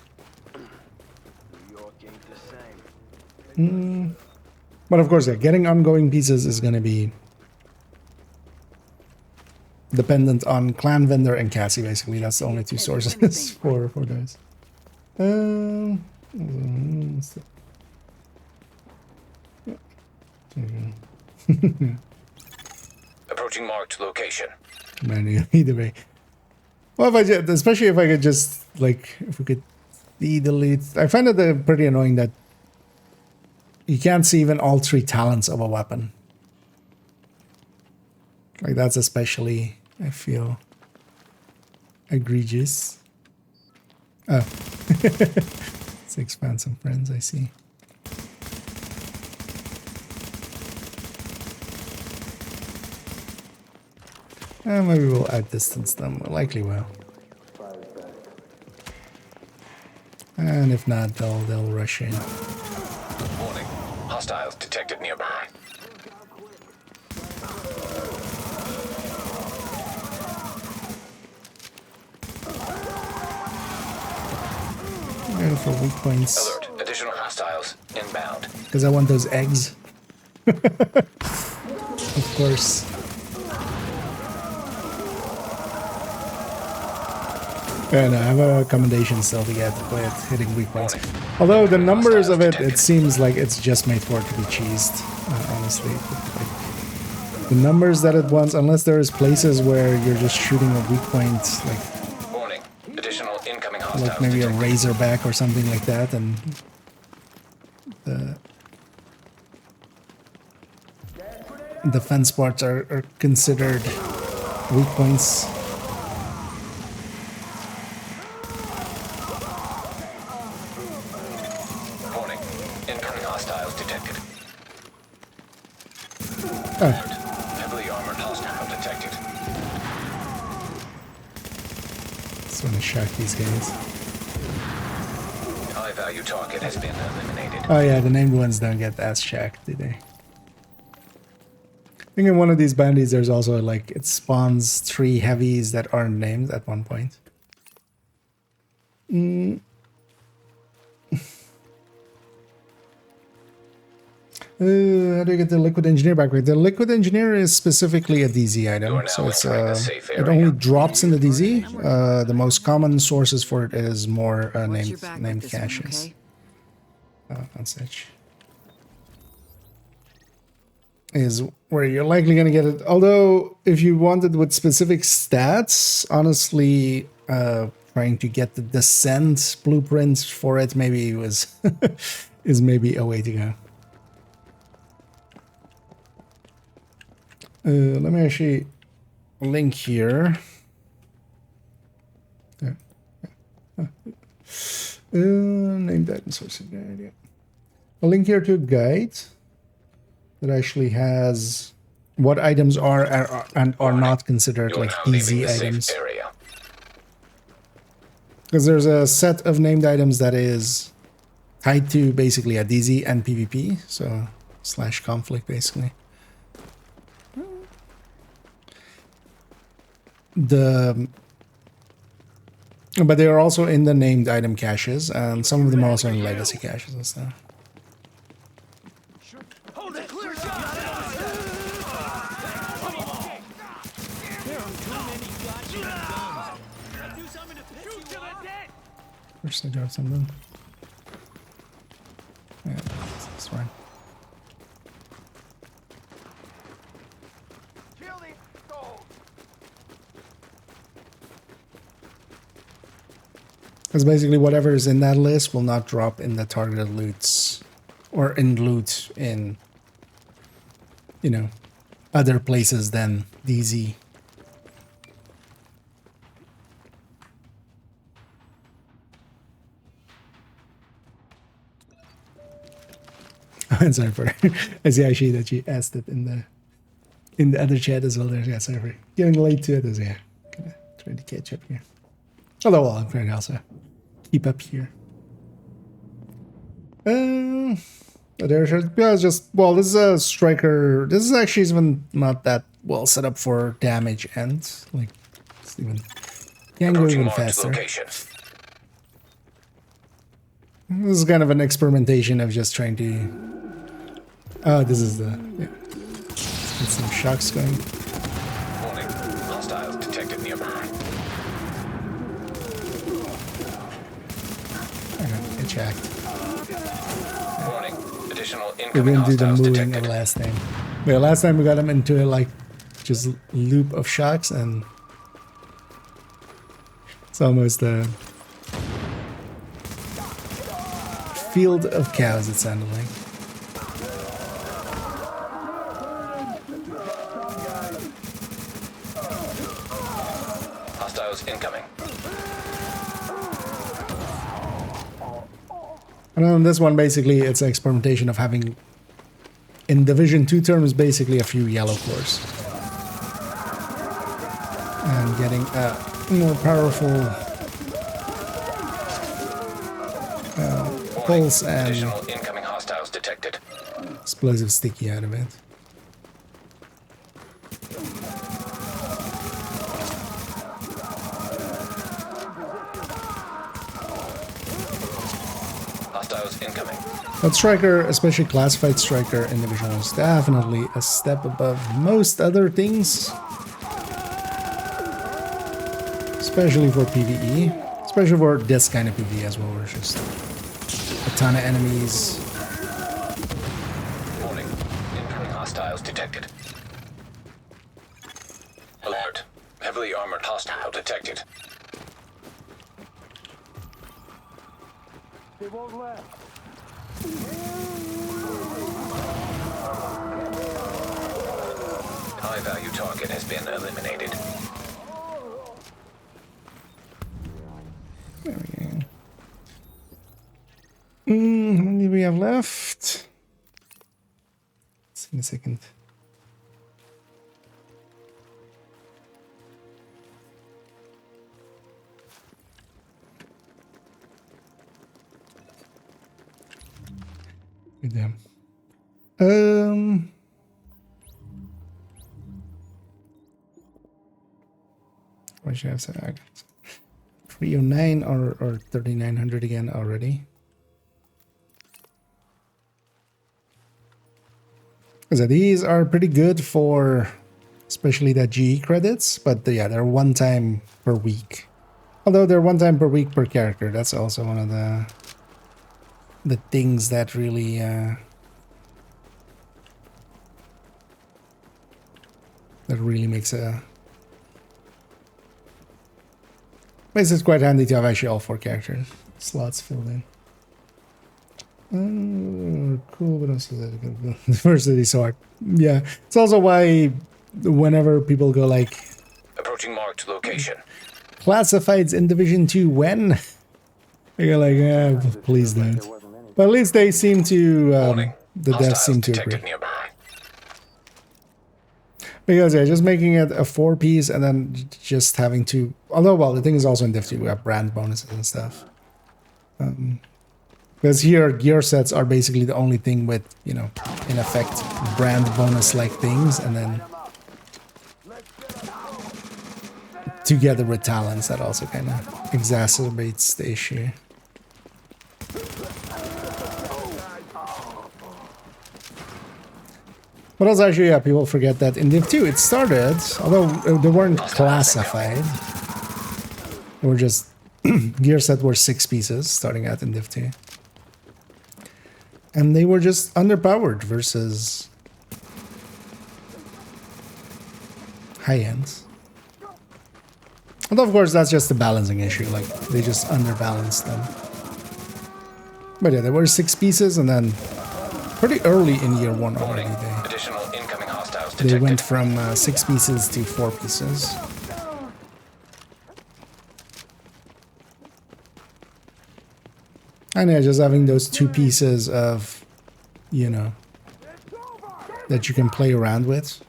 But of course, yeah, getting ongoing pieces is going to be dependent on clan vendor and Cassie. Basically, that's the only two sources for those. Approaching marked location. Man, either way. Well, if I just, especially if I could just like if we could see the leads. I find it pretty annoying that you can't see even all 3 talents of a weapon. Like that's especially, I feel, egregious. Oh. Let's expand some friends, I see. Maybe we'll outdistance them. We likely will. And if not, they'll rush in. Warning. Hostiles detected nearby. Going for weak points. Alert. Additional hostiles inbound. Because I want those eggs. Of course. And I have a commendation still to get with hitting weak points. Although the numbers of it, it seems like it's just made for it to be cheesed, honestly. Like, the numbers that it wants, unless there's places where you're just shooting a weak point, like Additional incoming hostiles like maybe detected. a razorback or something like that, and the defense parts are considered weak points. Warning. Incoming hostiles detected. Oh. Heavily armored hostile detected. Just want to shock these guys. High value target has been eliminated. Oh yeah, the named ones don't get ass shacked, do they? I think in one of these bandits there's also like it spawns 3 heavies that aren't named at one point. How do you get the liquid engineer back? The liquid engineer is specifically a DZ item, so it's it only drops in the DZ. The most common sources for it is more named caches. On such is where you're likely going to get it. Although, if you wanted with specific stats, honestly, trying to get the descent blueprint for it maybe was is maybe a way to go. Let me actually link here. Name that and source guide. Yeah. I'll link here to a guide that actually has what items are and are not considered like DZ items. Because there's a set of named items that is tied to basically a DZ and PvP, so / conflict basically. But they are also in the named item caches, and some of them are also in legacy caches and stuff. Hold it, clear shot! There are too many goddamn guns. Do something to piss you off. First I drop something. Yeah, that's fine. Because basically whatever is in that list will not drop in the targeted loots or in loot in, you know, other places than DZ. I'm sorry for I see actually that you asked it in the other chat as well there. Yeah, sorry for getting late to it as yeah. Gonna try to catch up here. Although well, I'm trying to also keep up here. There's just well, this is a striker. This is actually even not that well set up for damage and like it's even can go even faster. This is kind of an experimentation of just trying to. Oh, this is the yeah. Let's get some shocks going. Warning. Hostiles detected nearby. Get jacked. Warning. Additional We incoming didn't do the hostiles moving detected. of last time. But last time we got him into a like just loop of shocks and It's almost a field of cows, it sounded like. Hostiles incoming. And on this one, basically, it's an experimentation of having, in Division 2 terms, basically a few yellow cores. And getting a more powerful pulse and Additional incoming hostiles detected. explosive sticky out of it. Hostiles incoming. But Striker, especially classified Striker in Division 1, is definitely a step above most other things. Especially for PvE. Especially for this kind of PvE as well, where it's just a ton of enemies. Warning. Incoming hostiles detected. Alert. Heavily armored hostile detected. They won't last. High value target has been eliminated. There we go. How many do we have left? Let's see in a second. Damn. What should I have said? I got 309 or 3900 again already. So these are pretty good for especially the GE credits, but yeah, they're one time per week. Although they're one time per week per character, that's also one of the things that really makes it quite handy to have actually all 4 character slots filled in. Cool, what else is that? Diversity sword. Yeah, it's also why whenever people go like Approaching marked location. classifieds in Division 2 when they go like, please don't. But at least they seem to the devs seem to agree. Nearby. Because yeah, just making it a 4-piece and then just having to, although well, the thing is also in Div 2 we have brand bonuses and stuff. Because here gear sets are basically the only thing with, you know, in effect brand bonus like things, and then together with talents that also kind of exacerbates the issue. But also actually, yeah, people forget that in Div 2 it started, although they weren't classified. They were just gear set were 6 pieces starting out in Div 2. And they were just underpowered versus high ends. Although of course that's just a balancing issue, like they just underbalanced them. But yeah, there were 6 pieces, and then pretty early in year 1 already they went from 6 pieces to 4 pieces. And yeah, just having those 2 pieces of, you know, that you can play around with.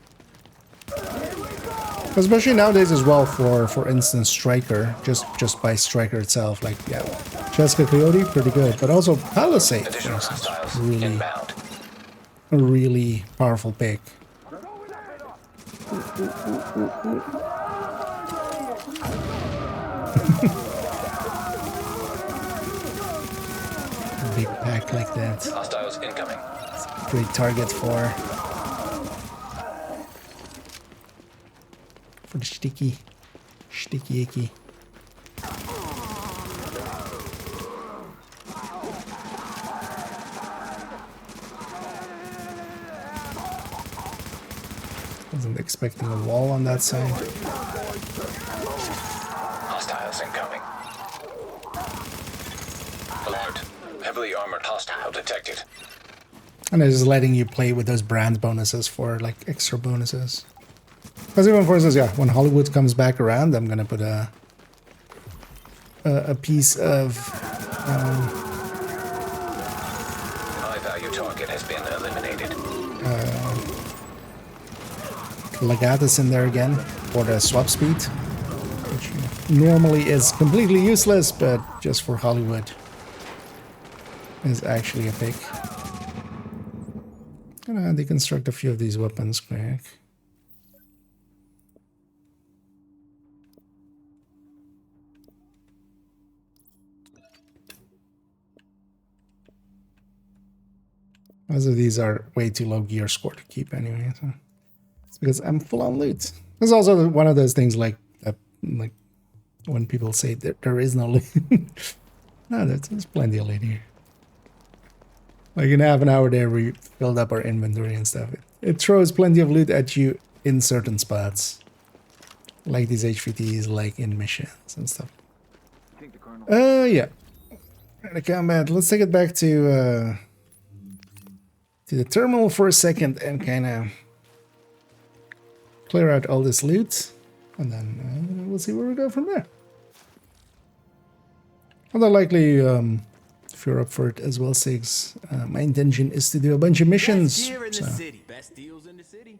Especially nowadays as well for instance Striker, just by Striker itself, like yeah, Jessica Coyote, pretty good, but also Palisade, for instance, a really powerful pick. A big pack like that. Hostiles incoming. It's a great target for the sticky icky. Wasn't expecting a wall on that side. hostiles incoming. Alert. Heavily armored hostile detected. And it's just letting you play with those brand bonuses for like extra bonuses. Because even for instance, yeah, when Hollywood comes back around, I'm gonna put a piece of High value target has been eliminated. Legatus in there again for the swap speed, which normally is completely useless, but just for Hollywood is actually a pick. Gonna deconstruct a few of these weapons quick. Most of these are way too low gear score to keep anyway. So it's because I'm full on loot. There's also one of those things like when people say that there is no loot. No, there's plenty of loot here. Like in half an hour there, we filled up our inventory and stuff. It throws plenty of loot at you in certain spots, like these HVTs, like in missions and stuff. Yeah. The combat. Let's take it back to the terminal for a second and kind of clear out all this loot, and then we'll see where we go from there. Although likely, if you're up for it as well, Sigs, my intention is to do a bunch of missions. Best deals in the city.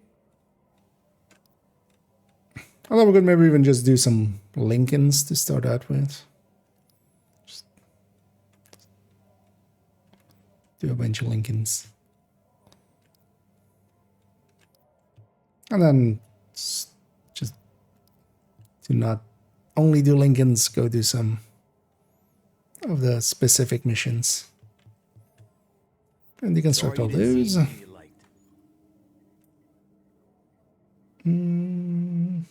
Although we could maybe even just do some Lincolns to start out with. Just do a bunch of Lincolns. And then just to not only do Lincolns, go do some of the specific missions. And deconstruct all those. And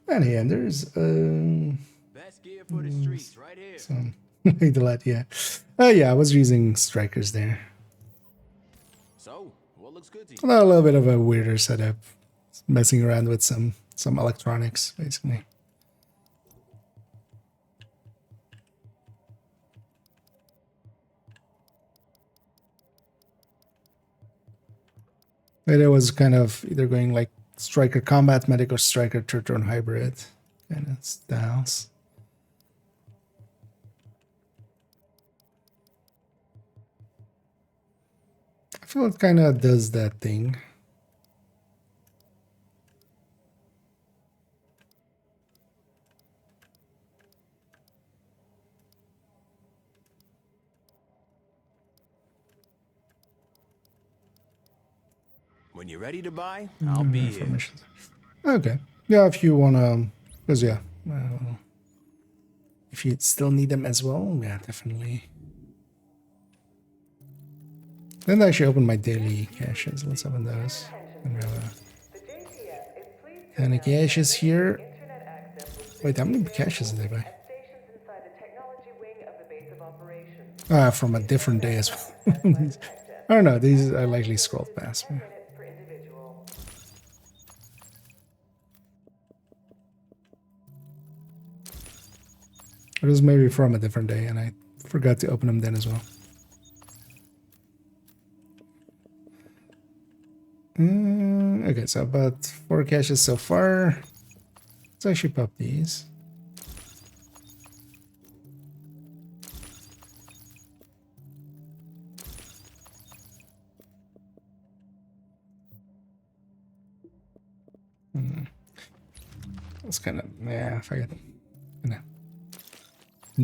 yeah, there's best gear for the streets right here. Some yeah. Yeah, I was using strikers there. So, what looks good to you? A little bit of a weirder setup. Messing around with some electronics, basically. It was kind of either going like Striker Combat Medic or Striker Turn Hybrid kind of styles. I feel it kind of does that thing. When you're ready to buy, I'll be here. Okay. Yeah, if you wanna, because yeah, if you still need them as well, yeah, definitely. Then I actually open my daily caches. Let's open those. And we have a ton of caches here. Wait, how many caches did I buy? From a different day as well. I don't know, these I likely scrolled past me. It was maybe from a different day, and I forgot to open them then as well. Okay, so about 4 caches so far. Let's actually pop these. That's kind of, yeah, if I could,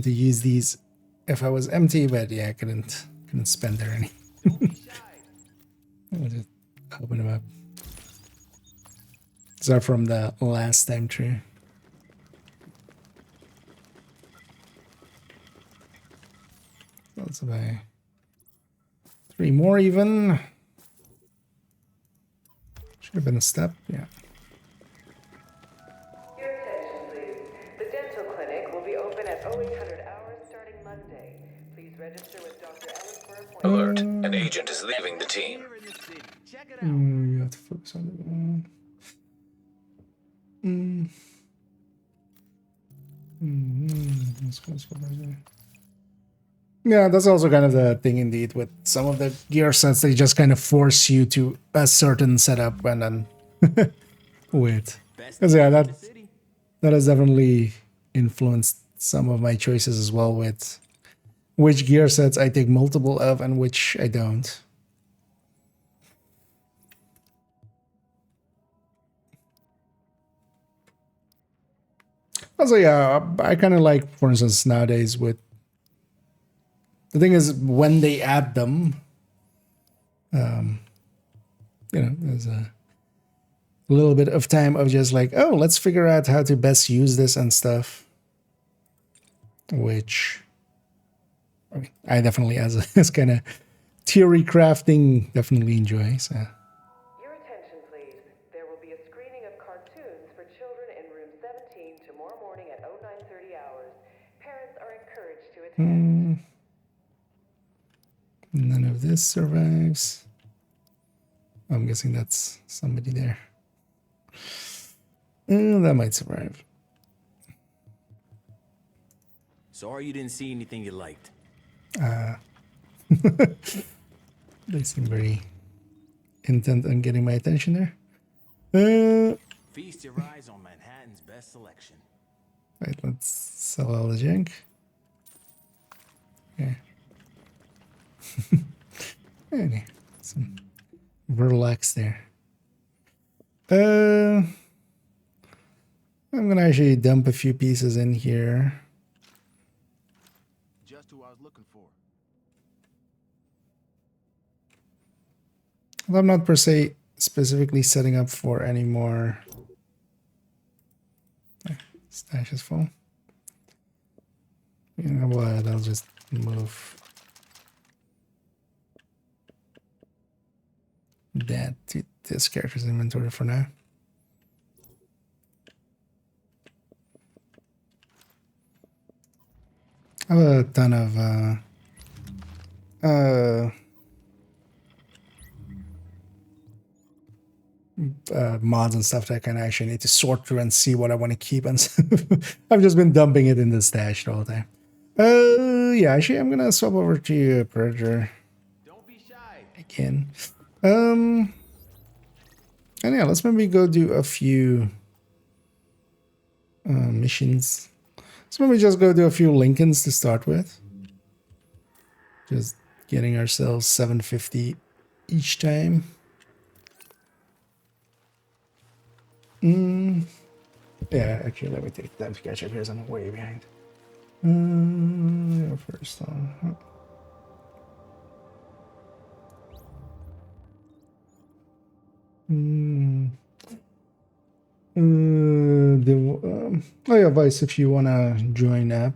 to use these if I was empty, but yeah, I couldn't spend there any. I'll just open them up. These are from the last time tree. Let's buy 3 more even. Should have been a step, yeah. Your attention, please. The dental clinic will be open at 0800 hours starting Monday. Please register with Dr. Ellis for appointment. Alert, an agent is leaving the team. You have to focus on Yeah, that's also kind of the thing indeed with some of the gear sets. They just kind of force you to a certain setup and then with. Because yeah, that has definitely influenced some of my choices as well with which gear sets I take multiple of and which I don't. Also, yeah, I kind of like, for instance, nowadays with the thing is when they add them, you know, there's a little bit of time of just like, oh, let's figure out how to best use this and stuff, which I mean, I definitely, as kind of theory crafting, definitely enjoy. So. Your attention, please. There will be a screening of cartoons for children in room 17 tomorrow morning at 0930 hours. Parents are encouraged to attend. None of this survives. I'm guessing that's somebody there. That might survive. Sorry you didn't see anything you liked. They seem very intent on getting my attention there. Feast your eyes on Manhattan's best selection. Right, let's sell all the junk. Okay. Anyway, some Verlax there. I'm gonna actually dump a few pieces in here. Just who I was looking for. I'm not per se specifically setting up for any more. Stash is full. You know what? I'll just move that to this character's inventory for now. I have a ton of mods and stuff that I kind of actually need to sort through and see what I want to keep and stuff. I've just been dumping it in the stash the whole time. Yeah, actually I'm gonna swap over to Predator. Don't be shy. Again. And yeah, let's maybe go do a few missions. So maybe just go do a few Lincolns to start with. Just getting ourselves 750 each time. Yeah, actually, let me take time to catch up here as I'm way behind. First on. Oh yeah, Vice, if you wanna join up.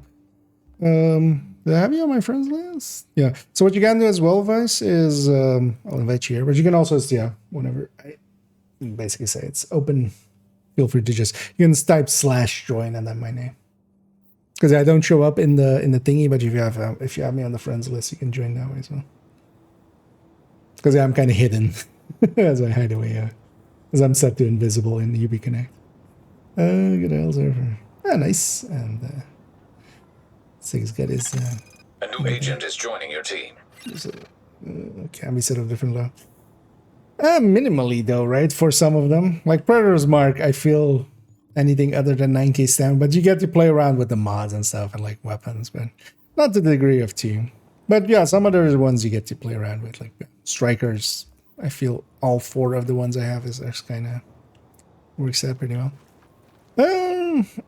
Did I have you on my friends list? Yeah. So what you can do as well, Vice, is I'll invite you here, but you can also, yeah, whenever I basically say it's open, feel free to just, you can type /join and then my name. Because I don't show up in the thingy, but if you have me on the friends list, you can join that way as well. Because yeah, I'm kind of hidden as I hide away, as I'm set to invisible in UB Connect. Good else over. Ah, nice. And Sig's got his. A new agent is joining your team. Can be set up different low. Minimally though, right? For some of them, like Predator's Mark, I feel anything other than 9k stamina, but you get to play around with the mods and stuff and like weapons, but not to the degree of 2. But yeah, some other ones you get to play around with, like Strikers. I feel all 4 of the ones I have is kind of works out pretty well.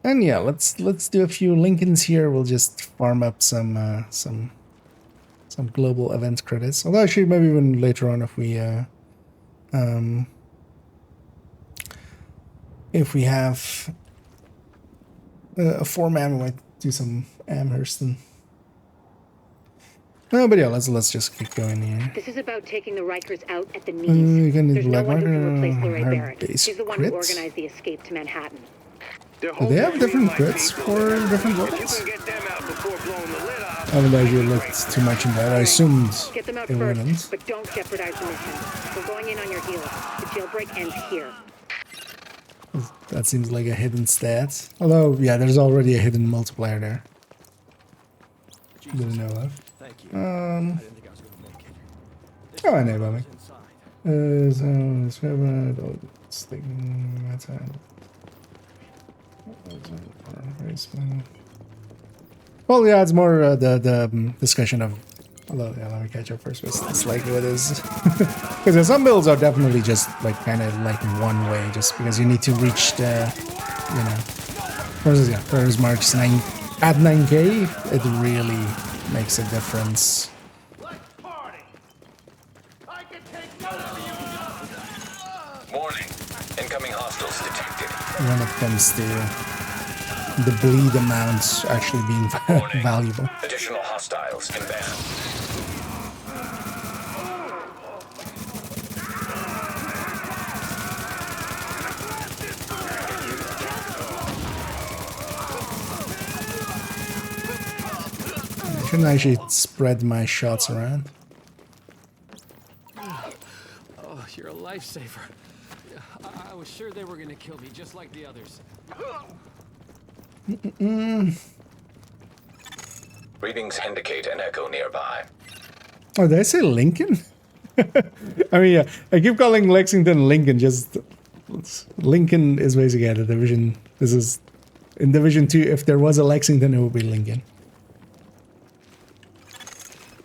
And yeah, let's do a few Lincolns here. We'll just farm up some global event credits. Although actually maybe even later on if we have a 4-man, we might do some Amherst and. No, but yeah, let's just keep going here. This is about taking the Rikers out at the knees. You can There's no one who can marker, replace Lorraine Barrett. base She's the one who crits. organized the escape to Manhattan. Do they have different crits for different weapons? I haven't actually looked too much in that. I assumed Get them out it first, wouldn't. but don't jeopardize the mission. We're going in on your heels. The jailbreak ends here. That seems like a hidden stat. Although, yeah, there's already a hidden multiplier there. Didn't know of. Oh, I know about me. So, it's well, yeah, it's more the discussion of. Although, yeah, let me catch up first. It's like what is because some builds are definitely just like kind of like one way, just because you need to reach the, you know, whereas marks 9 at 9K, it really makes a difference. Warning. Incoming hostiles detected. When it comes to the bleed amount actually being valuable. Additional hostiles inbound. I shouldn't actually spread my shots around. Oh, you're a lifesaver. I was sure they were gonna kill me just like the others. Readings indicate an echo nearby. Oh, did I say Lincoln? I mean, yeah, I keep calling Lexington Lincoln. Just Lincoln is basically the division. This is in Division 2. If there was a Lexington, it would be Lincoln.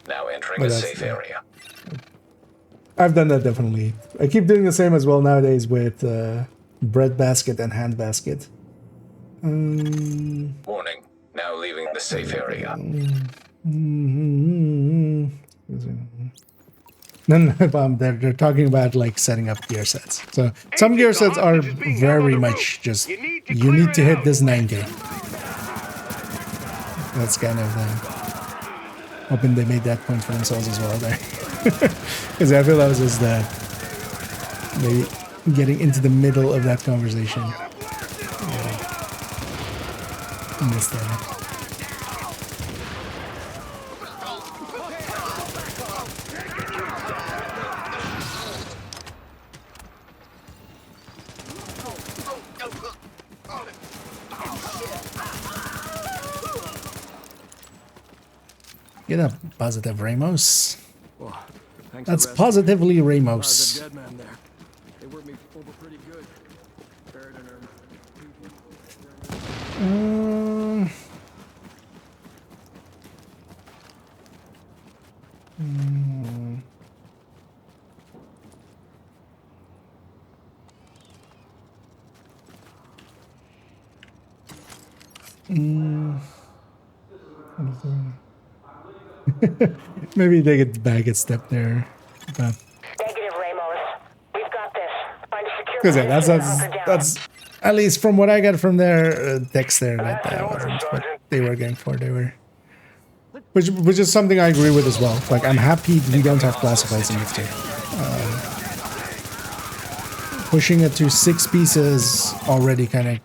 Now entering a safe area. I've done that definitely. I keep doing the same as well nowadays with bread basket and hand basket. Warning. Now leaving the safe area. No, they're talking about like setting up gear sets. So some gear sets are very much just you need to hit this 9K. That's kind of hoping they made that point for themselves as well there. Because I feel that was just maybe getting into the middle of that conversation. Missed that. Get up, positive Ramos. Well, that's positively Ramos. Dead man there. They worked me over pretty good. Buried in her. Maybe they get back a step there. But Negative, Ramos. We've got this. Find a secure because position. that's at least from what I got from their text there that what they were going for. They were, which is something I agree with as well. Like I'm happy we don't have classifieds in this game. Pushing it to 6 pieces already kind of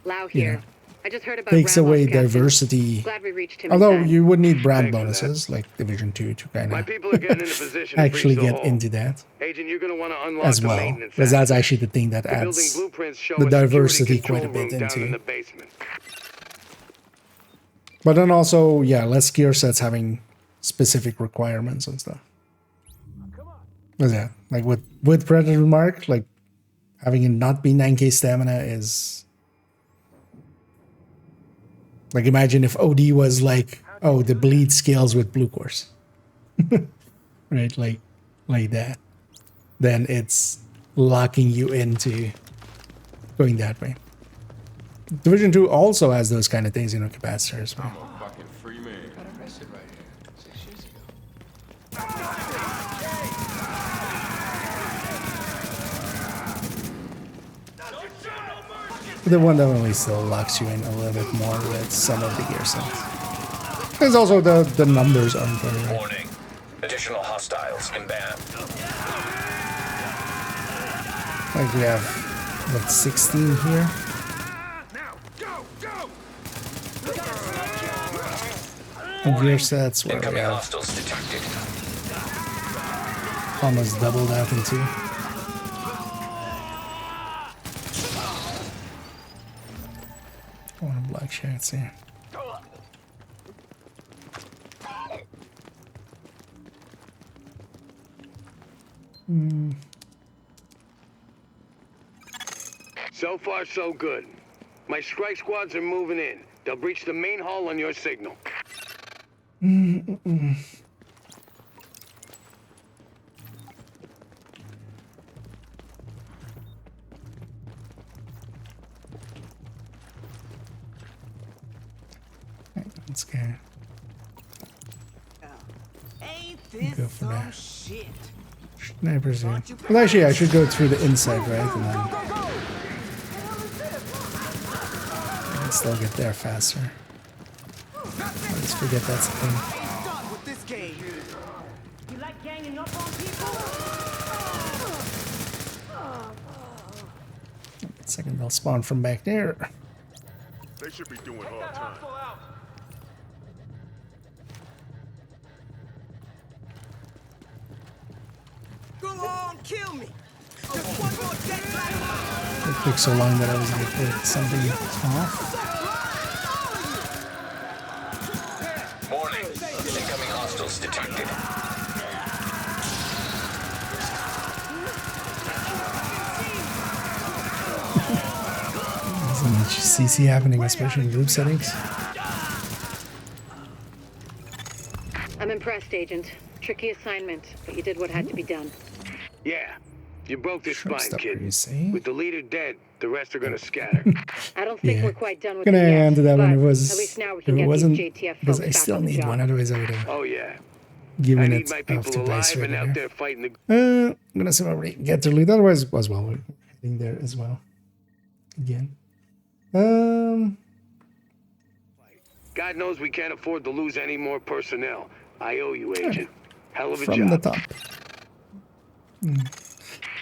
I just heard about takes Ramos, away Captain. diversity. Glad we reached him Although in time. you would need brand bonuses like Division 2 to kind of actually get into that Agent, you're gonna want to unlock as the well, maintenance because hatch. that's actually the thing that The building adds blueprints show the a security diversity control quite a bit room down in into. the basement. But then also, yeah, less gear sets having specific requirements and stuff. Yeah, like with Predator Mark, like having it not be 9K stamina is like, imagine if OD was like, oh, the bleed scales with blue course, right? Like that, then it's locking you into going that way. Division 2 also has those kind of things, you know, capacitors. I'm a fucking free man. Got arrested right here 6 years ago. The one definitely still locks you in a little bit more with some of the gear sets. There's also the numbers aren't very right. Warning. Additional hostiles inbound. Like we have, what, 16 here? And gear sets where we have Hostiles detected. almost doubled out in 2. Sure, it's here. So far, so good. My strike squads are moving in. They'll breach the main hall on your signal. Let's go. Go for that. Snipers here. Well, actually, I should go through the inside, right? And then I can still get there faster. Let's forget that's the thing. You like ganging up on people? Second, they'll spawn from back there. They should be doing hard time. Go on, kill me. Just one more dead It took so long that I was going to put something off. Warning. Incoming hostiles detected. There's so much CC happening, especially in group settings. I'm impressed, Agent. Tricky assignment, but you did what had to be done. Yeah, you broke their spine, Stop kid. you see? With the leader dead, the rest are gonna scatter. I don't think Yeah. we're quite done with Gonna it yet, answer that but when it was. at least now we If can it get wasn't, these JTF because folks I back still on the need job. one, otherwise I would have Oh yeah. given I it need my off people to Vice alive and right out there. there fighting the. I'm gonna see if I get to lead. Otherwise, as well, we're heading there as well. Again. God knows we can't afford to lose any more personnel. I owe you, Agent. Hell of a From the job. top.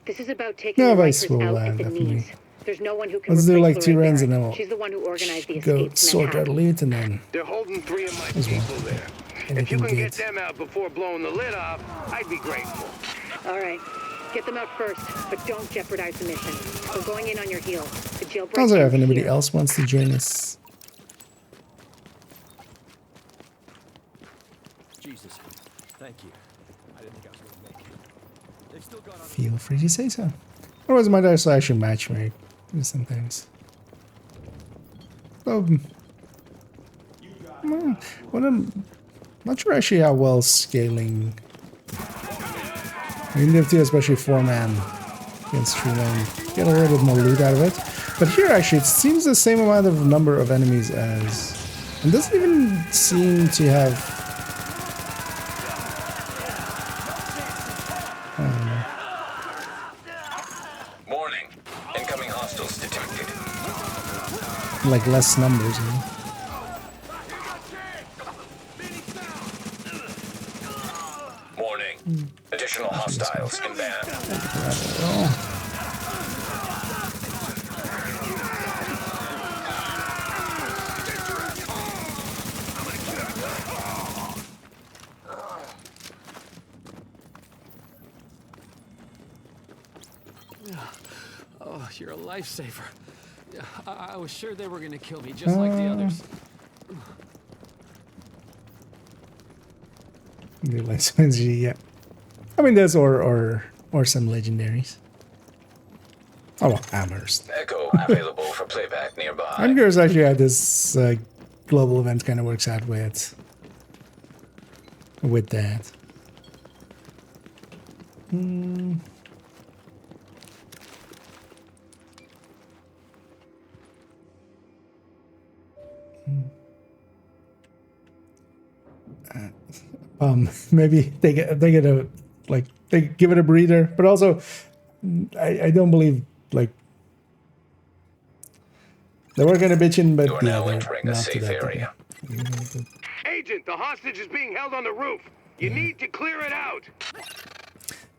This is about taking No, the Vice Rikers will out at the definitely. knees. There's no one who can Let's do replace like 2 Lorraine runs and then Barrett. we'll She's the one who organized the go escape to sort out Manhattan. loot and then They're holding 3 of my as well. people there. If you Anything can get good. them out before blowing the lid off, I'd be grateful. All right. Get them out first, but don't jeopardize the mission. We're going in on your heels. The jailbreak Also, if ends anybody here. else wants to join us, Jesus. Thank you. I didn't think I was going to make it. They've still got on. feel free to say so. Otherwise, my dice will actually match me sometimes. So, well, I'm not sure actually how well scaling. You need to, especially 4-man against 3-man, get a little bit more loot out of it. But here, actually, it seems the same amount of number of enemies as. It doesn't even seem to have. Warning. Incoming hostiles detected. Like less numbers, you know? Warning. Additional hostiles inbound. Oh, you're a lifesaver. I was sure they were gonna kill me just like the others. Yeah. I mean, there's or some legendaries. Oh, well, Amherst. Echo available for playback nearby. I'm curious actually how this global event kind of works out with that. Maybe they get a like they give it a breather, but also I don't believe like they were gonna bitching, but You're yeah, now they're entering a not to safe that area. Agent, the hostage is being held on the roof. You need to clear it out.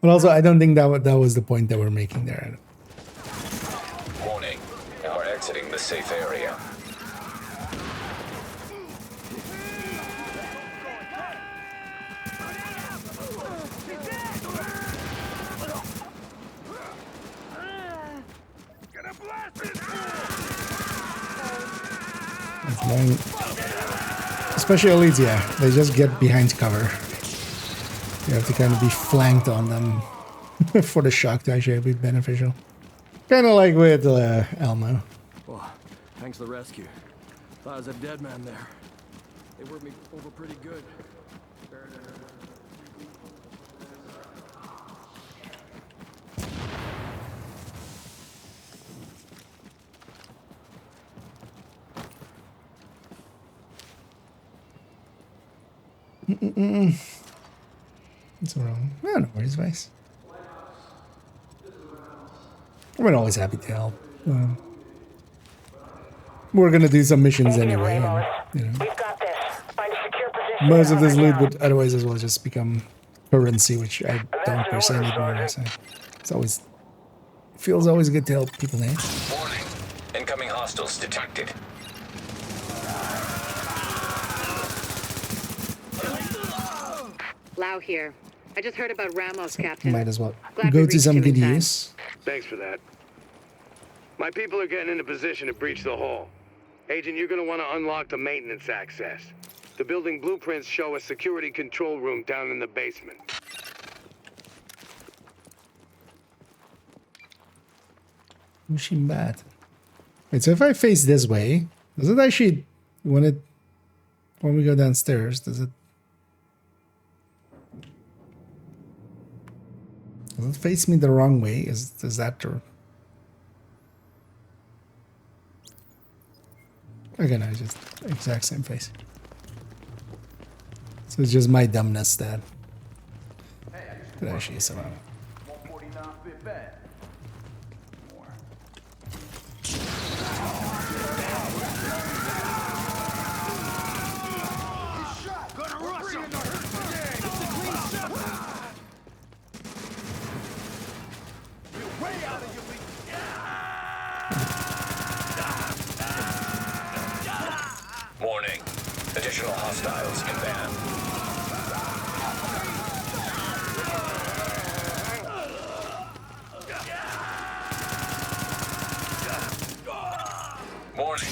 But also, I don't think that was the point that we're making there. Warning. Now we're exiting the safe area. I mean, especially elites, yeah, they just get behind cover. You have to kind of be flanked on them for the shock to actually be beneficial. Kind of like with Elmo. Well, thanks for the rescue. Thought I was a dead man there. They worked me over pretty good. What's wrong? I don't know where his face. We're always happy to help. We're gonna do some missions anyway, and, you know, most of this loot would otherwise as well just become currency, which I don't personally need more. So it's always feels always good to help people. Eh? Warning: incoming hostiles detected. Lau here. I just heard about Ramos, Captain. Might as well Glad go we to reached some him in good time. use. Thanks for that. My people are getting into position to breach the hall. Agent, you're gonna want to unlock the maintenance access. The building blueprints show a security control room down in the basement. Machine bad. Wait, so if I face this way, does it actually when we go downstairs, does it face me the wrong way? Is that true? Okay, no, it's just exact same face. So it's just my dumbness that actually is around. Warning: additional hostiles inbound. Warning: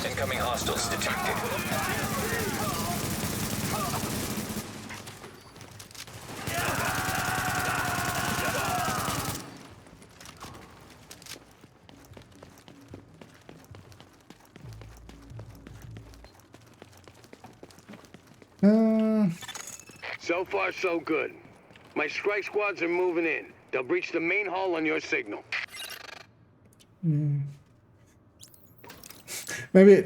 incoming hostiles detected. So far, so good. My strike squads are moving in. They'll breach the main hall on your signal. Maybe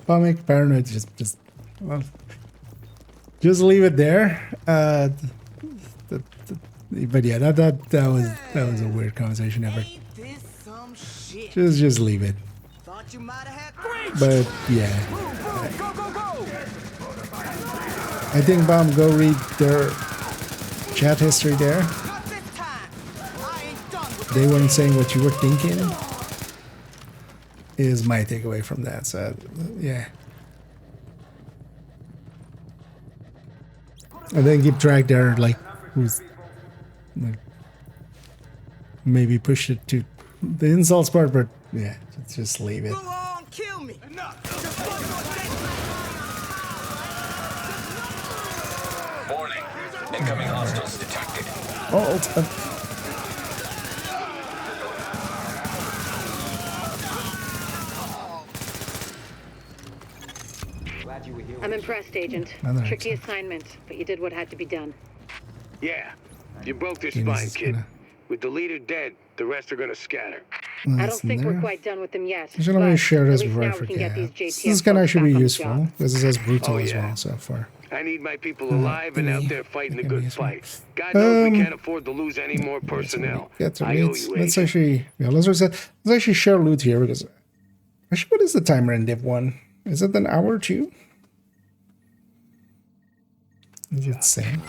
Comic Paranoid just well, just leave it there. But yeah, that was a weird conversation ever. Just leave it. But yeah, I think Bomb, go read their chat history there. They weren't saying what you were thinking. Is my takeaway from that. So yeah, and then keep track there, like who's like maybe push it to the insults part, but yeah, just leave it. Warning: incoming hostiles detected. Oh, I'm impressed, Agent. Another Tricky assignment, but you did what had to be done. Yeah, you broke their Venus spine, is kid. gonna- With the leader dead, the rest are gonna scatter. I don't think we're quite done with them yet. I should already share this at least before I now we can get forget. these This can JTF actually be folks back on the useful. job. This is as brutal Oh, as yeah. well so far. I need my people alive and out there fighting a can be good useful. fight. God knows we Um, can't afford to lose any more personnel. Get to I owe read. you, Let's Agent. actually, yeah, let's actually share loot here because actually, what is the timer in Div 1? Is it an hour or two? Is it same?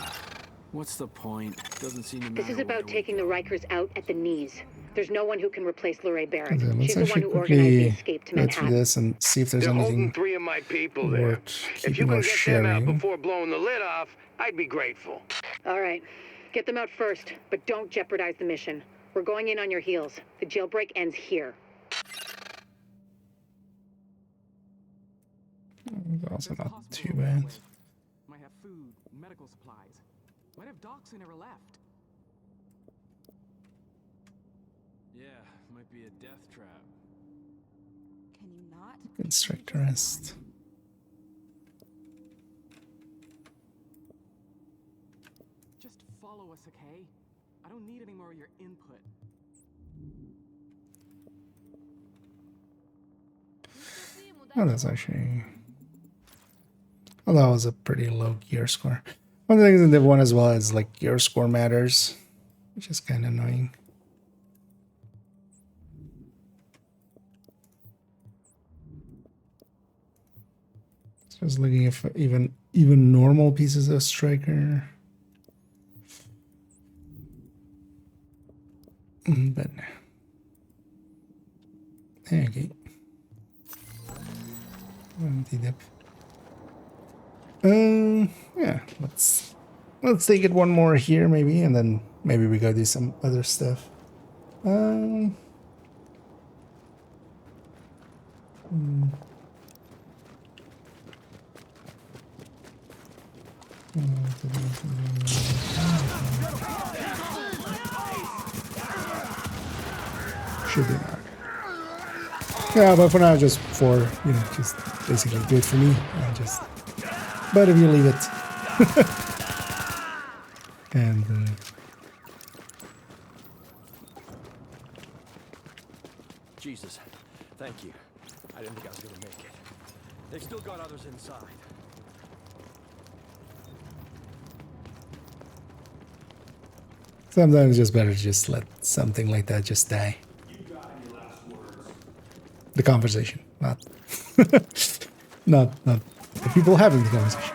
What's the point? Doesn't seem to This matter is where about we taking the Rikers out at the knees. There's no one who can replace Lorraine Barrett. Okay, let's She's the one actually who organized the quickly escape to go through Manhattan. this and see if there's They're holding anything 3 of my people there. worth If you keeping can or get them out sharing. before blowing the lid off, I'd be grateful. All right. Get them out first, but don't jeopardize the mission. We're going in on your heels. The jailbreak ends here. Also not too bad. Might have food, medical supplies. Might have docks they never left. Yeah, might be a death trap. Can you not? Construct rest. Just follow us, okay? I don't need any more of your input. Oh, that's actually... Oh, that was a pretty low gear score. One of the things in Div 1 as well is like gear score matters, which is kind of annoying. Just looking if even normal pieces of striker. But okay. Anti-dip. Yeah, let's take it one more here maybe, and then maybe we go do some other stuff. Should be not. Yeah, but for now, just just basically do it for me. And just, but if you leave it, and Jesus, thank you. I didn't think I was gonna make it. They've still got others inside. sometimes it's just better to just let something like that just die. The conversation, not not the people having the conversation.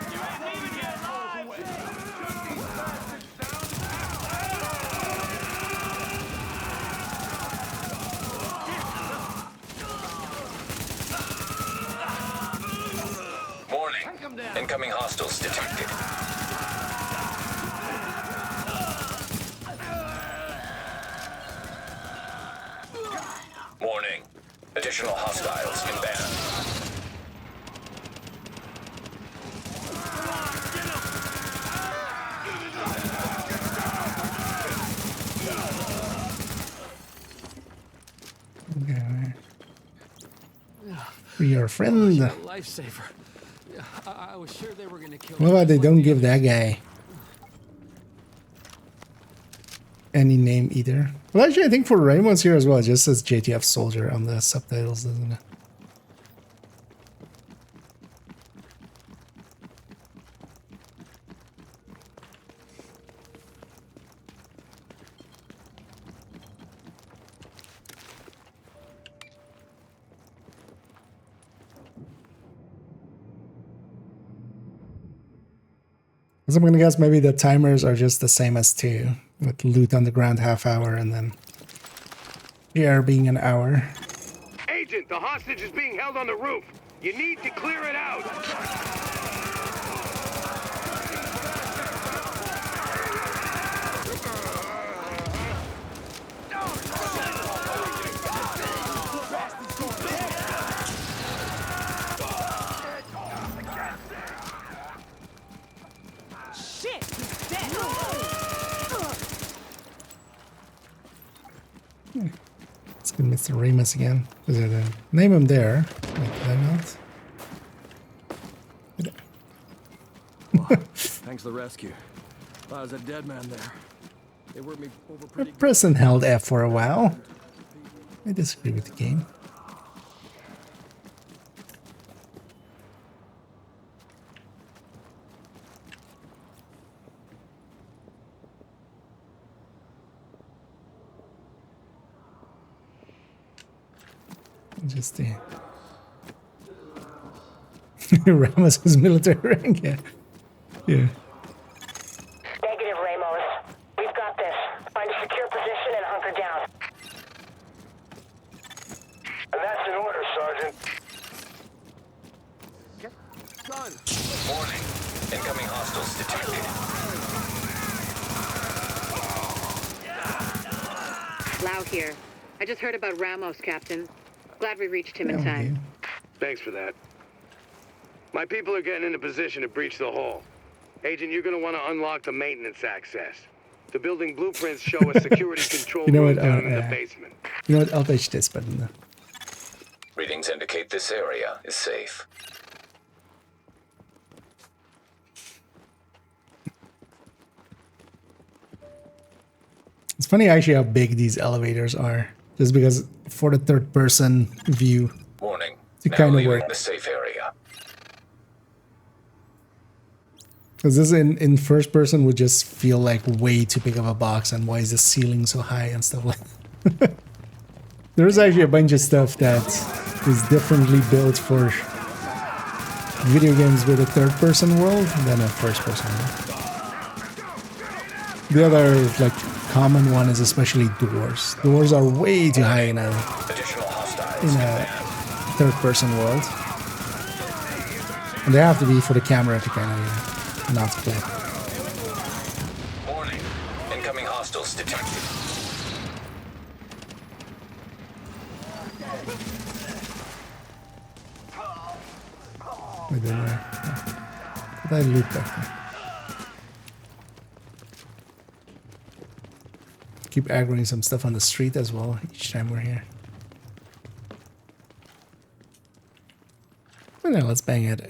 Warning. Incoming hostiles detected. Warning. Additional hostiles inbound. Okay. We are friend. Lifesaver. I was sure they were gonna kill What about they don't give that guy any name either? Well, actually, I think for Raymond's here as well, it just says JTF Soldier on the subtitles, doesn't it? So I'm gonna guess maybe the timers are just the same as 2, with loot on the ground half hour and then air being an hour. Agent, the hostage is being held on the roof. You need to clear it out. Let's get Mr. Remus again. Is it name him there? Wait, did I not? Thanks for the rescue. Thought I was a dead man there. They worked me over pretty good. Press and held F for a while. I disagree with the game. Just Ramos' military rank, yeah. Yeah. Negative, Ramos. We've got this. Find a secure position and hunker down. And that's an order, Sergeant. Done. Warning. Incoming hostiles detected. Lau here. I just heard about Ramos, Captain. Glad we reached him in time. Thanks for that. My people are getting in a position to breach the hall. Agent, you're gonna want to unlock the maintenance access. The building blueprints show a security control room down in the basement. You know what? I'll touch this button. Readings indicate this area is safe. It's funny actually how big these elevators are, just because for the third person view, Warning. it Now kind of leaving works. the safe area. Because this in first person would just feel like way too big of a box, and why is the ceiling so high and stuff like that. There's actually a bunch of stuff that is differently built for video games with a third person world than a first person world. The other like common one is especially doors. Doors are way too high in a third person world. And they have to be for the camera to kind of not split. Warning. Incoming hostiles detected. Wait, there. Did I loot back there? Keep aggroing some stuff on the street as well each time we're here. Well, now let's bang it.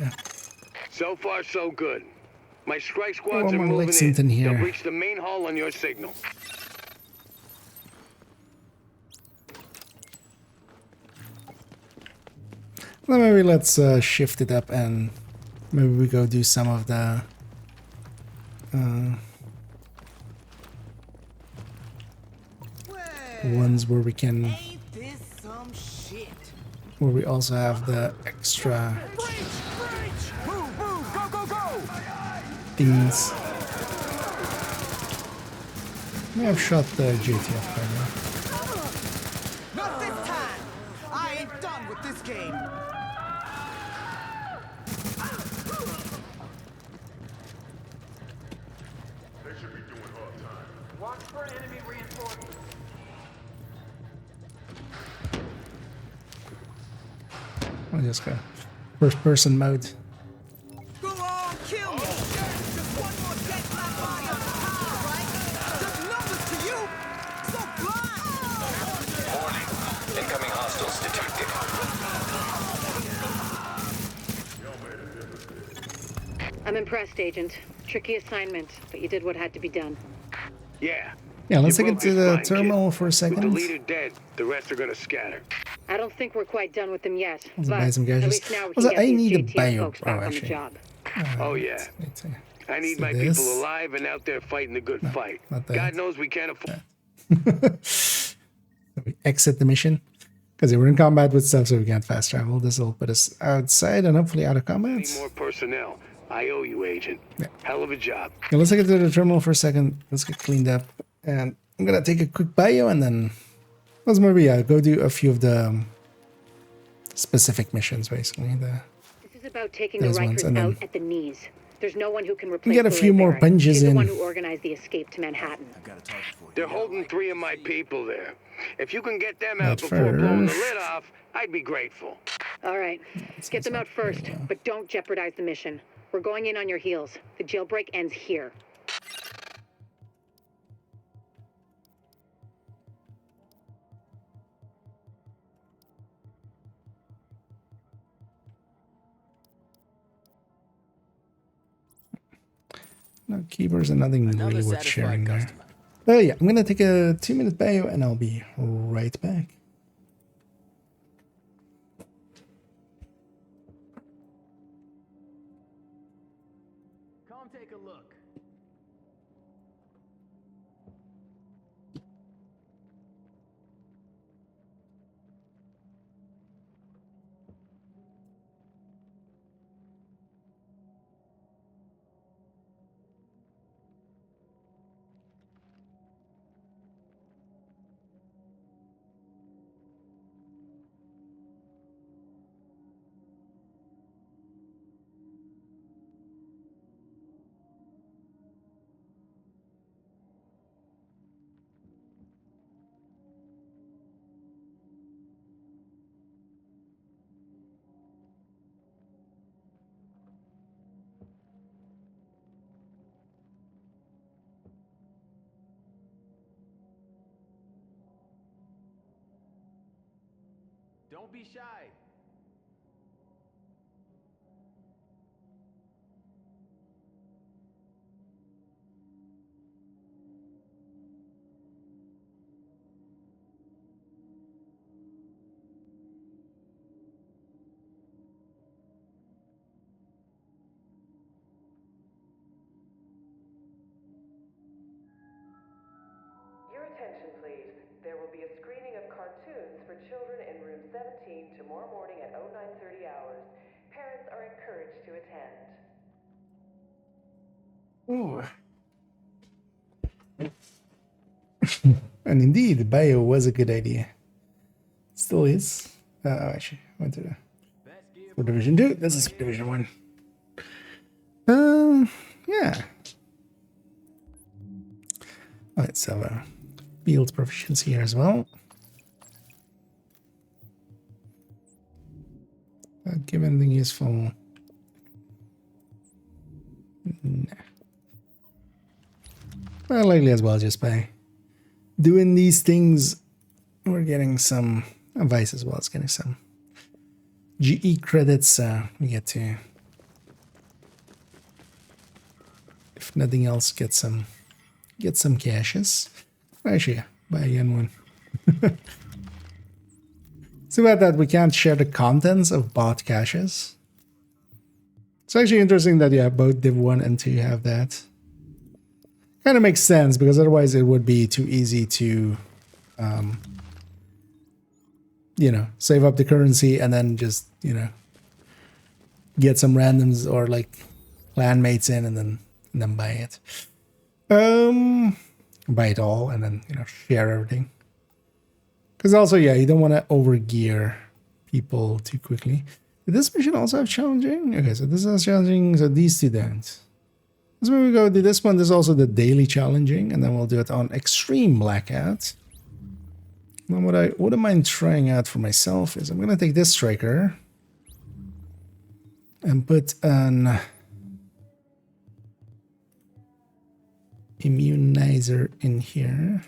So far, so good. My strike squads are more moving Lexington in. here. They'll reach the main hall on your signal. Well, maybe let's shift it up and maybe we go do some of the ones where we can, where we also have the extra things. May have shot the JTF by now. Not this time! I ain't done with this game! They should be doing hard time. Watch for enemy reinforcements. I'll just go first person mode. Go on, kill me! Just one more dead black body on the tower, right? Just numbers to you! So blind! Warning. Incoming hostiles detected. I'm impressed, Agent. Tricky assignment, but you did what had to be done. Yeah. Yeah, let's You take it broke to his the spine, terminal kid. for a With second. the leader dead, the rest are gonna scatter. I don't think we're quite done with them yet, Let's but buy some at gadgets. least now we Also, can get I these need a JTF bio. folks back on the Actually. job. Oh yeah. I need my this. people alive and out there fighting the good fight. not that. God knows we can't afford. So we exit the mission because we're in combat with stuff, so we can't fast travel. This will put us outside and hopefully out of combat. Need more personnel. I owe you, Agent. Yeah. Hell of a job. Okay, let's take it to the terminal for a second. Let's get cleaned up, and I'm gonna take a quick bio, and then let's maybe go do a few of the specific missions, basically. This is about taking the Those ones, Rikers and then out at the knees. There's no one who can replace get a few Lorraine more Barrett. punches She's the one in. who organized the escape to Manhattan. They're holding 3 of my people there. If you can get them Not out before blowing the first. lid off, I'd be grateful. All right, get them out first, but don't jeopardize the mission. We're going in on your heels. The jailbreak ends here. No keyboards and nothing Another really worth satisfied sharing there. customer. Oh yeah, I'm gonna take a 2-minute bio, and I'll be right back. Come take a look. Don't be shy. Your attention, please. There will be a screening of cartoons for children in room 17 tomorrow morning at 0930 hours. Parents are encouraged to attend. Ooh. And indeed, bio was a good idea. Still is. Actually, I went to the for Division 2. This is Division 1. Yeah. Let's have a field proficiency here as well. Give anything useful. Nah. Well, likely as well, just by doing these things, we're getting some advice as well as getting some GE credits. We get to, if nothing else, get some caches. Actually, yeah, buy again one. It's about that we can't share the contents of bought caches. It's actually interesting that yeah, both Div 1 and 2 have that. Kind of makes sense because otherwise it would be too easy to, you know, save up the currency and then just, you know, get some randoms or like clanmates in and then buy it. Buy it all and then, you know, share everything. Because also, yeah, you don't want to overgear people too quickly. Did this mission also have challenging? Okay, so this is challenging, so these two don't. So when we go do this one, there's also the daily challenging, and then we'll do it on extreme blackout. And then what I wouldn't mind trying out for myself is I'm gonna take this striker and put an immunizer in here.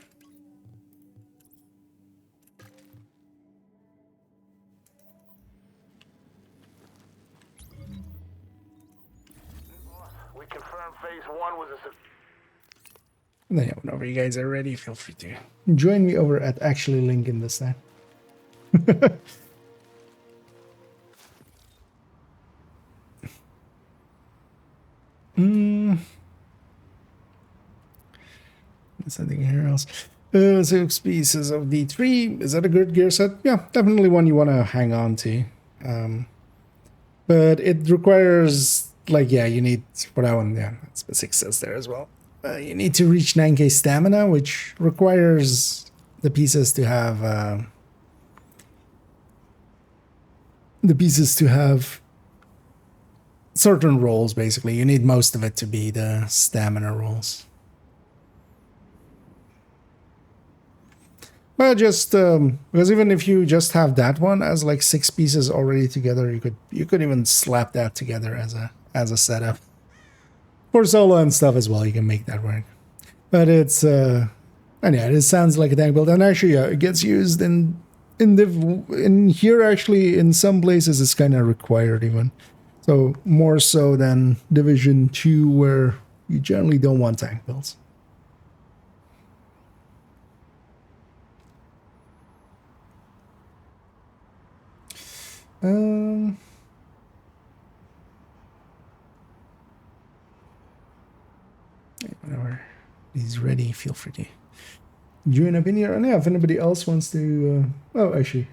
And then, yeah, whenever you guys are ready, feel free to join me over at actually Lincoln this time. There's nothing here else. 6 pieces of D3. Is that a good gear set? Yeah, definitely one you want to hang on to. But it requires, like, yeah, you need, for that one, yeah, that's what 6 says there as well. You need to reach 9k stamina, which requires the pieces to have certain rolls. Basically, you need most of it to be the stamina rolls. But just because even if you just have that one as like 6 pieces already together, you could even slap that together as a setup. For solo and stuff as well, you can make that work. But it's and yeah, it sounds like a tank build, and actually yeah, it gets used in here actually in some places it's kind of required even. So more so than Division 2 where you generally don't want tank builds. Whenever he's ready, feel free to join up in here. And yeah, if anybody else wants to, oh, actually,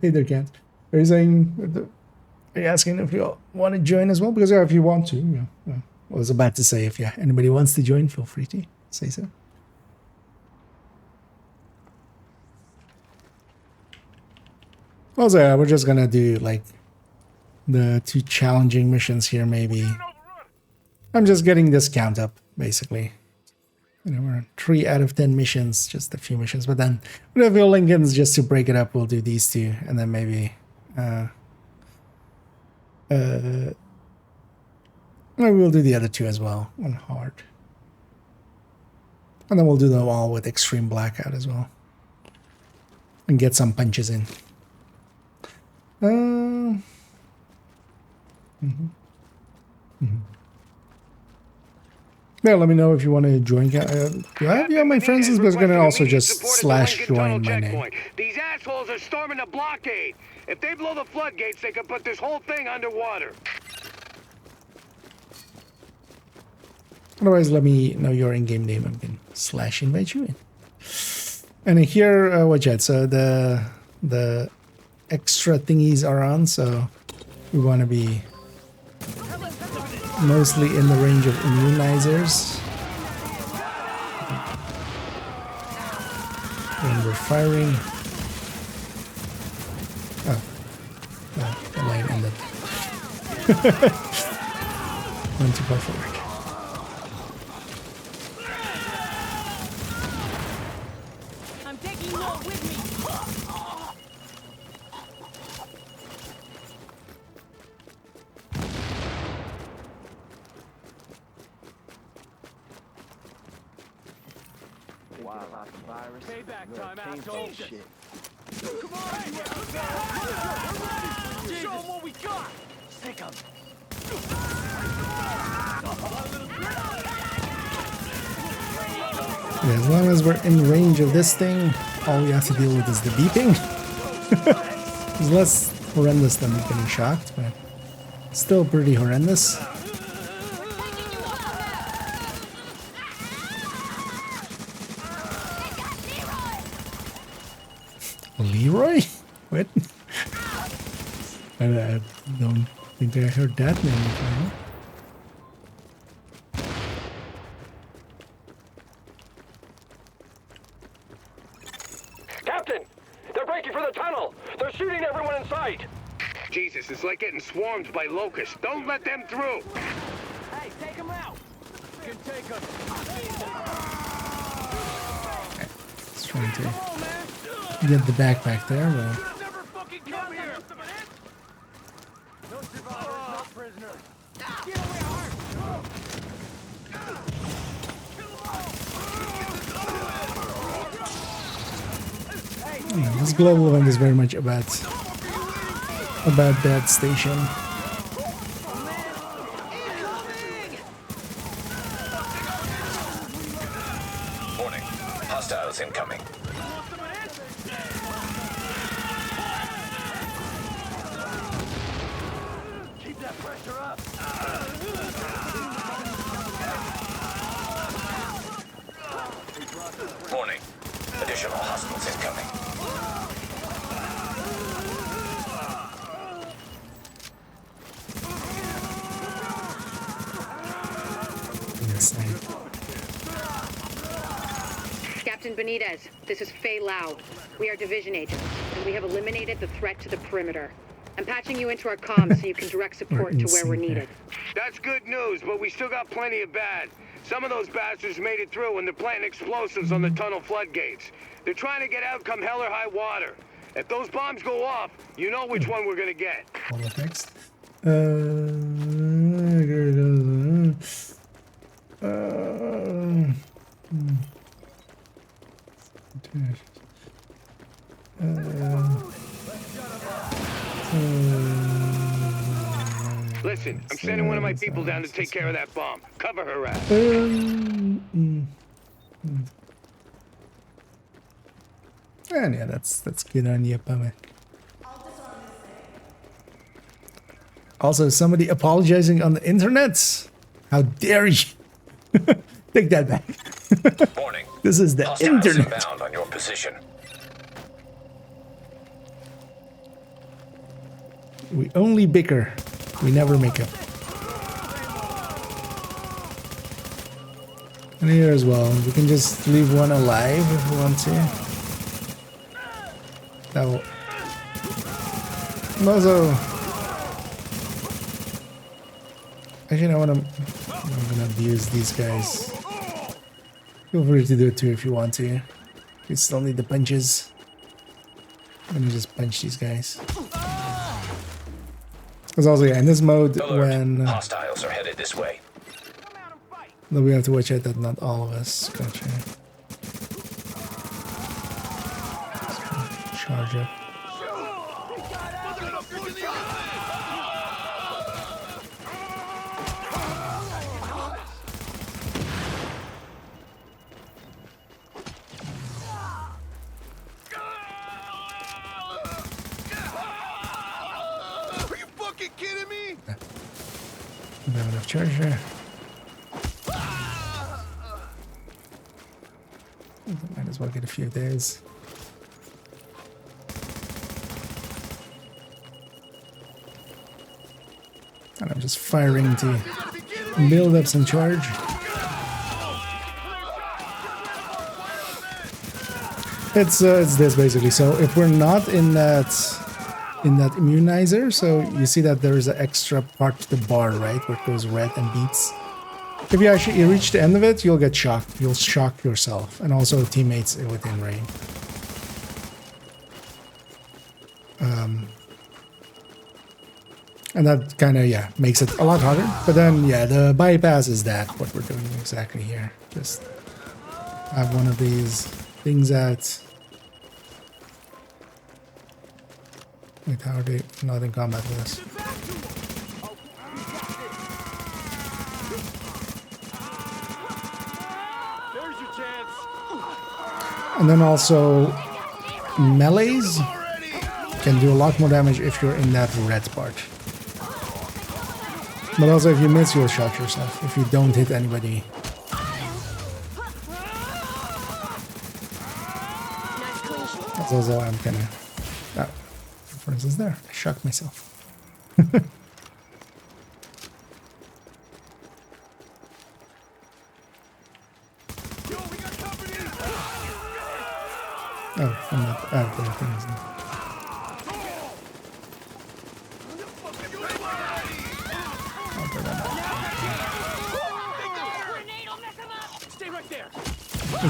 either can't. Are you saying? Are you asking if you want to join as well? Because yeah, if you want to, yeah. I was about to say if yeah, anybody wants to join, feel free to say so. Also, yeah, we're just gonna do like the 2 challenging missions here, maybe. I'm just getting this count up, basically. You know, we're 3 out of 10 missions, just a few missions. But then, whatever your Lincolns, just to break it up, we'll do these 2, and then maybe, maybe we'll do the other 2 as well on hard, and then we'll do them all with extreme blackout as well, and get some punches in. Yeah, let me know if you want to join. Do I have you on my friends list? But it's gonna also just / join my name. These assholes are storming the blockade. If they blow the floodgates, they can put this whole thing underwater. Otherwise, let me know your in-game name. I can / invite you in. And here, what yet? So the extra thingies are on. So we want to be mostly in the range of immunizers. When we're firing. Oh, the line ended. Went too far forward. I'm taking you all with me. Payback time, asshole. Come on! Show them what we got! Sick 'em. Yeah, as long as we're in range of this thing, all we have to deal with is the beeping. It's less horrendous than getting shocked, but still pretty horrendous. Leroy? What? I don't think I heard that name before. Captain! They're breaking for the tunnel! They're shooting everyone in sight! Jesus, it's like getting swarmed by locusts. Don't let them through! Hey, take them out! You can take them. Just trying to get the backpack there, but... Yeah, this global event is very much about that station. Warning. Hostiles incoming. Keep that pressure up! Warning. Additional hostiles incoming. Captain Benitez, this is Faye Lau. We are division agents, and we have eliminated the threat to the perimeter. I'm patching you into our comms so you can direct support to where we're needed. That's good news, but we still got plenty of bad. Some of those bastards made it through and they're planting explosives on the tunnel floodgates. They're trying to get out come hell or high water. If those bombs go off, you know which one we're gonna get. All the text. Listen, I'm sending one of my people down to take care of that bomb. Cover her ass. And yeah, that's good on you, Pame. Also, somebody apologizing on the internet? How dare you? Take that back. Warning. This is the Hostiles internet. inbound on your position. We only bicker. We never make up. And here as well. We can just leave one alive if we want to. That will... Also... Actually, I'm gonna abuse these guys. Feel free to do it too if you want to. We still need the punches. Let me just punch these guys. Because also, yeah, in this mode, when Hostiles are headed this way. we have to watch out that not all of us gotcha. Charge up. Don't have enough charge there. Might as well get a few days. And I'm just firing to build up some charge. It's this basically. So if we're not in that immunizer, so you see that there is an extra part to the bar, right, where it goes red and beats. If you actually reach the end of it, you'll get shocked. You'll shock yourself and also teammates within range. And that kind of, yeah, makes it a lot harder. But then, yeah, the bypass is that, what we're doing exactly here. Just have one of these things out. Wait, how are they not in combat with us? There's your chance. And then also, melees can do a lot more damage if you're in that red part. But also, if you miss, you'll shock yourself. If you don't hit anybody. That's also I'm kind of... for instance, there. I shocked myself. Oh, I'm not out there. Things.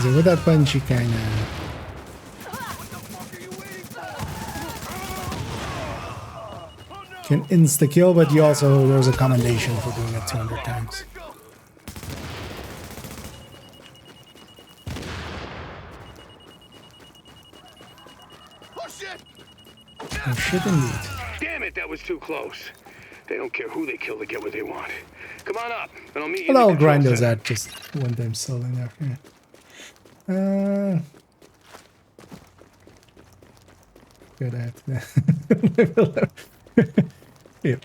So with that punch, you kind of can insta-kill, but you also, there's a commendation for doing it 200 times. Oh shit indeed. Damn it, that was too close. They don't care who they kill to get what they want. Come on up, and I'll meet you. Well, I'll grind those out just one time selling after. Good at that. Yep.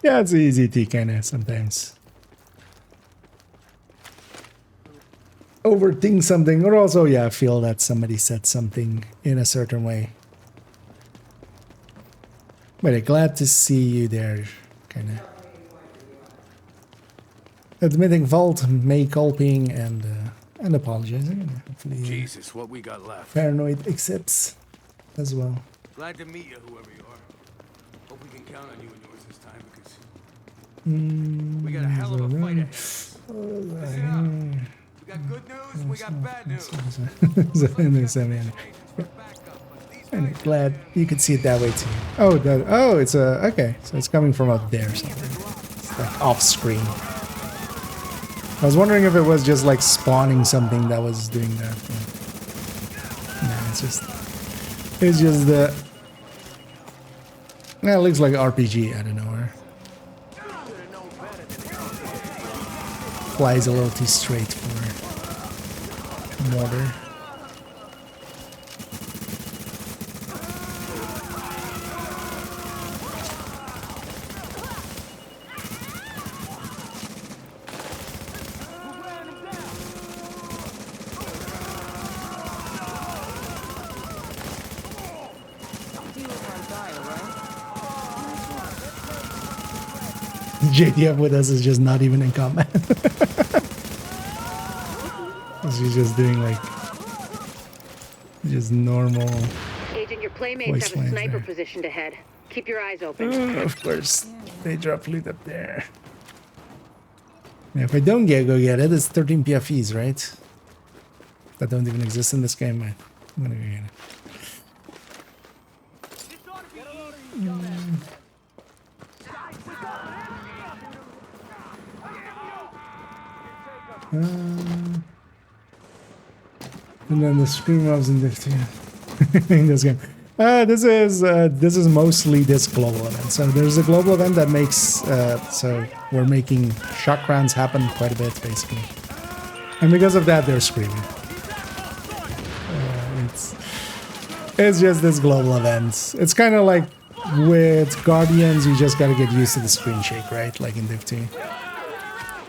Yeah, it's easy to kind of sometimes overthink something, or also, yeah, feel that somebody said something in a certain way. But glad to see you there, kind of admitting fault, culping, and apologizing. Hopefully, Jesus, what we got left? Paranoid accepts as well. Glad to meet you, whoever you are. Hope we can count on you and yours this time, because we got a hell of a fight ahead. Listen up. We got good news, we got bad news. I'm glad you could see it that way too. Oh, oh, it's a okay. So it's coming from up there, something. It's like off screen. I was wondering if it was just like spawning something that was doing that. No, it's just the. Yeah, it looks like RPG out of nowhere. Flies a little too straight for mortar. JDF with us is just not even in combat. She's just doing like just normal. Agent, your playmates have a sniper positioned ahead. Keep your eyes open. Of course, they drop loot up there. Yeah, if I don't go get it, it's 13 PFEs, right? That don't even exist in this game, man. I'm gonna go get it. And then the scream mobs in this in this game. This is mostly this global event. So there's a global event that makes so we're making shock rounds happen quite a bit basically, and because of that they're screaming. It's just this global event. It's kind of like with Guardians, you just gotta get used to the screen shake, right? Like in Div 2.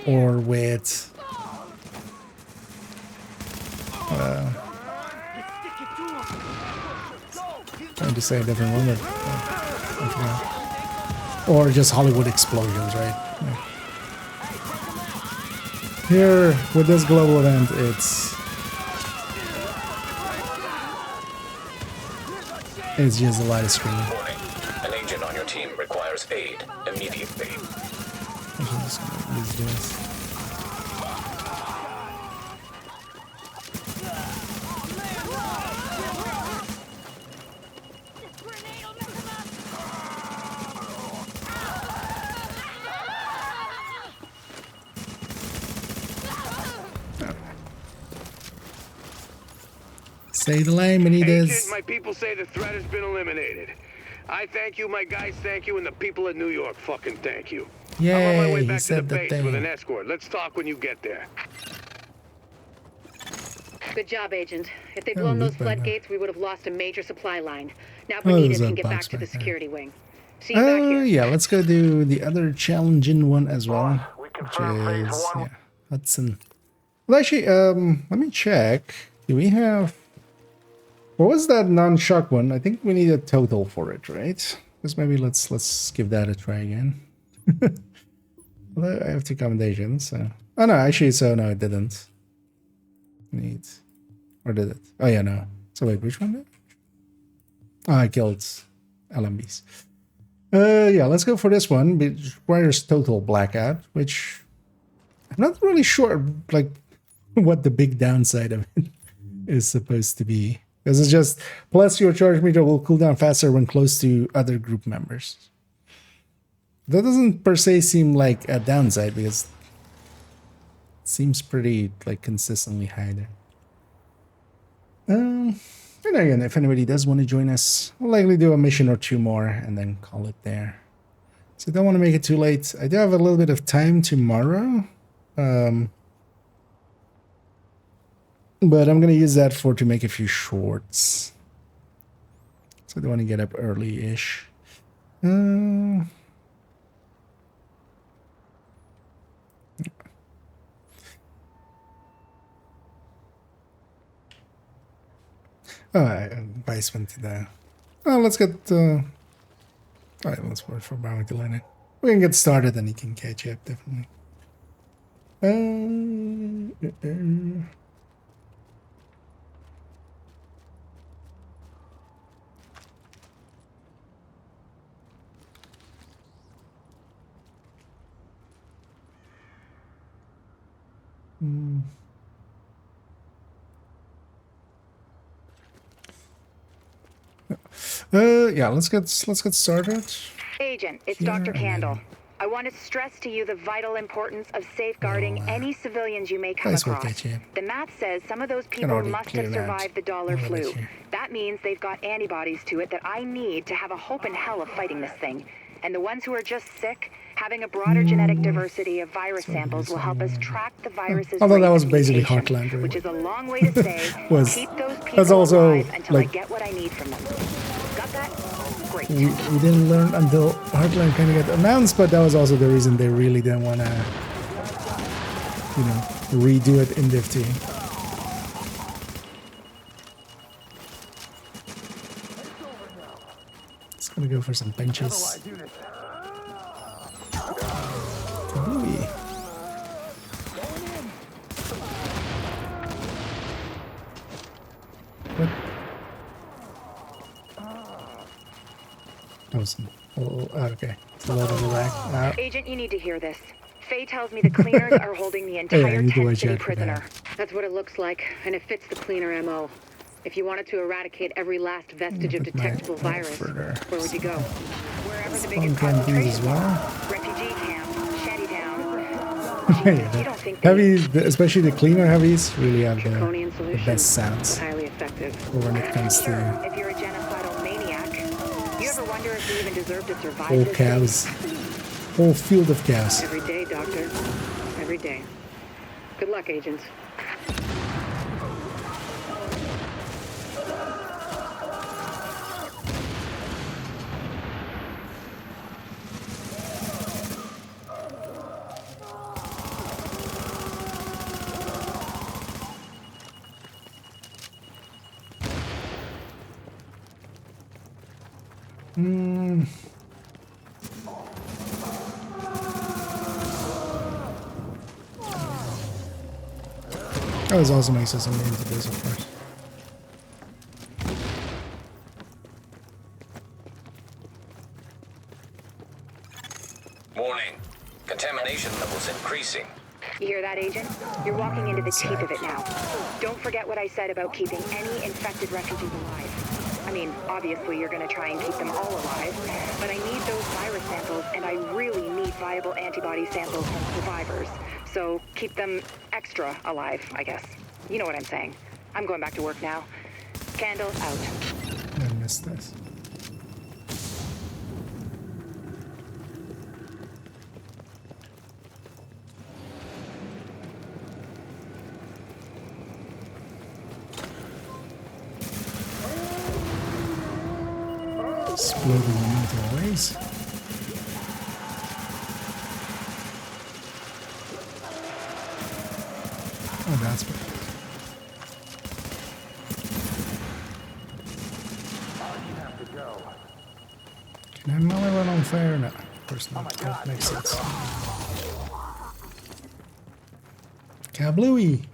Or with... trying to say a different one, but... I forgot. Or just Hollywood explosions, right? Like, here, with this global event, it's just a lot of screaming. Warning. An agent on your team requires aid. Immediate aid. I'm just gonna use this. Say the line, Benitez. Agent, my people say the threat has been eliminated. I thank you, my guys thank you, and the people of New York fucking thank you. I'm on my way Yay, back he to the said the base with an thing. escort. Let's talk when you get there. Good job, Agent. If they'd Oh, blown those look, Batman. floodgates, we would have lost a major supply line. Now Oh, there's Benitez a can get back box to the back there. security wing. See you back here. Yeah, let's go do the other challenging one as well, which is Hudson. Well, actually, let me check. Do we have? What was that non-shock one? I think we need a total for it, right? Because maybe let's give that a try again. Well, I have two commendations. So. Oh no, actually, so no, it didn't. Need, or did it? Oh yeah, no. So wait, which one did? Oh, I killed LMBs. Yeah, let's go for this one. It requires total blackout, which I'm not really sure, like, what the big downside of it is supposed to be. Because it's just, plus your charge meter will cool down faster when close to other group members. That doesn't per se seem like a downside, because it seems pretty, like, consistently high there. And again, if anybody does want to join us, we'll likely do a mission or two more and then call it there. So I don't want to make it too late. I do have a little bit of time tomorrow. But I'm going to use that to make a few shorts. So I don't want to get up early-ish. Vice went to the... Oh, let's get... Alright, let's wait for Brown to learn it. We can get started and he can catch up, definitely. Yeah, let's get started. Agent, it's Here, Dr. and Candle. I want to stress to you the vital importance of safeguarding any civilians you may come Vice will across. catch you. The math says some of those Can people already must clear have that. survived the dollar I'll let flu. you. That means they've got antibodies to it that I need to have a hope in hell of fighting this thing. And the ones who are just sick, having a broader genetic diversity of virus samples will help us track the virus's Although rate that was of basically mutation, Heartland, right? which is a long way to say keep those That's people also, alive until like, I get what I need from them. Got that? Great. we didn't learn until Heartland kind of got announced, but that was also the reason they really didn't want to, you know, redo it in Div 2. It's gonna go for some benches. Ooh. What? Oh, okay. It's a lot of the lag. Agent, you need to hear this. Faye tells me the cleaners are holding the entire you do 10 watch city out for prisoner. that. That's what it looks like, and it fits the cleaner MO. If you wanted to eradicate every last vestige of detectable virus, where would you go? Wherever the biggest Can as well. refugee camp, shantytown. Yeah, heavies, especially the cleaner heavies, really have the best sounds. Highly effective. When it comes to If you're a genocidal maniac, you ever wonder if you even deserve to survive whole this cows, whole field of cows. Every day, Doctor. Every day. Good luck, agents. Oh, there's also makes us immune to this, of course. Warning. Contamination levels increasing. You hear that, Agent? You're walking into the teeth of it now. Don't forget what I said about keeping any infected refugees alive. I mean, obviously you're going to try and keep them all alive, but I need those virus samples, and I really need viable antibody samples from survivors. So keep them extra alive, I guess. You know what I'm saying. I'm going back to work now. Candle out. I missed this. Exploding in multiple ways. Oh, that's what. Can I melee run on fire? No, of course not. That makes sense. Kablooey!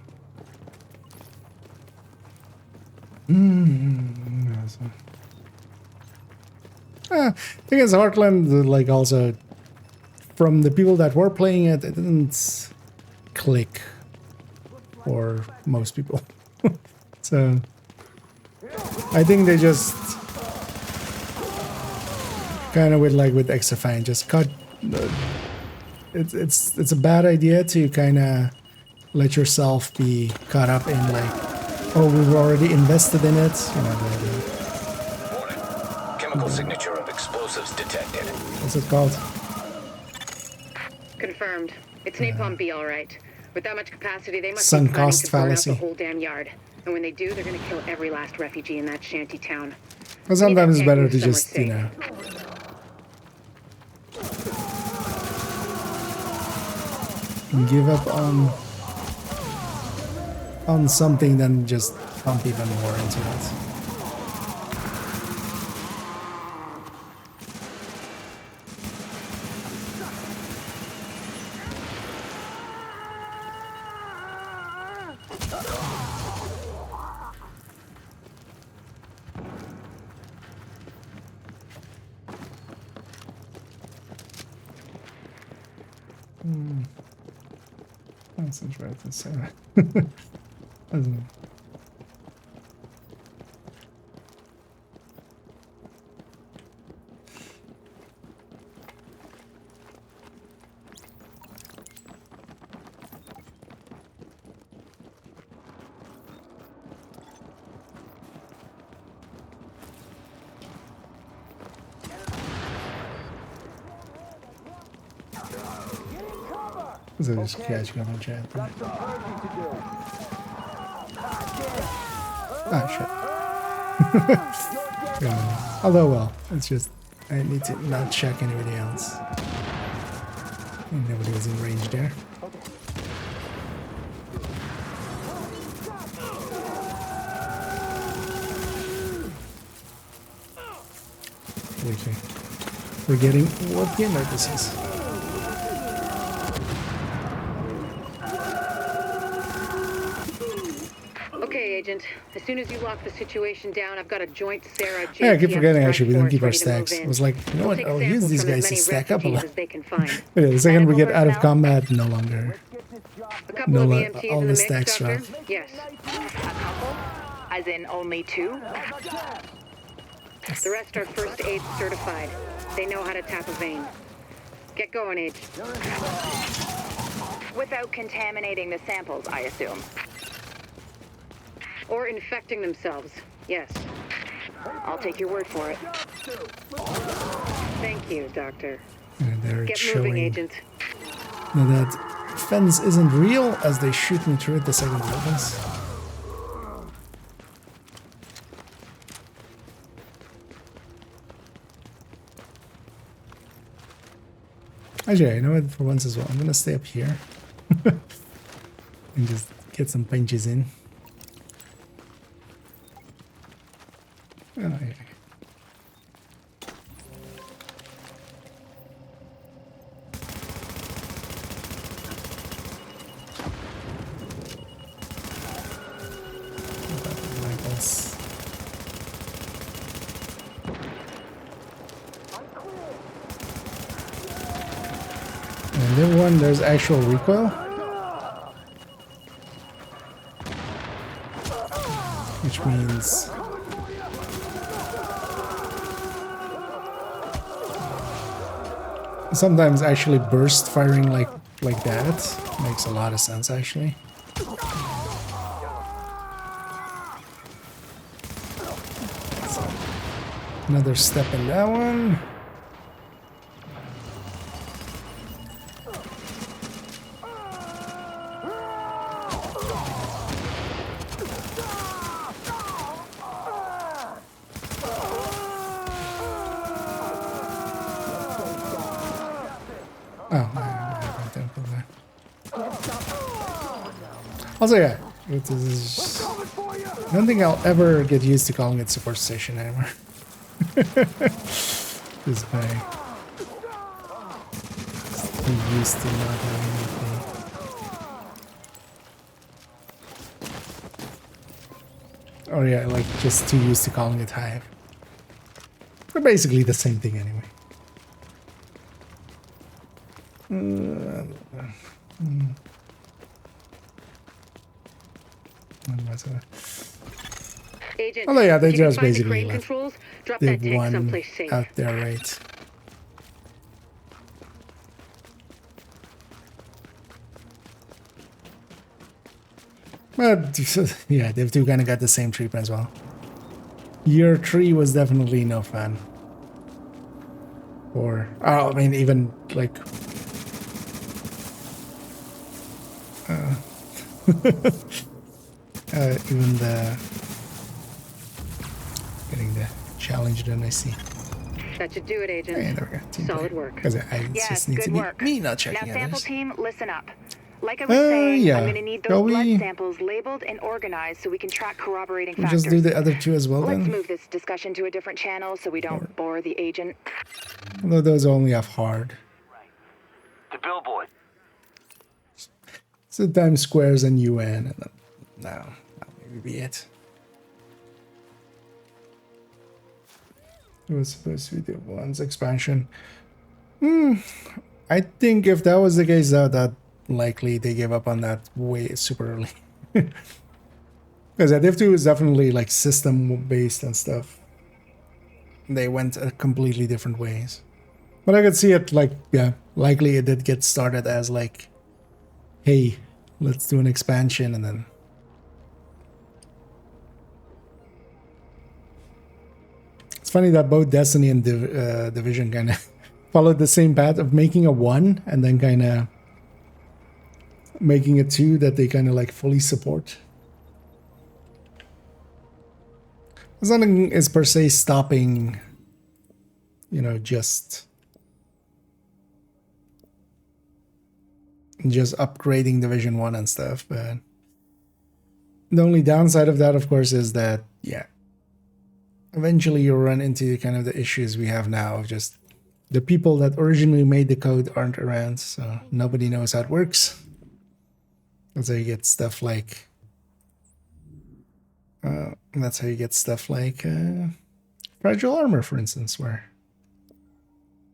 Thing is, Heartland, like, also from the people that were playing it, it didn't click for most people. So I think they just kind of with Xafine just cut. It's a bad idea to kind of let yourself be caught up in like, oh, we've already invested in it. You know, Chemical signature of explosives detected. What's it called? Confirmed. It's napalm B, all right. With that much capacity, they must Sunk be planning cost to burn out fallacy. the whole damn yard. And when they do, they're gonna kill every last refugee in that shanty town. Well, sometimes it's better to just, you know, give up on something than just pump even more into it. That's interesting. So, so just catching up on chat. Ah, shit. Yeah. Although, well, it's just, I need to not check anybody else. And nobody was in range there. Okay. Forgetting what game mode this is. Okay, Agent. As soon as you lock the situation down, I've got a joint Sarah. Yeah, I keep forgetting actually we didn't keep our ready to move stacks. I in. was like, you know what? I'll use these guys to stack up a lot. As they can find. Yeah, the second we get out of combat, no longer. A couple No, of like, EMTs all in the the mix, stacks Doctor? drop. Yes. A couple? As in only two? The rest are first aid certified. They know how to tap a vein. Get going, Age. Without contaminating the samples, I assume. Or infecting themselves. Yes. I'll take your word for it. Thank you, Doctor. And they're Get showing moving, Agent. that fence isn't real as they shoot me through it the second it opens. Actually, you know what? For once as well, I'm gonna stay up here and just get some punches in. Oh, yeah. And then one, there's actual recoil. Which means sometimes actually burst firing like that makes a lot of sense actually. So, another step in that one. Also, yeah, it is. I don't think I'll ever get used to calling it support station anymore. This guy. I'm used to not having anything. Oh yeah, like just too used to calling it hive. They're basically the same thing anyway. Agent, oh yeah, they if you can just find the basically crane left. controls, drop They've that tank won someplace safe. out there, right? But yeah, they've two kind of got the same treatment as well. Year 3 was definitely no fun. Or I mean, even like. Even the getting the challenge done, I see. That should do it, Agent. Hey, there we go. Team Solid play. work. Because I just need to be me not checking Now, sample others. team, listen up. Like I was saying, yeah. I'm going to need Shall those blood we- samples labeled and organized so we can track corroborating We'll factors. just do the other two as well Let's then. move this discussion to a different channel so we don't bore the agent. Although those only have hard. The billboard. So Times Squares and UN. And no, that'll maybe be it. It was supposed to be the one's expansion. I think if that was the case, that likely they gave up on that way super early. Because Div 2 is definitely like system based and stuff. They went completely different ways. But I could see it like, yeah, likely it did get started as like, hey, let's do an expansion and then. It's funny that both Destiny and Division kind of followed the same path of making a 1 and then kind of making a 2 that they kind of like fully support. Nothing is per se stopping, you know, just upgrading Division 1 and stuff, but the only downside of that, of course, is that, yeah, eventually you'll run into kind of the issues we have now of just the people that originally made the code aren't around, so nobody knows how it works. That's how you get stuff like fragile armor, for instance, where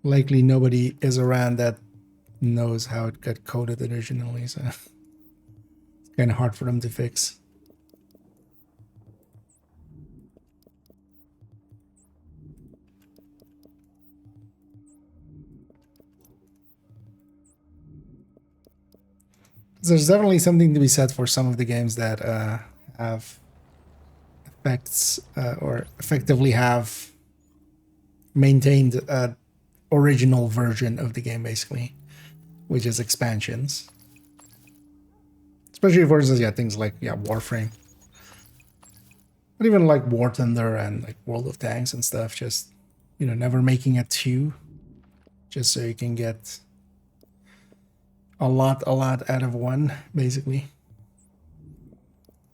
likely nobody is around that knows how it got coded originally, so it's kind of hard for them to fix. There's definitely something to be said for some of the games that have effects or effectively have maintained an original version of the game, basically, which is expansions. Especially, for instance, yeah, things like Warframe, but even like War Thunder and like World of Tanks and stuff. Just, you know, never making a 2, just so you can get a lot out of 1, basically.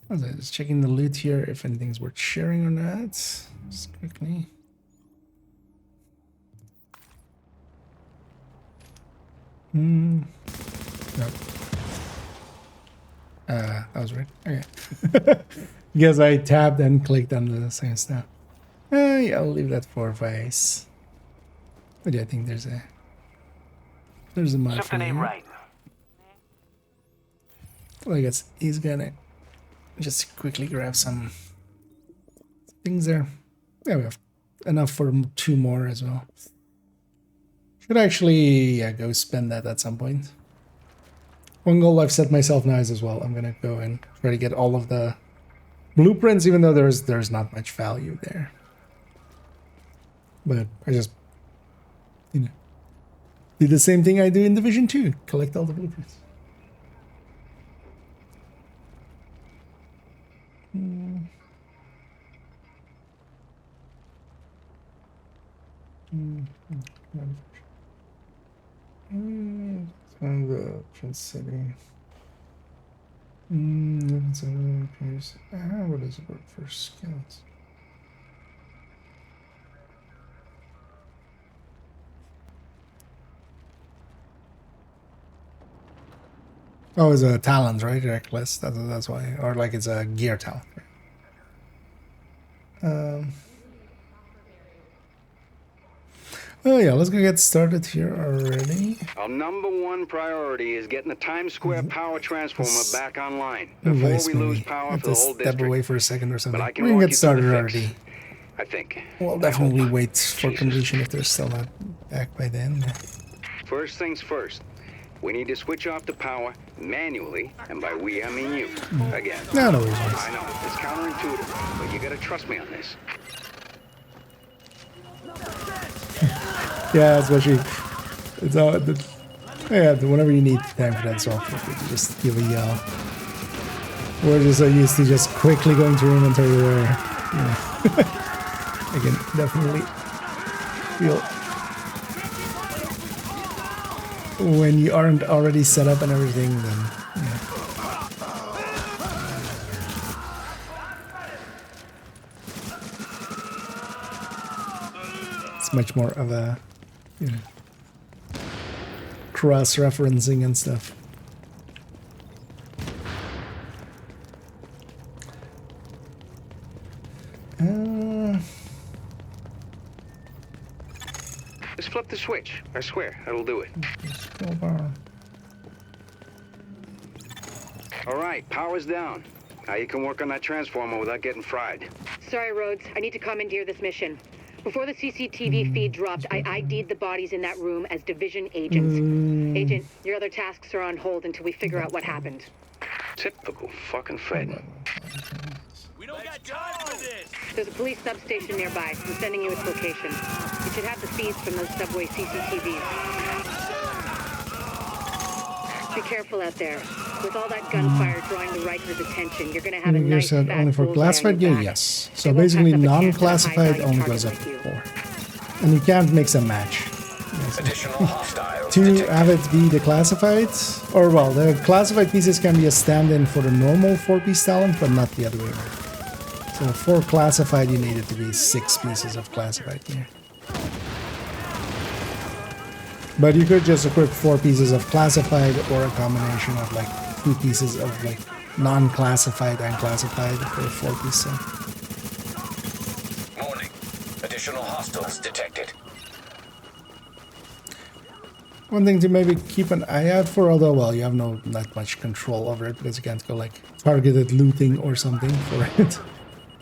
I was just checking the loot here, if anything's worth sharing or not. Just quickly. Nope. That was right. Okay. Guess I tabbed and clicked on the same stuff. Yeah, I'll leave that for Vice. But yeah, I think there's a There's a mod for Something ain't you. right. Well, I guess he's gonna just quickly grab some things there. Yeah, we have enough for 2 more as well. Should actually go spend that at some point. One goal I've set myself now is as well, I'm gonna go and try to get all of the blueprints, even though there's not much value there. But I just, you know, do the same thing I do in Division 2, collect all the blueprints. The city. What does it work for skills? Oh, it's a talent, right? Reckless. That's why, or like it's a gear talent. Oh yeah, let's go get started here already. Our #1 priority is getting the Times Square power transformer back online before we lose power for the whole step district. away for a second or something. But I We can can walk get you started through the already. fix, I think. We'll definitely wait for completion if they're still not back by then. First things first. We need to switch off the power manually, and by we I mean you. Again. No worries. I know it's counterintuitive, but you gotta trust me on this. Yeah, especially it's all whenever you need time for that software, you just give a yell. We're just so used to just quickly going through inventory where, you know, I can definitely feel when you aren't already set up and everything, then yeah. It's much more of a, you know, cross-referencing and stuff. Just flip the switch. I swear, that'll do it. All right, power's down. Now you can work on that transformer without getting fried. Sorry, Rhodes. I need to commandeer this mission. Before the CCTV feed dropped, I ID'd the bodies in that room as Division agents. Agent, your other tasks are on hold until we figure out what happened. Typical fucking Fred. We don't got time for this. There's a police substation nearby. I'm sending you its location. You should have the feeds from those subway CCTVs. Be careful out there. With all that gunfire drawing the Riker's attention, you're gonna have a nice fat only for classified gear, yes. So basically non-classified only goes up to 4. And you can't mix and match. Additional hostiles To detected. have it be the classified, or well, the classified pieces can be a stand-in for the normal 4-piece talent, but not the other way around. So for classified, you need it to be 6 pieces of classified gear. But you could just equip 4 pieces of classified, or a combination of like 2 pieces of like non-classified and classified for a 4-piece set. Warning. Additional hostiles detected. One thing to maybe keep an eye out for, although, well, you have not much control over it because you can't go like targeted looting or something for it.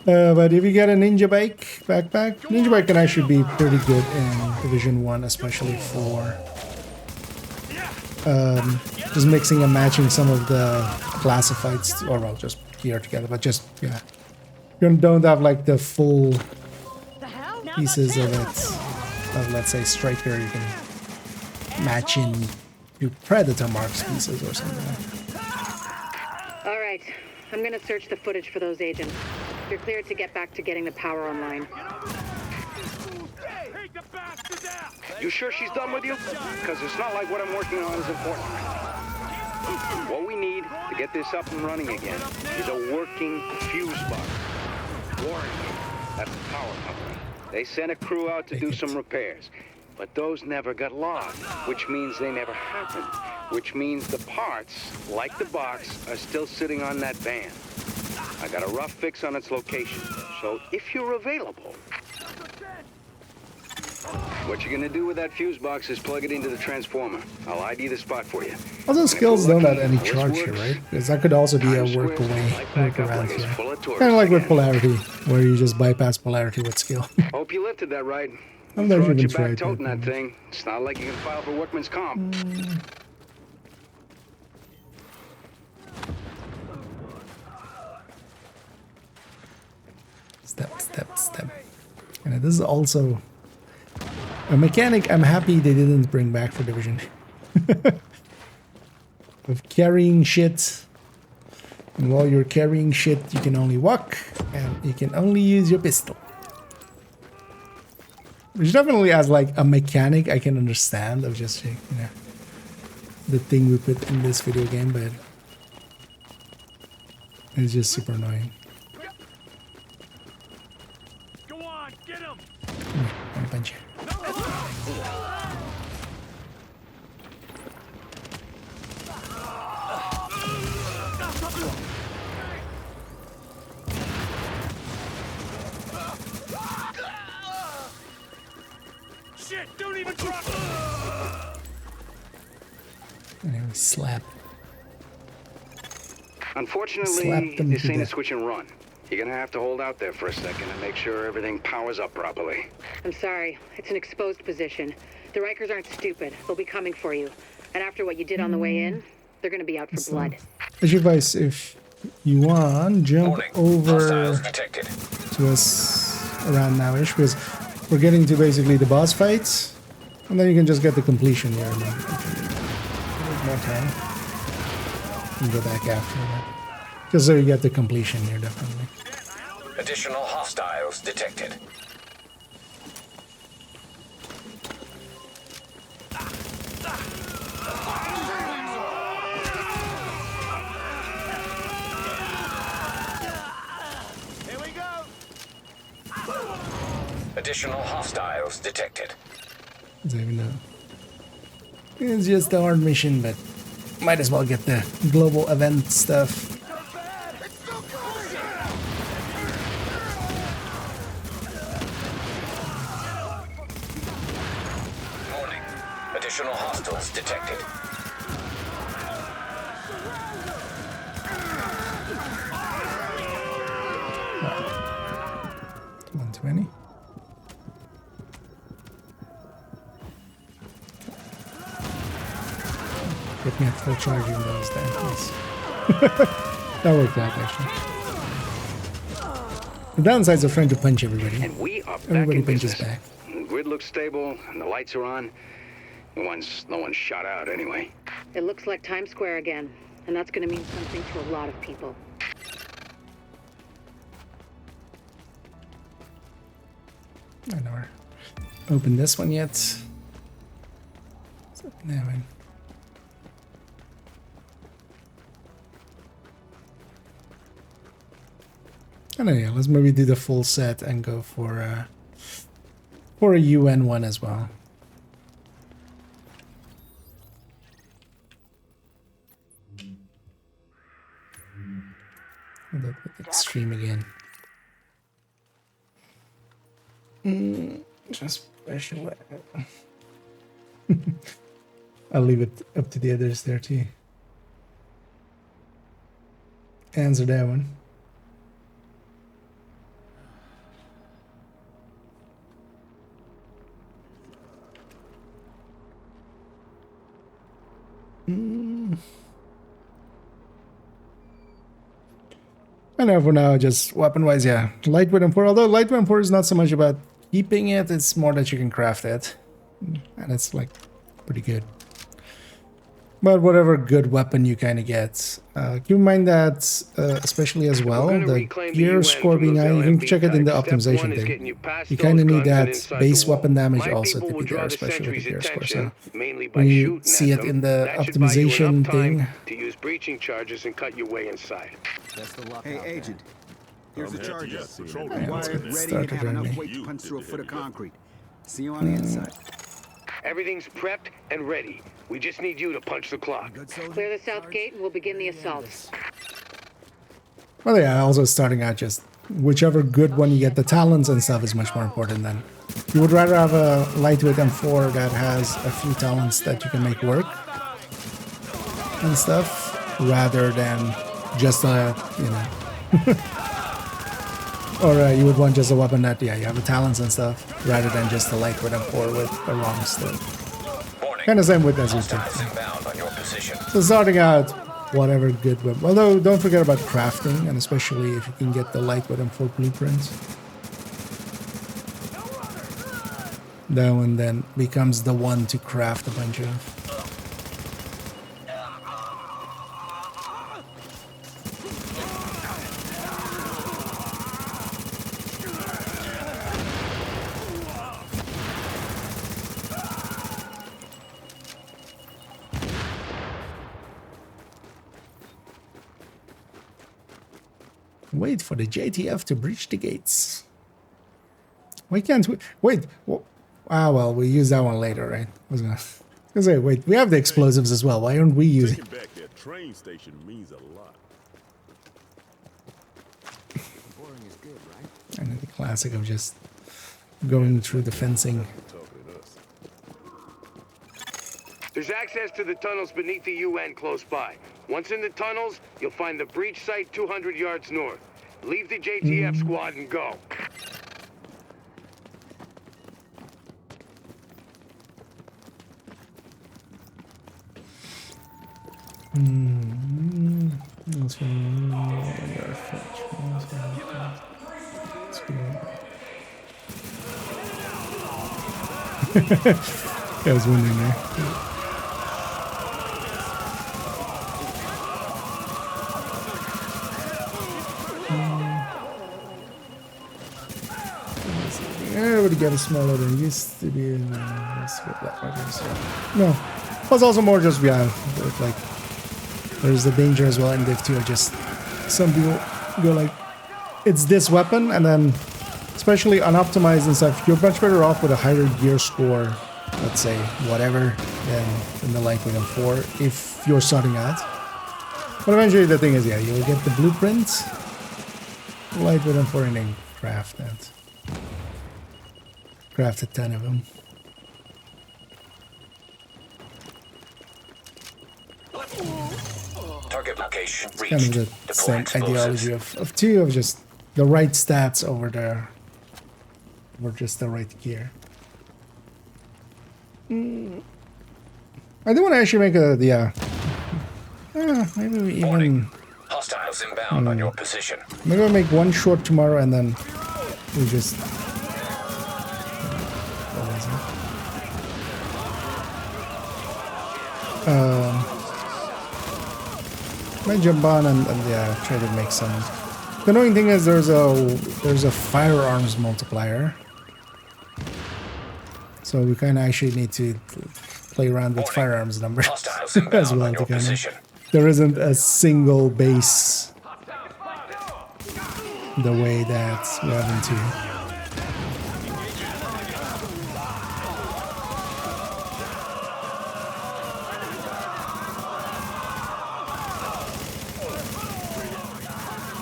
But if you get a ninja bike backpack, ninja bike can actually be pretty good in Division 1, especially for just mixing and matching some of the classifieds, or well, just gear together, but just, yeah. You don't have like the full pieces of it, of let's say Striker, you can match in to Predator Marks pieces or something like that. All right. I'm gonna search the footage for those agents. You're cleared to get back to getting the power online. You sure she's done with you? Because it's not like what I'm working on is important. What we need to get this up and running again is a working fuse box. Warning you, that's the power company. They sent a crew out to do some repairs, but those never got logged, which means they never happened, which means the parts, like the box, are still sitting on that van. I got a rough fix on its location, so if you're available... What you're gonna do with that fuse box is plug it into the transformer. I'll ID the spot for you. All those And if skills we're don't lucky, add any this charge here, works. right? Because that could also be a workaround It's here. full of tourists Kind of like with again. polarity, where you just bypass polarity with skill. Hope you lifted that right. I'm You not throw even your back tried toting that. that thing. It's not like you can file for workman's comp. Step. And this is also a mechanic I'm happy they didn't bring back for Division. Of carrying shit. And while you're carrying shit, you can only walk and you can only use your pistol. Which definitely as like a mechanic I can understand of just, you know, the thing we put in this video game, but it's just super annoying. Go on, get him. I'm punch you. Shit, don't even drop. And then we slap. Unfortunately, Slap them this to ain't a death. switch and run. You're gonna have to hold out there for a second and make sure everything powers up properly. I'm sorry. It's an exposed position. The Rikers aren't stupid. They'll be coming for you. And after what you did on the way in, they're gonna be out for blood. Actually, guys, if you want, jump over Hostiles detected. to us around now-ish, because we're getting to basically the boss fights, and then you can just get the completion here. And then more time. And go back after that. Just so you get the completion here, definitely. Additional hostiles detected. Here we go. Additional hostiles detected. So even though it's just a hard mission, but might as well get the global event stuff. Warning. Additional hostiles detected. Oh. 120. Get me at full charging those then, please. That worked out, actually. The downsides of trying to punch everybody. And we are back Everybody in punches business. back. The grid looks stable, and the lights are on. No one's shot out anyway. It looks like Times Square again. And that's gonna mean something to a lot of people. I never opened this one yet. So, now in. I don't know, let's maybe do the full set and go for a UN one as well. Look at extreme again. Just special. I'll leave it up to the others there too. Answer that one. I know for now, just weapon-wise, yeah. Lightweight M4, although lightweight M4 is not so much about keeping it, it's more that you can craft it. And it's like pretty good. But whatever good weapon you kind of get. Keep in mind that, especially as well, the gear score being high, you can check it in the optimization thing. You kind of need that base weapon damage also to be there, especially with the gear score. So when you see it in the optimization thing, to use breaching charges and cut your way inside. Hey, Agent. Here's the charges. Yeah, let's Wired, get ready, and started have enough early. weight to punch through a foot of concrete. See you on the inside. Everything's prepped and ready. We just need you to punch the clock. Clear the south gate and we'll begin the assault. well, yeah, also starting out just whichever good one you get, the talents and stuff is much more important than You would rather have a lightweight M4 that has a few talents that you can make work and stuff, rather than just a, you know, or you would want just a weapon that, yeah, you have the talents and stuff, rather than just a lightweight M4 with the wrong stuff. Kind of same with as you take. So starting out, whatever good weapon. Although don't forget about crafting, and especially if you can get the lightweight M4 blueprints. That one then becomes the one to craft a bunch of. Wait for the JTF to breach the gates. Why can't we? Wait. Well, we use that one later, right? I was gonna say, wait, we have the explosives as well. Why aren't we using? Taking back that train station means a lot. Boring is good, right? And the classic of just going through the fencing. There's access to the tunnels beneath the UN close by. Once in the tunnels, you'll find the breach site 200 yards north. Leave the JTF squad and go. I was wondering there. I would get a smaller than it used to be. No, plus also more just like there's the danger as well in Div 2 of just some people go like, it's this weapon, and then especially unoptimized and stuff, you're much better off with a higher gear score, let's say whatever, than in the lightweight M4 if you're starting out. But eventually the thing is, yeah, you'll get the blueprints, lightweight M4, and then craft that. Craft a ton of them. Target location reached. Kind of the same ideology of two, of just the right stats over just the right gear. I do want to actually make a, maybe we even... Hostiles inbound on your position. Maybe I'll make one short tomorrow and then we just... might jump on and yeah, try to make some. The annoying thing is there's a firearms multiplier, so we kind of actually need to play around with firearms numbers as well. To kind of, there isn't a single base the way that we're having to.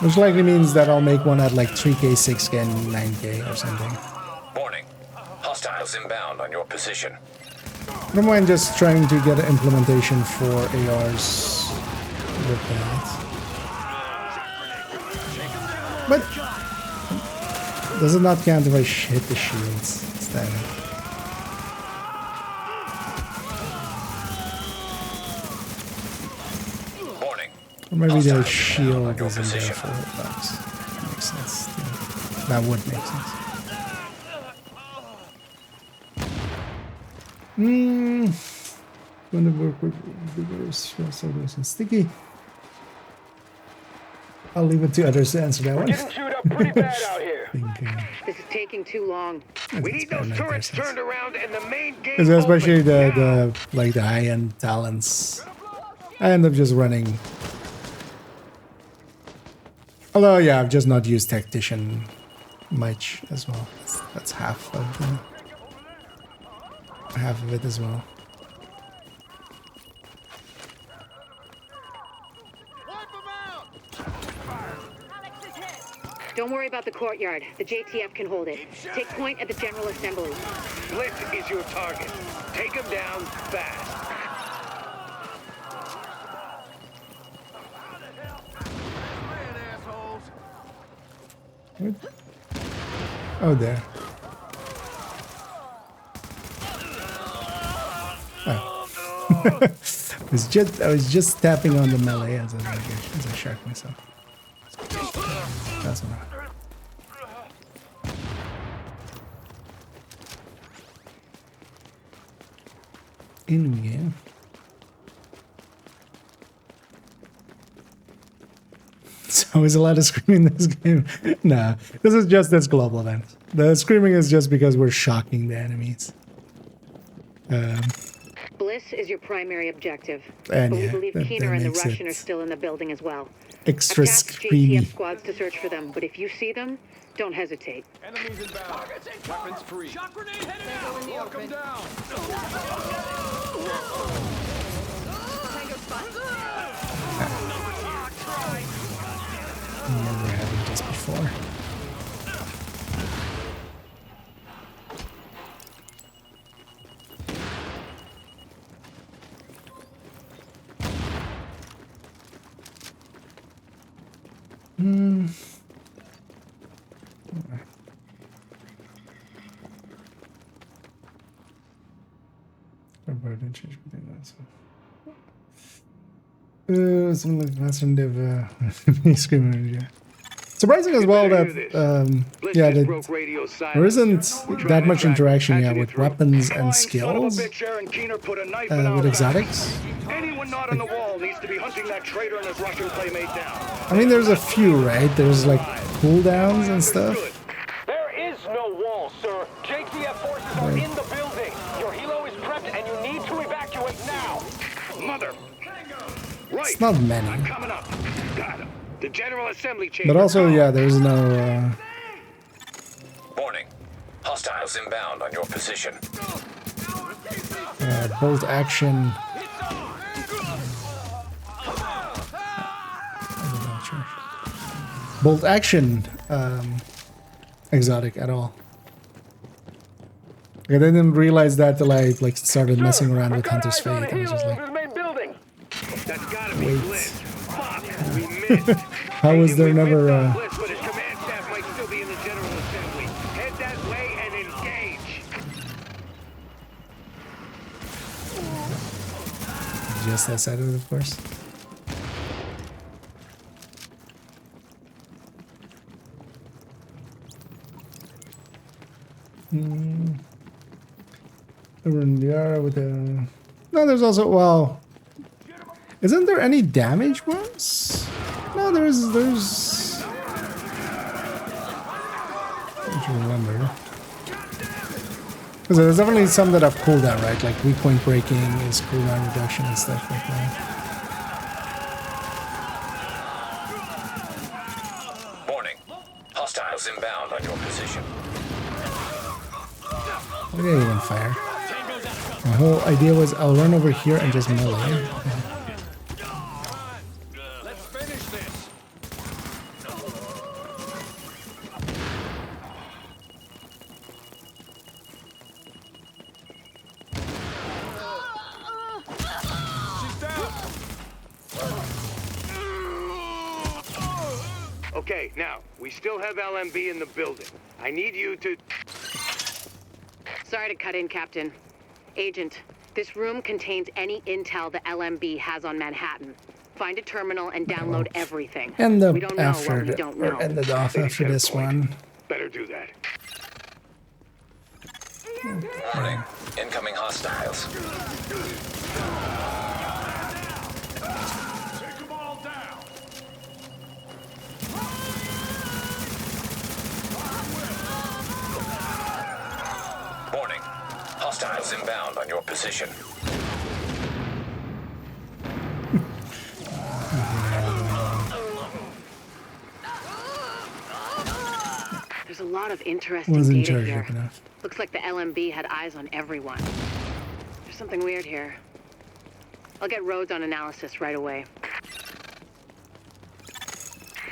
Which likely means that I'll make one at like 3K, 6K, and 9K or something. Warning. Hostiles inbound on your position. I don't mind just trying to get an implementation for ARs with that. But does it not count if I hit the shields instead? Or maybe the shield isn't there for hitbox. That makes sense. Yeah. That would make sense. Going to work with vigorous soldiers and sticky. I'll leave it to others to answer that one. Getting chewed up pretty bad out here. This is taking too long. We need those turrets turned around and the main gate. Because especially the like the high-end talents, I end up just running. Although, yeah, I've just not used Tactician much as well. That's half of it as well. Don't worry about the courtyard. The JTF can hold it. Take point at the General Assembly. Blitz is your target. Take him down fast. What? Oh, there. Oh. I was just tapping on the melee as I shark myself. That's enough. In game. So is allowed to scream in this game? Nah, this is just this global event. The screaming is just because we're shocking the enemies. Bliss is your primary objective. And but we yeah, believe that Keener and the makes Russian it are still in the building as well. extra I've tasked screamy. JTF squads to search for them, but if you see them, don't hesitate. Enemies inbound. Weapons free. Shock grenade headed out. Lock them down. I remember having this before. Didn't change between that. Something like last one they've screaming. Yeah. Surprising as well that yeah, that there isn't that much interaction yet with weapons and skills with exotics. Anyone not on the wall needs to be hunting that traitor and his Russian playmate down. I mean, there's a few, right? There's like cooldowns and stuff. There is no wall, sir. JTF forces are in the building. Your helo is prepped and you need to evacuate now. Mother. Right. It's not many. Coming up. Got him. The General Assembly chamber. But also, yeah, there's no. Warning. Hostiles inbound on your position. Bolt action. Bolt action exotic at all. I didn't realize that till I like started messing around with Hunter's Fate. I was just like, That's gotta be Blitz. Fuck, we missed. how was there never Blitz, but his command staff might still be in the General Assembly. Head that way and engage. just that side of it, of course. Over in the air with the. No, there's also well. Isn't there any damage ones? No, there's. I don't remember. Because there's definitely some that have cooldown, right? Like weak point breaking is cooldown reduction and stuff like that. Warning. Hostiles inbound on your position. I didn't even fire. My whole idea was I'll run over here and just melee. Let's finish this. Okay, now, we still have LMB in the building. I need you to... Sorry to cut in, Captain. Agent, this room contains any intel the LMB has on Manhattan. Find a terminal and download everything. End up we don't know after what we don't know. or ended off after this one. Better do that. Warning. Incoming hostiles. Take them all down. Warning. Hostiles inbound on your position. There's a lot of interesting Wasn't data charged here. up enough. Looks like the LMB had eyes on everyone. There's something weird here. I'll get Rhodes on analysis right away.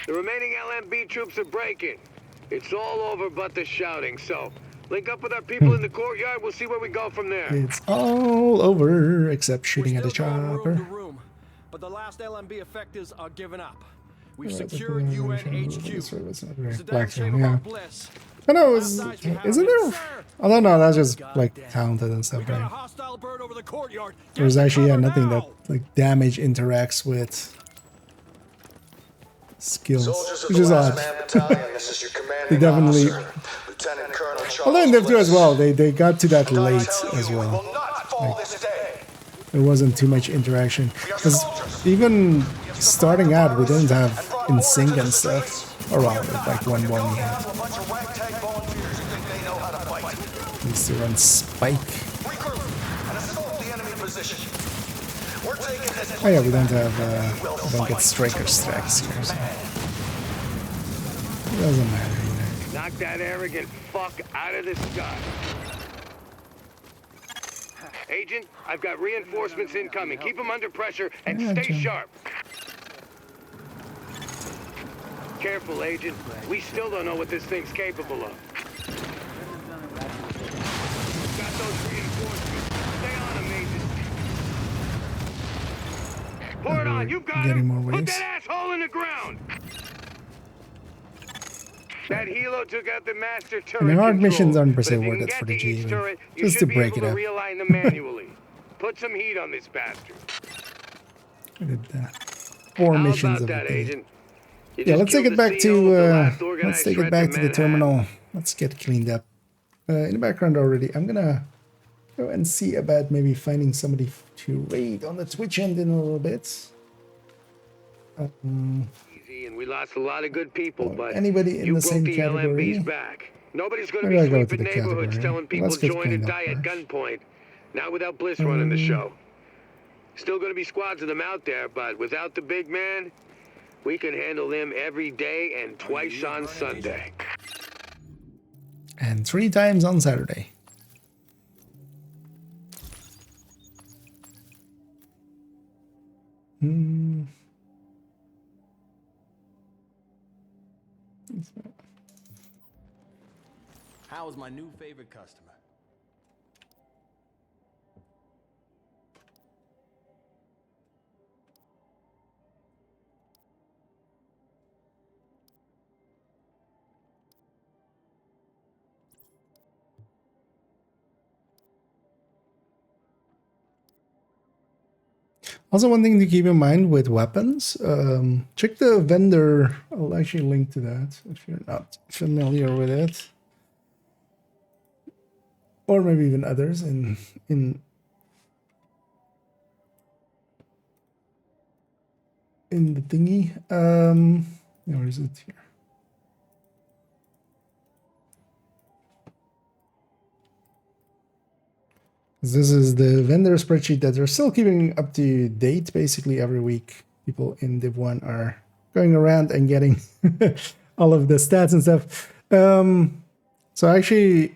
The remaining LMB troops are breaking. It's all over but the shouting, so link up with our people in the courtyard. We'll see where we go from there. It's all over except shooting at the chopper. Room, but the last LMB effectives are giving up. We've secured UN HQ. It's a damn shame about Bliss. I know, isn't there? I don't know, that's just like talented and stuff, right? There's actually nothing that like damage interacts with skills, which is odd. They definitely. Although in Div 2 as well, they got to that late as well. Like, there wasn't too much interaction. Because even starting out, we didn't have in sync and stuff. Or well, like 1-1 we had. Needs to run Spike. Oh yeah, we don't have, we don't get Striker stacks here, so it doesn't matter either. Knock that arrogant fuck out of the sky. Agent, I've got reinforcements incoming. Keep them under pressure and stay sharp. Careful, Agent. We still don't know what this thing's capable of. Got those reinforcements. Stay on them, Agent. Pour it on. You got him. Put that asshole in the ground. That helo took out the master turret. And the hard missions aren't per se But if you worth can it get for to the each G, turret, you just to should be break able it to up. realign them manually. Put some heat on this bastard. I did 4 How missions about of the that, day. Agent? You Yeah, just let's take killed it the back CEO to of the last let's organized take it threat back to to the Manhattan. terminal. Let's get cleaned up. In the background already, I'm gonna go and see about maybe finding somebody to raid on the Twitch end in a little bit. Easy, and we lost a lot of good people, but anybody in you the broke same the category? LMBs back. Nobody's going to Maybe be I'll go sweeping to the neighborhoods category. telling people Let's get join and cleaned up die at first. gunpoint. Not without Bliss running the show. Still going to be squads of them out there, but without the big man, we can handle them every day and twice on Sunday. And 3 times on Saturday. How is my new favorite customer? Also, one thing to keep in mind with weapons, check the vendor. I'll actually link to that if you're not familiar with it. Or maybe even others in the thingy. Where is it here? This is the vendor spreadsheet that they're still keeping up to date. Basically, every week, people in Div 1 are going around and getting all of the stats and stuff. So actually,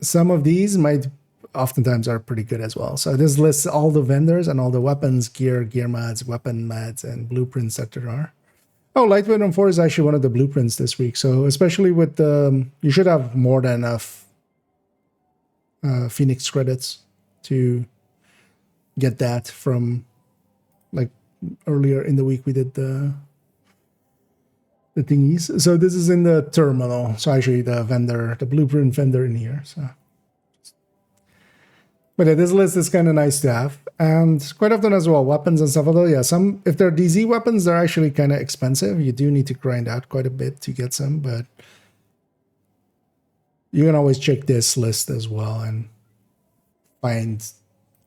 some of these might oftentimes are pretty good as well. So this lists all the vendors and all the weapons, gear mods, weapon mods, and blueprints that there are. Oh, Lightweight M4 is actually one of the blueprints this week. So especially with you should have more than enough Phoenix credits to get that from, like, earlier in the week we did the thingies. So this is in the terminal. So actually the vendor, the blueprint vendor in here. So, but yeah, this list is kind of nice to have, and quite often as well, weapons and stuff. Although yeah, some, if they're DZ weapons, they're actually kind of expensive. You do need to grind out quite a bit to get some, but you can always check this list as well and find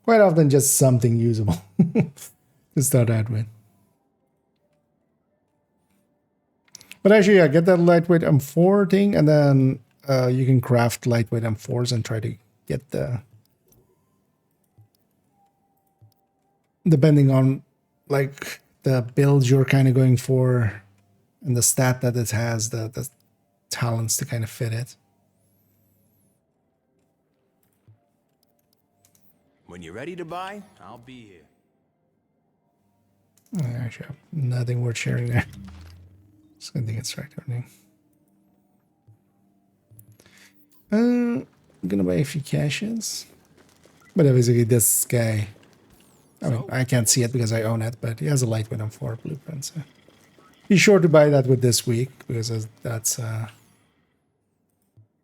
quite often just something usable to start out with. But actually, yeah, get that lightweight M4 thing, and then you can craft lightweight M4s and try to get the, depending on like the build you're kind of going for and the stat that it has, the talents to kind of fit it. When you're ready to buy, I'll be here. Actually, nothing worth sharing there. Just gonna get strike everything. I'm gonna buy a few caches. But basically this guy, I mean, I can't see it because I own it, but he has a lightweight M4 blueprint. So be sure to buy that with this week because that's that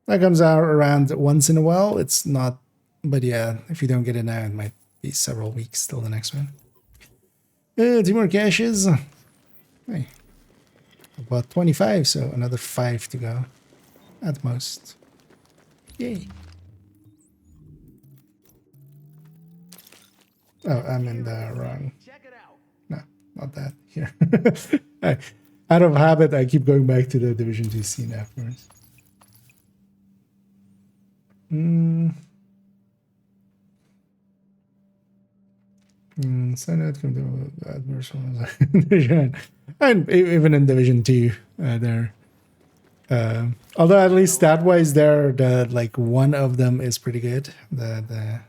comes out around once in a while. It's not, but yeah, if you don't get it now, it might be several weeks till the next one. 2 more caches. Hey, about 25, so another 5 to go at most. Yay. Oh, I'm in the wrong. No, not that. Here. Out of habit, I keep going back to the Division 2 scene afterwards. So that can do adverse ones. And even in Division 2, there. Although at least stat-wise, there, the like one of them is pretty good. No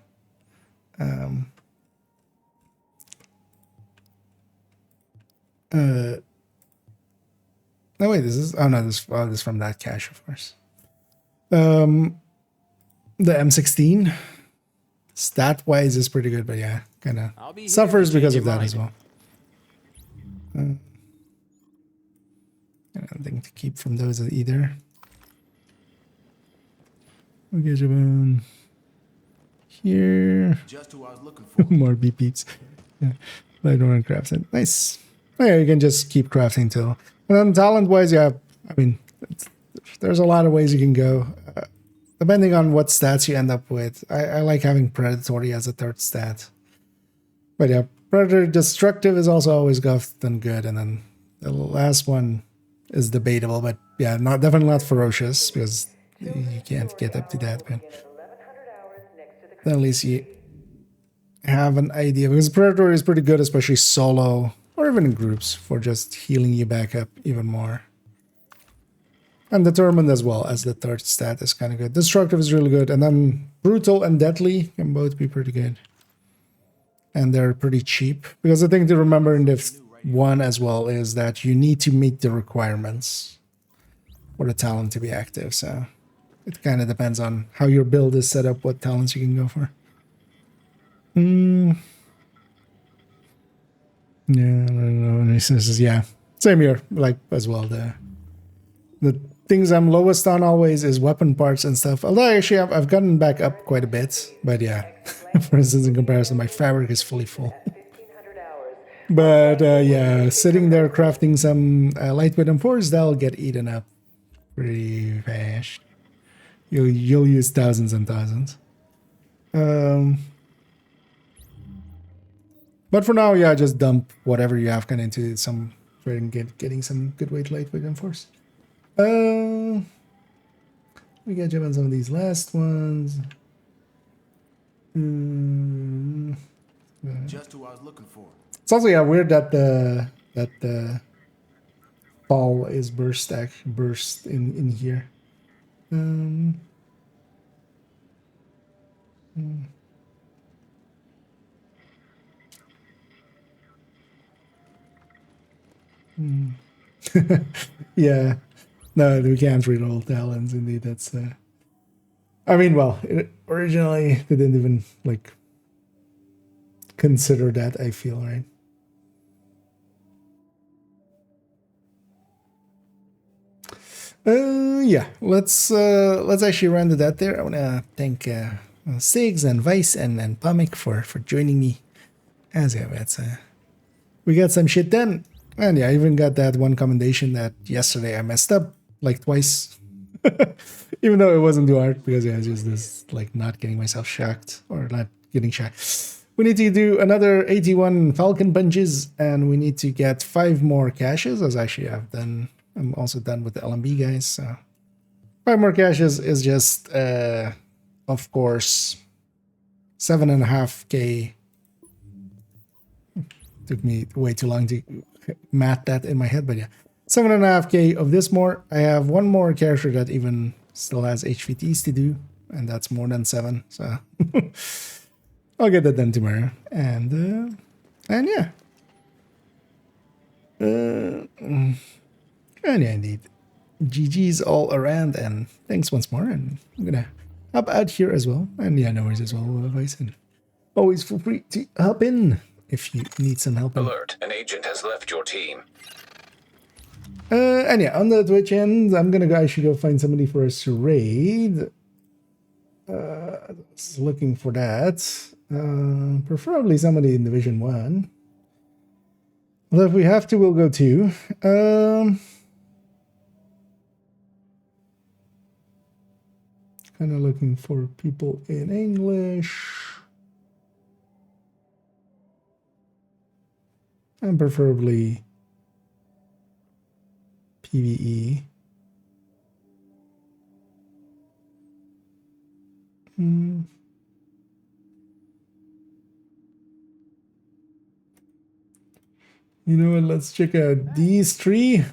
wait, this is this is from that cache, of course. The M16 stat-wise is pretty good, but yeah, kind of suffers because of that as well. I don't think to keep from those either. Okay, Japan. Here. Just who I was looking for. More beeps. Yeah. Light on crafting. Nice. Oh, yeah, you can just keep crafting till. And then talent-wise, yeah, I mean, there's a lot of ways you can go. Depending on what stats you end up with. I like having Predatory as a third stat. But yeah, Predator Destructive is also always often good. And then the last one is debatable, but yeah, definitely not Ferocious because you can't get up to that. But then at least you have an idea because Predator is pretty good, especially solo or even in groups for just healing you back up even more. And Determined as well as the third stat is kind of good. Destructive is really good, and then Brutal and Deadly can both be pretty good. And they're pretty cheap because the thing to remember in this one as well is that you need to meet the requirements for the talent to be active. So it kind of depends on how your build is set up, what talents you can go for. Yeah, I don't know. Yeah, same here. Like as well, the things I'm lowest on always is weapon parts and stuff. Although actually I've gotten back up quite a bit, but yeah, for instance, in comparison, my fabric is fully full. But yeah, sitting there crafting some lightweight M4s, that'll get eaten up pretty fast. You'll use thousands and thousands. But for now, yeah, just dump whatever you have kind of into some getting some good lightweight M4s. We got jump on some of these last ones. Just who I was looking for. It's also weird that the ball is burst in here. Yeah. No, we can't read all talents. Indeed, that's. I mean, well, originally they didn't even like consider that. I feel right. Yeah. Let's actually run to that there. I wanna thank Sigs and Vice and Pamic for joining me. As we got some shit done, and yeah, I even got that one commendation that yesterday I messed up like twice, even though it wasn't too hard because it's just this like not getting myself shocked or not getting shocked. We need to do another 81 Falcon punches, and we need to get 5 more caches. As actually I'm also done with the LMB guys. So 5 more caches is just, of course, 7.5K. Took me way too long to math that in my head, but yeah. 7.5K of this more. I have one more character that even still has HVTs to do, and that's more than 7. So I'll get that done tomorrow. And yeah. Yeah, And yeah, indeed. GG's all around, and thanks once more. And I'm gonna hop out here as well. And yeah, no worries as well, Vice. And always feel free to hop in if you need some help. Alert, an agent has left your team. And yeah, on the Twitch end, I'm gonna go actually go find somebody for us to raid. Looking for that. Preferably somebody in Division 1. Well, if we have to, we'll go 2. Kind of looking for people in English. And preferably PvE. You know what, let's check out these 3.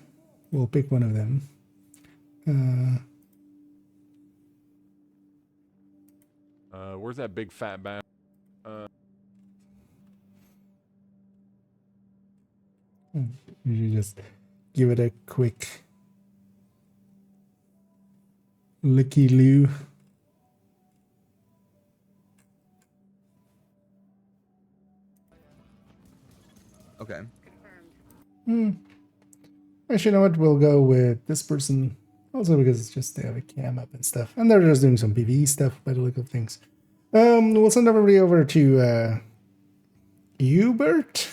We'll pick one of them. Where's that big fat bag? You should just give it a quick licky-loo. Okay. Actually, you know what? We'll go with this person. Also because it's just they have a cam up and stuff. And they're just doing some PvE stuff by the look of things. We'll send everybody over to Hubert.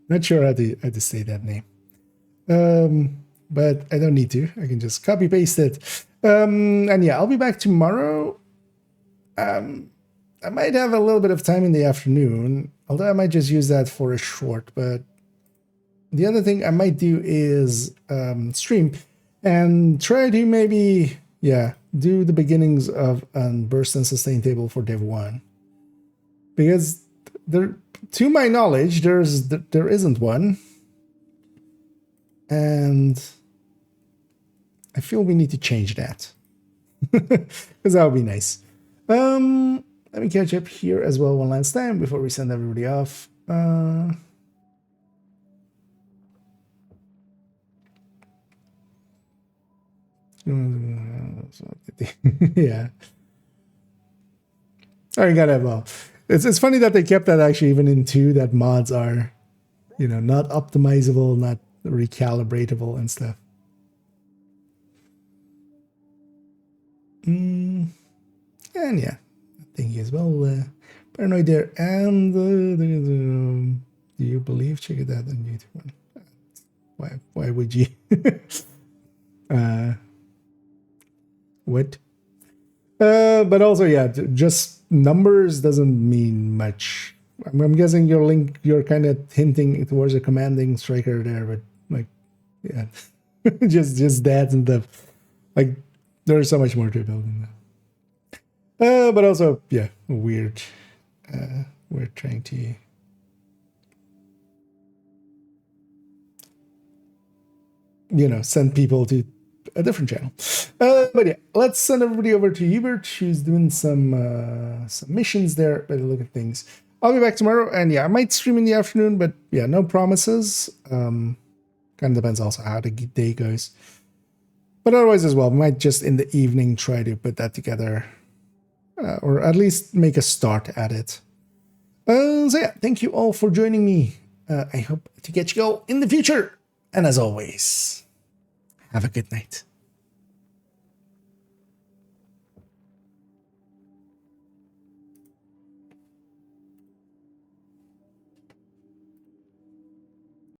Not sure how to say that name. But I don't need to. I can just copy paste it. And yeah, I'll be back tomorrow. I might have a little bit of time in the afternoon, although I might just use that for a short. But the other thing I might do is stream and try to maybe, do the beginnings of a burst and sustain table for Div 1. Because there, to my knowledge, there isn't one. And I feel we need to change that. Because that would be nice. Let me catch up here as well one last time before we send everybody off. Yeah. I got it. Well, it's funny that they kept that actually even in 2, that mods are, not optimizable, not recalibratable and stuff. And yeah, thank you as well. Paranoid there. And do you believe? Check it out on YouTube. Why would you? What? But also, yeah, just numbers doesn't mean much. I'm guessing you're kind of hinting towards a commanding striker there, but like, yeah, just that and the, like, there's so much more to build than that. But also, yeah, weird. We're trying to send people to a different channel. But yeah, let's send everybody over to Hubert, who's doing some missions there by the look of things. I'll be back tomorrow, and yeah, I might stream in the afternoon, but yeah, no promises. Kind of depends also how the day goes. But otherwise as well, might just in the evening try to put that together, or at least make a start at it. So yeah, thank you all for joining me. I hope to get you all in the future. And as always, have a good night.